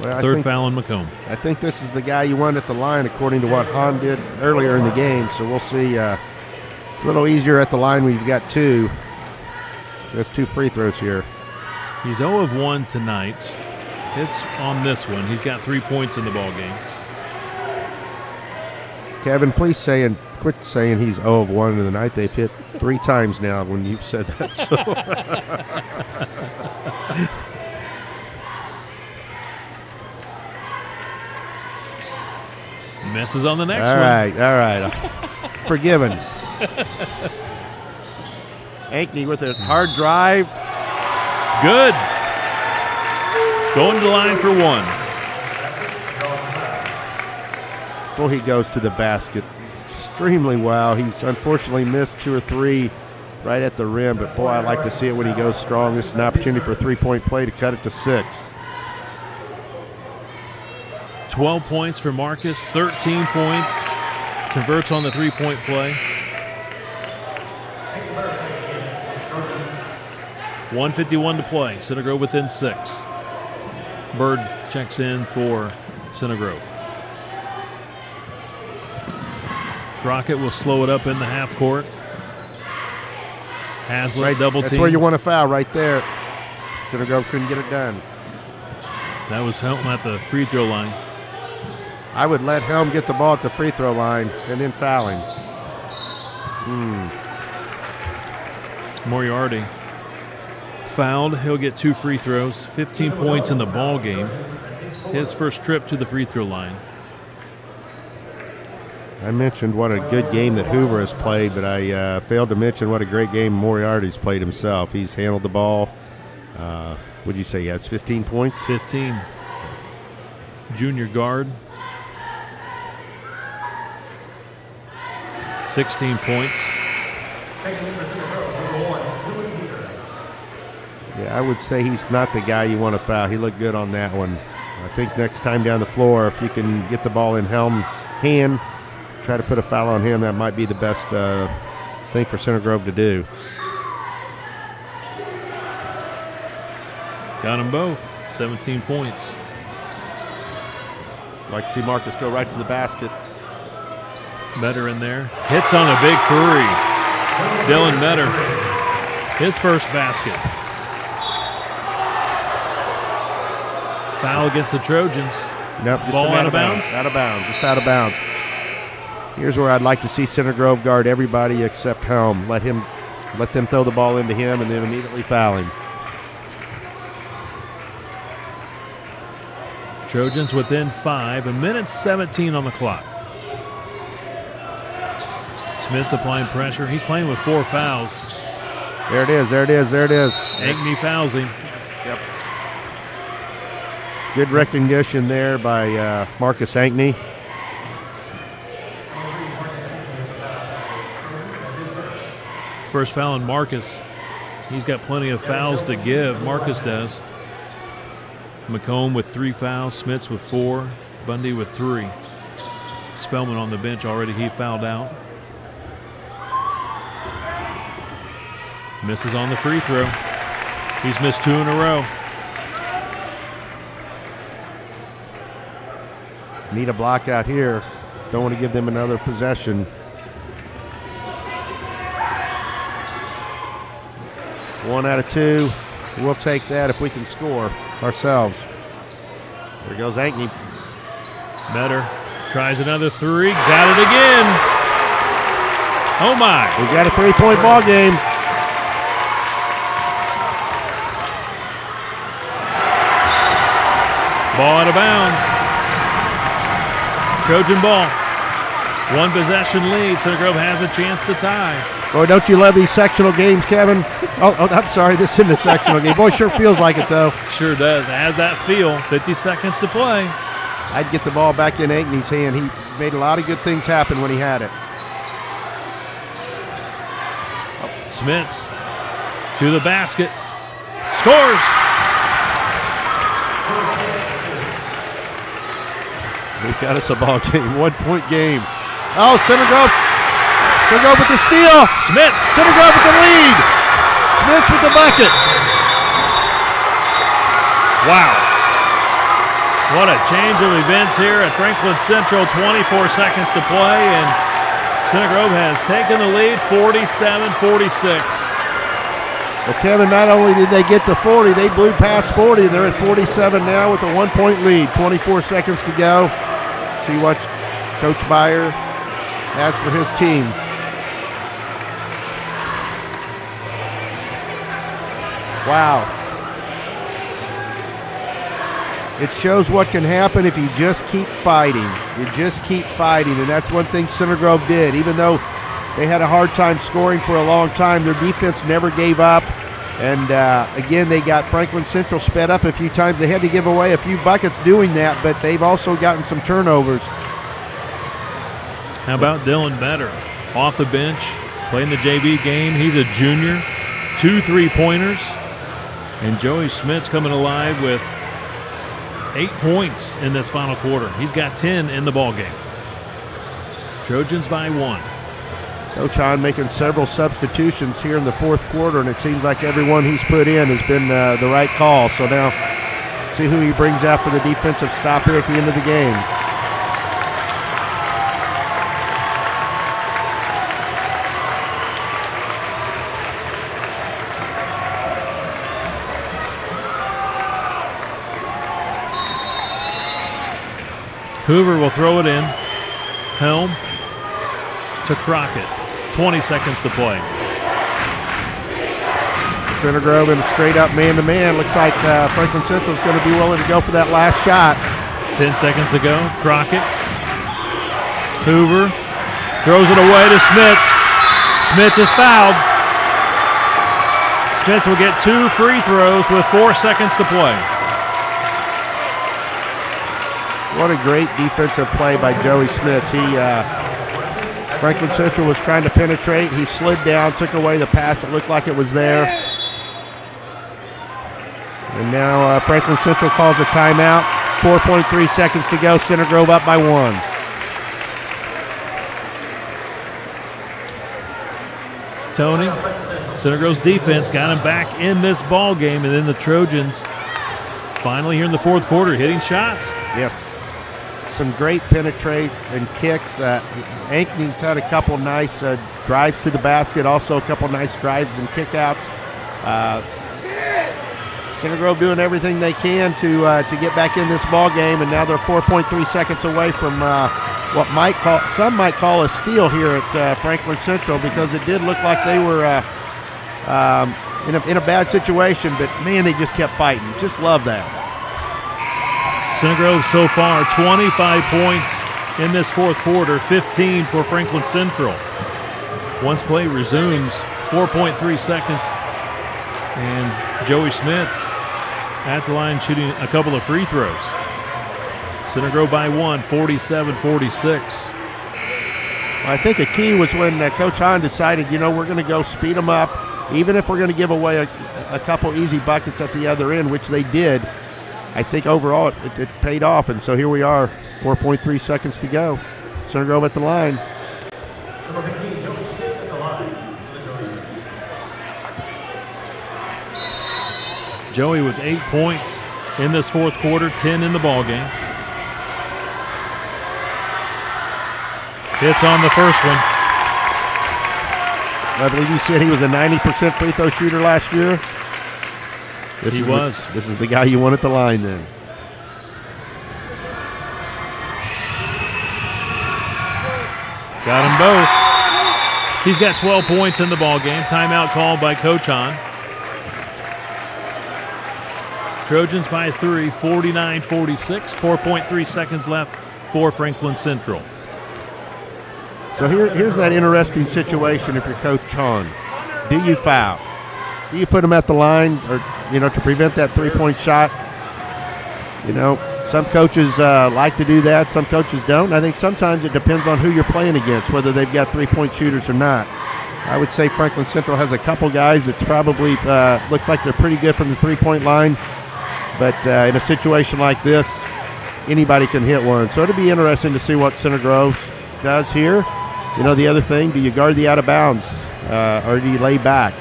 Well, Third foul on McComb. I think this is the guy you want at the line according to what Hahn did earlier in the game. So we'll see. It's a little easier at the line when you've got two. There's 2 free throws here. He's 0 of 1 tonight. Hits on this one. He's got 3 points in the ball game. Kevin, please quit saying he's 0 of 1 in the night. They've hit 3 times now when you've said that. So. Misses on the next one. All right. Forgiven. Ankney with a hard drive. Good. Going to the line for 1. Well, he goes to the basket extremely well. He's unfortunately missed 2 or 3 right at the rim, but boy, I like to see it when he goes strong. This is an opportunity for a 3-point play to cut it to 6. 12 points for Marcus, 13 points. Converts on the 3-point play. 1:51 to play. Center Grove within 6. Bird checks in for Center Grove. Crockett will slow it up in the half court. Hazlitt double team. That's where you want to foul right there. Center Grove couldn't get it done. That was Helm at the free throw line. I would let Helm get the ball at the free throw line and then foul him. Moriarty fouled. He'll get 2 free throws. 15 points in the ball game. His first trip to the free throw line. I mentioned what a good game that Hoover has played, but I failed to mention what a great game Moriarty's played himself. He's handled the ball. Would you say he has 15 points? 15. Junior guard. 16 points. Yeah, I would say he's not the guy you want to foul. He looked good on that one. I think next time down the floor, if you can get the ball in Helm's hand, try to put a foul on him, that might be the best thing for Center Grove to do. Got them both. 17 points. I'd like to see Marcus go right to the basket. Metter in there. Hits on a big 3. Dylan Metter. His first basket. Foul against the Trojans. Nope, just ball out of bounds. Out of bounds. Just out of bounds. Here's where I'd like to see Center Grove guard everybody except Helm. Let them throw the ball into him and then immediately foul him. Trojans within 5. 1:17 on the clock. Smith's applying pressure. He's playing with 4 fouls. There it is. Ankney fouls him. Yep. Good recognition there by Marcus Ankney. First foul on Marcus. He's got plenty of fouls to give. Marcus does. McComb with 3 fouls. Smiths with 4. Bundy with 3. Spellman on the bench already. He fouled out. Misses on the free throw. He's missed 2 in a row. Need a block out here. Don't want to give them another possession. One out of 2. We'll take that if we can score ourselves. There goes Ankney. Metter tries another 3. Got it again. Oh, my. We got a 3-point ball game. Ball out of bounds. Trojan ball. One possession lead. Center Grove has a chance to tie. Boy, don't you love these sectional games, Kevin? Oh, I'm sorry. This isn't a sectional game. Boy, sure feels like it, though. Sure does. It has that feel. 50 seconds to play. I'd get the ball back in Ankney's hand. He made a lot of good things happen when he had it. Smits to the basket. Scores! We've got us a ball game. 1-point game. Oh, Center Grove with the steal. Smits. Center Grove with the lead. Smits with the bucket. Wow. What a change of events here at Franklin Central. 24 seconds to play, and Center Grove has taken the lead 47-46. Well, Kevin, not only did they get to 40, they blew past 40. They're at 47 now with a 1-point lead. 24 seconds to go. See what Coach Beyer has for his team. Wow. It shows what can happen if you just keep fighting. You just keep fighting, and that's one thing Center Grove did. Even though they had a hard time scoring for a long time, their defense never gave up. And, again, they got Franklin Central sped up a few times. They had to give away a few buckets doing that, but they've also gotten some turnovers. How about Dylan Better? Off the bench, playing the JV game. He's a junior. 2 3-pointers. And Joey Smits coming alive with 8 points in this final quarter. He's got 10 in the ballgame. Trojans by 1. Coach Hahn making several substitutions here in the fourth quarter, and it seems like everyone he's put in has been the right call. So now see who he brings out for the defensive stop here at the end of the game. Hoover will throw it in. Helm to Crockett. 20 seconds to play. Center Grove in a straight-up man-to-man. Looks like Franklin Central is going to be willing to go for that last shot. 10 seconds to go. Crockett. Hoover throws it away to Smits. Smits is fouled. Smits will get 2 free throws with 4 seconds to play. What a great defensive play by Joey Smits. Franklin Central was trying to penetrate. He slid down, took away the pass. It looked like it was there. And now Franklin Central calls a timeout. 4.3 seconds to go. Center Grove up by 1. Tony, Center Grove's defense got him back in this ball game, and then the Trojans finally here in the fourth quarter hitting shots. Yes. Some great penetrate and kicks. Ankney's had a couple nice drives to the basket, also a couple nice drives and kickouts. Center Grove doing everything they can to get back in this ball game, and now they're 4.3 seconds away from what some might call a steal here at Franklin Central, because it did look like they were in a bad situation, but man, they just kept fighting. Just love that. Center Grove so far 25 points in this fourth quarter, 15 for Franklin Central. Once play resumes, 4.3 seconds, and Joey Smits at the line shooting a couple of free throws. Center Grove by 1, 47-46. I think a key was when Coach Hahn decided, we're going to go speed them up, even if we're going to give away a couple easy buckets at the other end, which they did. I think overall it paid off, and so here we are, 4.3 seconds to go. Center Grove at the line. Joey with 8 points in this fourth quarter, 10 in the ball game. Hits on the first one. I believe you said he was a 90% free throw shooter last year. This is the guy you want at the line then. Got them both. He's got 12 points in the ball game. Timeout called by Coach Hahn. Trojans by 3, 49-46. 4.3 seconds left for Franklin Central. So here's that interesting situation if you're Coach Hahn. Do you foul? Do you put him at the line or, to prevent that three-point shot? Some coaches like to do that. Some coaches don't. I think sometimes it depends on who you're playing against, whether they've got three-point shooters or not. I would say Franklin Central has a couple guys that's probably looks like they're pretty good from the three-point line. But in a situation like this, anybody can hit one. So it'll be interesting to see what Center Grove does here. The other thing, do you guard the out of bounds or do you lay back?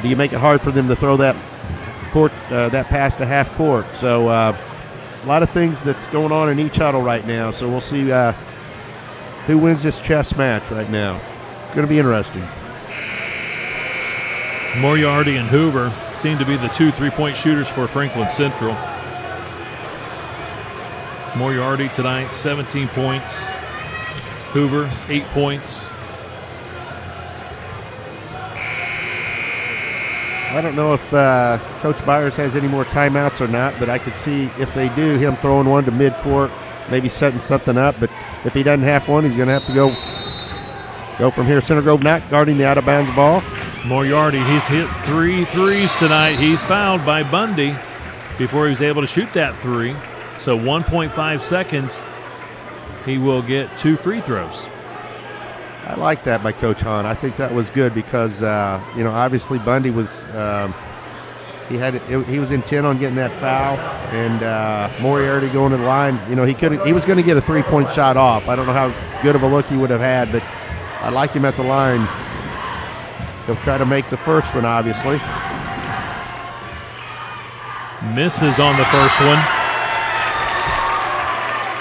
Do you make it hard for them to throw that pass to half court? So a lot of things that's going on in each huddle right now. So we'll see who wins this chess match right now. It's going to be interesting. Moriarty and Hoover seem to be the two three-point shooters for Franklin Central. Moriarty tonight, 17 points. Hoover, 8 points. I don't know if Coach Byers has any more timeouts or not, but I could see if they do, him throwing one to midcourt, maybe setting something up. But if he doesn't have one, he's going to have to go from here. Center Grove not guarding the out-of-bounds ball. Moriarty, he's hit 3 threes tonight. He's fouled by Bundy before he was able to shoot that three. So 1.5 seconds, he will get 2 free throws. I like that by Coach Hahn. I think that was good because, obviously Bundy was he was intent on getting that foul, and Moriarty going to the line. He was going to get a three-point shot off. I don't know how good of a look he would have had, but I like him at the line. He'll try to make the first one, obviously. Misses on the first one.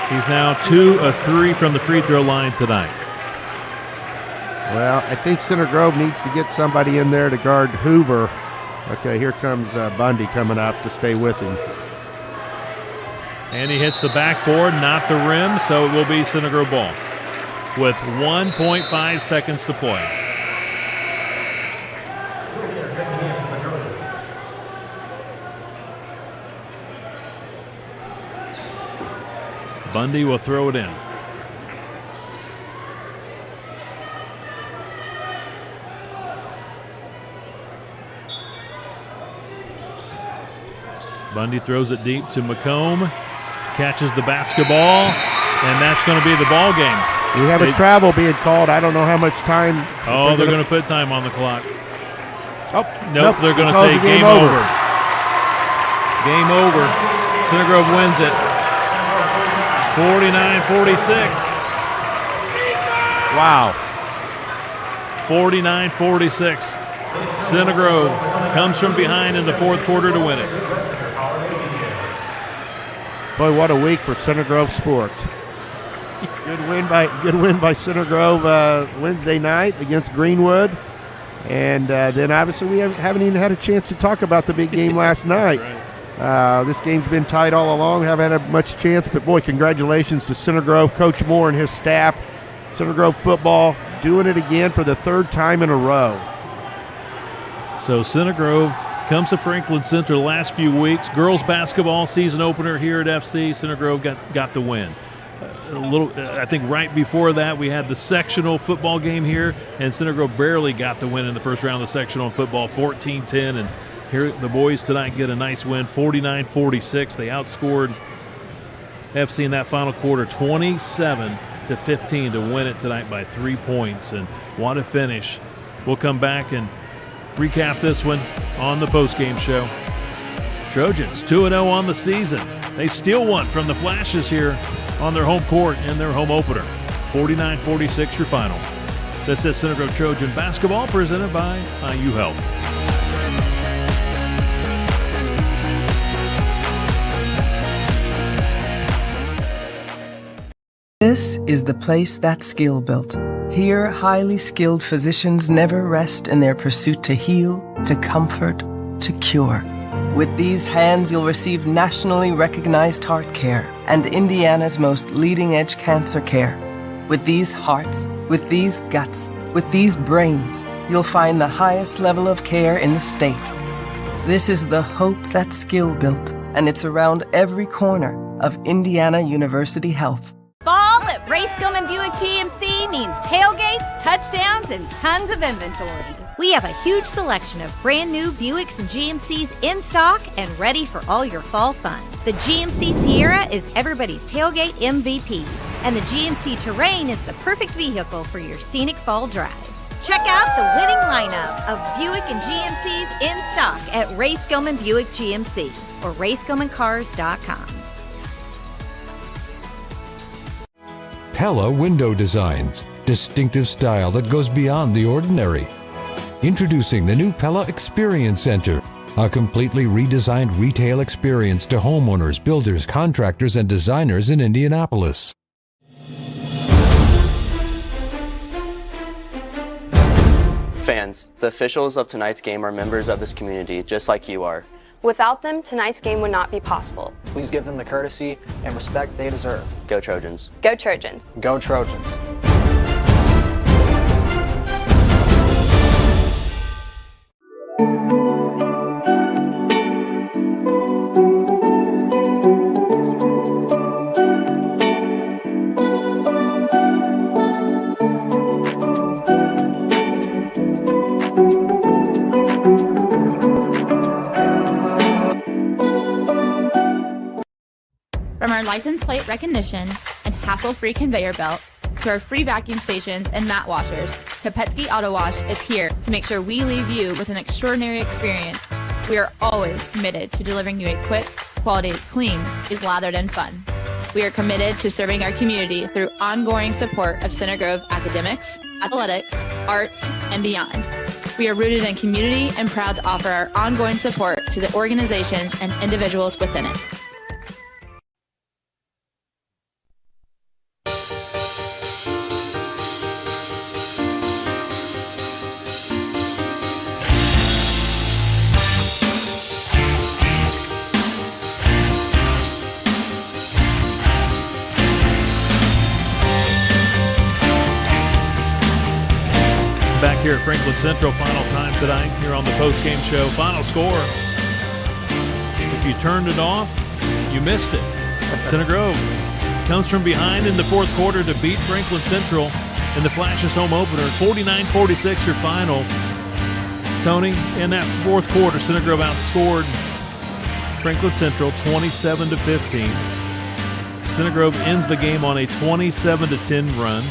He's now 2 of 3 from the free throw line tonight. Well, I think Center Grove needs to get somebody in there to guard Hoover. Okay, here comes Bundy coming up to stay with him. And he hits the backboard, not the rim, so it will be Center Grove ball with 1.5 seconds to play. Bundy will throw it in. Bundy throws it deep to McComb, catches the basketball, and that's going to be the ball game. We have a travel being called. I don't know how much time. Oh, they're going to put time on the clock. Oh, nope, they're going to say game over. Game over. Center Grove wins it. 49-46. Wow. 49-46. Center Grove comes from behind in the fourth quarter to win it. Boy, what a week for Center Grove sports. Good win by Center Grove Wednesday night against Greenwood. And then obviously we haven't even had a chance to talk about the big game last night. This game's been tight all along, haven't had much chance, but boy, congratulations to Center Grove, Coach Moore and his staff. Center Grove football doing it again for the 3rd time in a row. So Center Grove comes to Franklin Central the last few weeks. Girls basketball season opener here at FC. Center Grove got the win. I think right before that we had the sectional football game here, and Center Grove barely got the win in the first round of the sectional football, 14-10, and here the boys tonight get a nice win, 49-46. They outscored FC in that final quarter 27-15 to win it tonight by 3 points, and what a finish. We'll come back and recap this one on the postgame show. Trojans 2-0 on the season. They steal one from the Flashes here on their home court in their home opener. 49-46 your final. This is Center Grove Trojan basketball presented by IU Health. This is the place that's skill built. Here, highly skilled physicians never rest in their pursuit to heal, to comfort, to cure. With these hands, you'll receive nationally recognized heart care and Indiana's most leading-edge cancer care. With these hearts, with these guts, with these brains, you'll find the highest level of care in the state. This is the hope that's skill built, and it's around every corner of Indiana University Health. Fall at Brace's Buick GMC means tailgates, touchdowns, and tons of inventory. We have a huge selection of brand new Buicks and GMCs in stock and ready for all your fall fun. The GMC Sierra is everybody's tailgate MVP, and the GMC Terrain is the perfect vehicle for your scenic fall drive. Check out the winning lineup of Buick and GMCs in stock at Ray Skillman Buick GMC or RaySkillmanCars.com. Pella Window Designs, distinctive style that goes beyond the ordinary. Introducing the new Pella Experience Center, a completely redesigned retail experience to homeowners, builders, contractors, and designers in Indianapolis. Fans, the officials of tonight's game are members of this community, just like you are. Without them, tonight's game would not be possible. Please give them the courtesy and respect they deserve. Go Trojans. Go Trojans. Go Trojans. From our license plate recognition and hassle-free conveyor belt to our free vacuum stations and mat washers, Kopetsky Auto Wash is here to make sure we leave you with an extraordinary experience. We are always committed to delivering you a quick, quality, clean, is lathered and fun. We are committed to serving our community through ongoing support of Center Grove academics, athletics, arts, and beyond. We are rooted in community and proud to offer our ongoing support to the organizations and individuals within it. Back here at Franklin Central, final time tonight here on the Postgame Show. Final score. If you turned it off, you missed it. Center Grove comes from behind in the fourth quarter to beat Franklin Central in the Flashes home opener. 49-46 your final. Tony, in that fourth quarter, Center Grove outscored Franklin Central 27-15. Center Grove ends the game on a 27-10 run.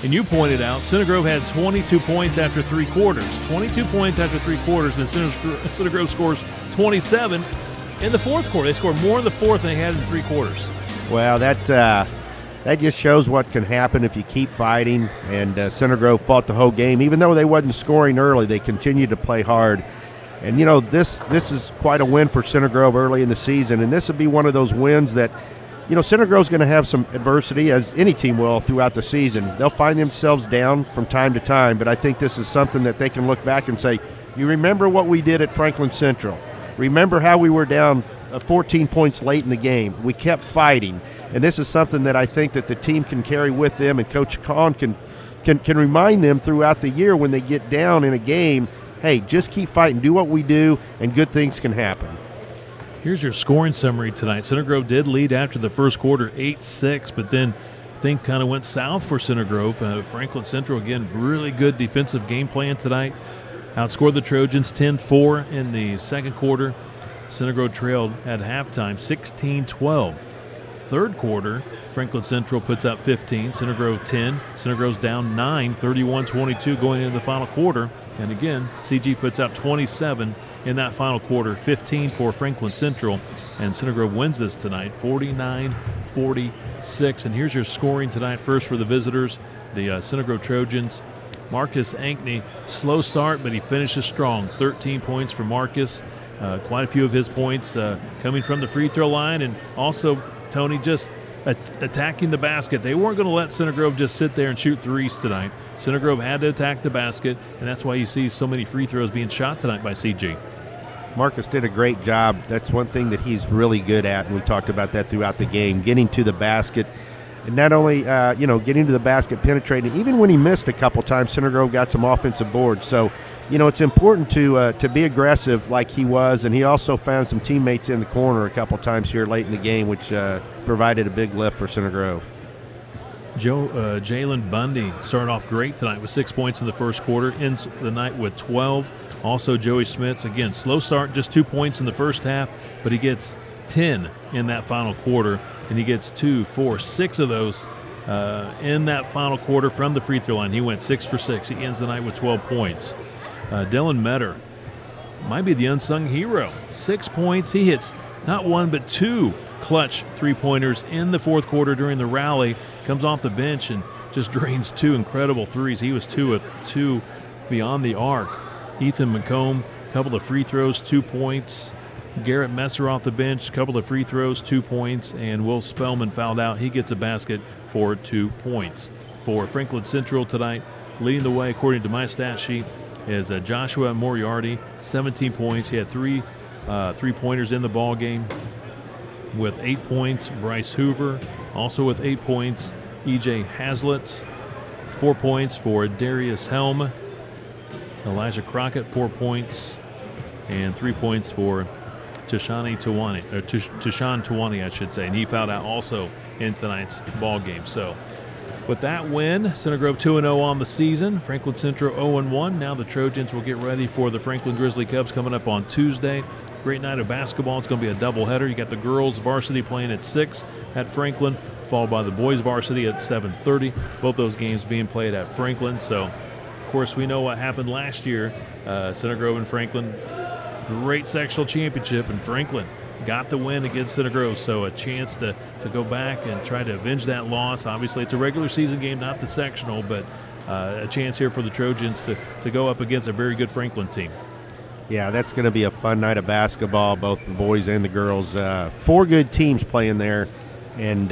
And you pointed out, Center Grove had 22 points after three quarters. 22 points after three quarters, and Center Grove scores 27 in the fourth quarter. They scored more in the fourth than they had in three quarters. Well, that just shows what can happen if you keep fighting. And Center Grove fought the whole game. Even though they wasn't scoring early, they continued to play hard. And, you know, this is quite a win for Center Grove early in the season. And this would be one of those wins that, you know, Center Grove's going to have some adversity, as any team will, throughout the season. They'll find themselves down from time to time, but I think this is something that they can look back and say, you remember what we did at Franklin Central. Remember how we were down 14 points late in the game. We kept fighting, and this is something that I think that the team can carry with them, and Coach Kahn can remind them throughout the year when they get down in a game, hey, just keep fighting, do what we do, and good things can happen. Here's your scoring summary tonight. Center Grove did lead after the first quarter 8-6, but then things kind of went south for Center Grove. Franklin Central, again, really good defensive game plan tonight. Outscored the Trojans 10-4 in the second quarter. Center Grove trailed at halftime 16-12. Third quarter, Franklin Central puts up 15, Center Grove 10. Center Grove's down 9, 31-22 going into the final quarter. And again, CG puts up 27 in that final quarter, 15 for Franklin Central. And Center Grove wins this tonight, 49-46. And here's your scoring tonight. First for the visitors, the Center Grove Trojans. Marcus Ankney, slow start, but he finishes strong. 13 points for Marcus. Quite a few of his points coming from the free throw line, and also Tony just attacking the basket. They weren't going to let Center Grove just sit there and shoot threes tonight. Center Grove had to attack the basket, and that's why you see so many free throws being shot tonight by CG. Marcus did a great job. That's one thing that he's really good at, and we talked about that throughout the game, getting to the basket. And not only, getting to the basket, penetrating. Even when he missed a couple times, Center Grove got some offensive boards. So, it's important to be aggressive like he was. And he also found some teammates in the corner a couple times here late in the game, which provided a big lift for Center Grove. Jalen Bundy started off great tonight with 6 points in the first quarter, ends the night with 12. Also, Joey Smits, again, slow start, just 2 points in the first half, but he gets 10 in that final quarter, and he gets 2, 4, 6 of those in that final quarter from the free throw line. He went 6 for 6. He ends the night with 12 points. Dylan Metter might be the unsung hero. 6 points. He hits not one but 2 clutch three-pointers in the fourth quarter during the rally. Comes off the bench and just drains 2 incredible threes. He was 2 of 2 beyond the arc. Ethan McComb, a couple of free throws, 2 points. Garrett Messer off the bench, a couple of free throws, 2 points. And Will Spellman fouled out. He gets a basket for 2 points. For Franklin Central tonight, leading the way according to my stat sheet is Joshua Moriarty, 17 points. He had 3 three-pointers in the ball game with 8 points. Bryce Hoover also with 8 points. E.J. Hazlitt, 4 points for Darius Helm. Elijah Crockett, 4 points, and 3 points for Tashan Tawani, I should say, and he fouled out also in tonight's ball game. So, with that win, Center Grove 2-0 on the season. Franklin Central 0-1. Now the Trojans will get ready for the Franklin Grizzly Cubs coming up on Tuesday. Great night of basketball. It's going to be a doubleheader. You got the girls varsity playing at 6 at Franklin, followed by the boys varsity at 7:30. Both those games being played at Franklin. So, of course, we know what happened last year. Center Grove and Franklin, great sectional championship, and Franklin got the win against Center Grove. So a chance to go back and try to avenge that loss. Obviously, it's a regular season game, not the sectional, but a chance here for the Trojans to go up against a very good Franklin team. Yeah, that's going to be a fun night of basketball, both the boys and the girls. 4 good teams playing there, and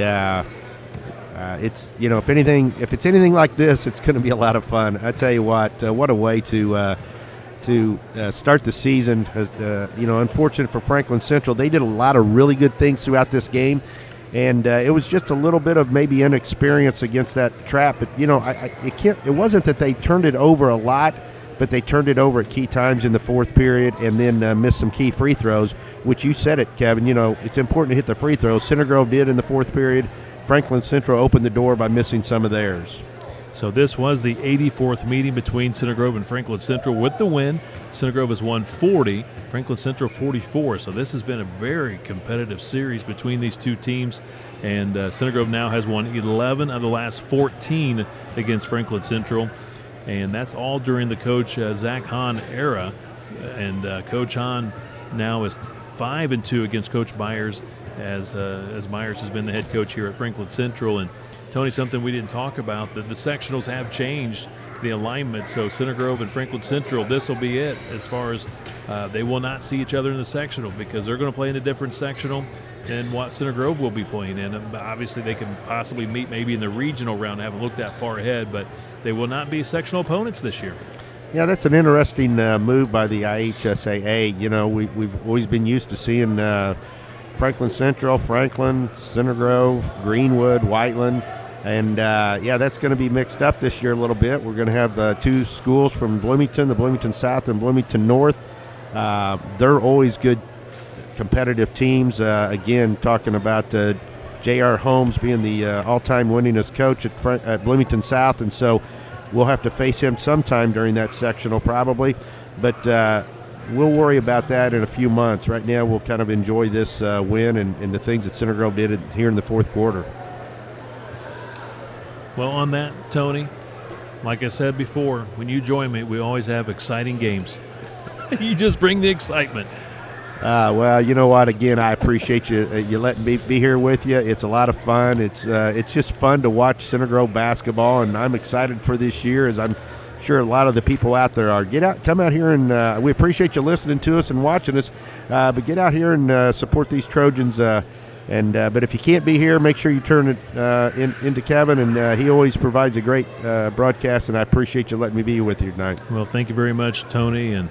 it's, if it's anything like this, it's going to be a lot of fun. I tell you what a way to start the season. As unfortunate for Franklin Central, they did a lot of really good things throughout this game, and it was just a little bit of maybe inexperience against that trap. But it wasn't that they turned it over a lot, but they turned it over at key times in the fourth period, and then missed some key free throws. Which you said it, Kevin. It's important to hit the free throws. Center Grove did in the fourth period. Franklin Central opened the door by missing some of theirs. So this was the 84th meeting between Center Grove and Franklin Central. With the win, Center Grove has won 40, Franklin Central 44. So this has been a very competitive series between these two teams. And Center Grove now has won 11 of the last 14 against Franklin Central. And that's all during the Coach Zach Hahn era. And Coach Hahn now is 5-2 against Coach Byers, as Byers has been the head coach here at Franklin Central. And Tony, something we didn't talk about, that the sectionals have changed the alignment. So Center Grove and Franklin Central, this will be it as far as they will not see each other in the sectional, because they're going to play in a different sectional than what Center Grove will be playing in. Obviously, they can possibly meet maybe in the regional round. I haven't looked that far ahead, but they will not be sectional opponents this year. Yeah, that's an interesting move by the IHSAA. We've always been used to seeing Franklin Central, Franklin, Center Grove, Greenwood, Whiteland. And, that's going to be mixed up this year a little bit. We're going to have 2 schools from Bloomington, the Bloomington South and Bloomington North. They're always good competitive teams. Again, talking about J.R. Holmes being the all-time winningest coach at Bloomington South. And so we'll have to face him sometime during that sectional probably. But we'll worry about that in a few months. Right now we'll kind of enjoy this win and the things that Center Grove did here in the fourth quarter. Well, on that, Tony, like I said before, when you join me, we always have exciting games. You just bring the excitement. Well, you know what? Again, I appreciate you letting me be here with you. It's a lot of fun. It's just fun to watch Center Grove basketball, and I'm excited for this year, as I'm sure a lot of the people out there are. Come out here, and we appreciate you listening to us and watching us. But get out here and support these Trojans. But if you can't be here, make sure you turn it into Kevin, and he always provides a great broadcast, and I appreciate you letting me be with you tonight. Well, thank you very much, Tony, and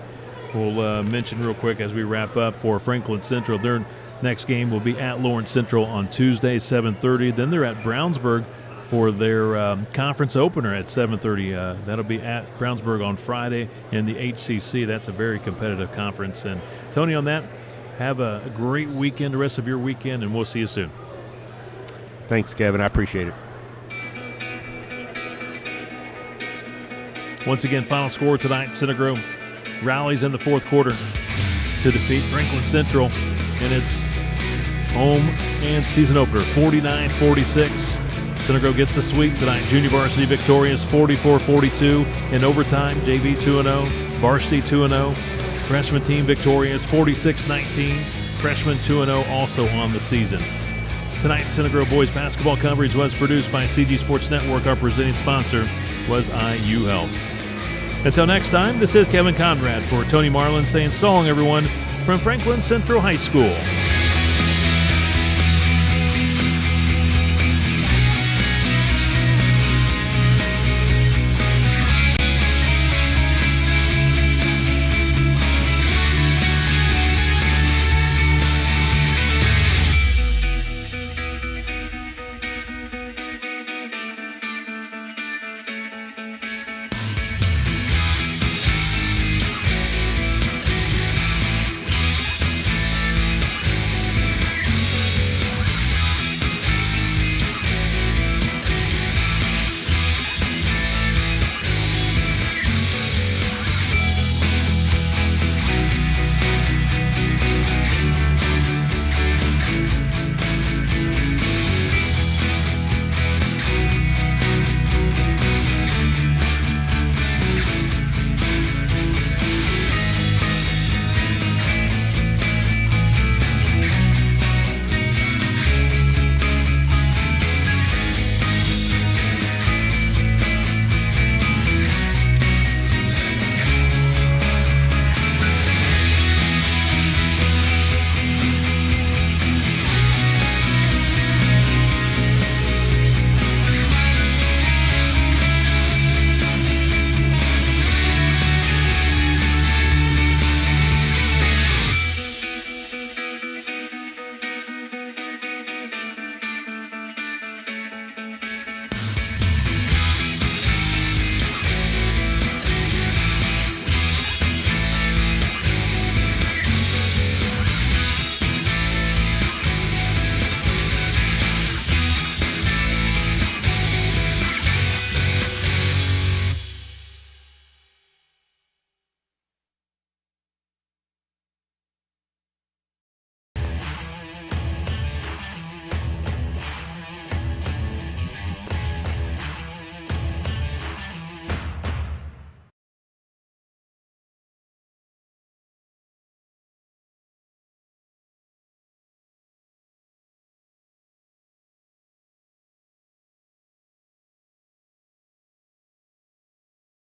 we'll mention real quick as we wrap up for Franklin Central. Their next game will be at Lawrence Central on Tuesday, 7:30. Then they're at Brownsburg for their conference opener at 7:30. That'll be at Brownsburg on Friday in the HCC. That's a very competitive conference. And Tony, on that, have a great weekend, the rest of your weekend, and we'll see you soon. Thanks, Kevin. I appreciate it. Once again, final score tonight, Synagro rallies in the fourth quarter to defeat Franklin Central in its home and season opener, 49-46. Synagro gets the sweep tonight. Junior varsity victorious 44-42 in overtime. JV 2-0, varsity 2-0. Freshman team victorious 46-19. Freshman 2-0 also on the season. Tonight, Synagro boys basketball coverage was produced by CG Sports Network. Our presenting sponsor was IU Health. Until next time, this is Kevin Conrad for Tony Marlin saying so long, everyone, from Franklin Central High School.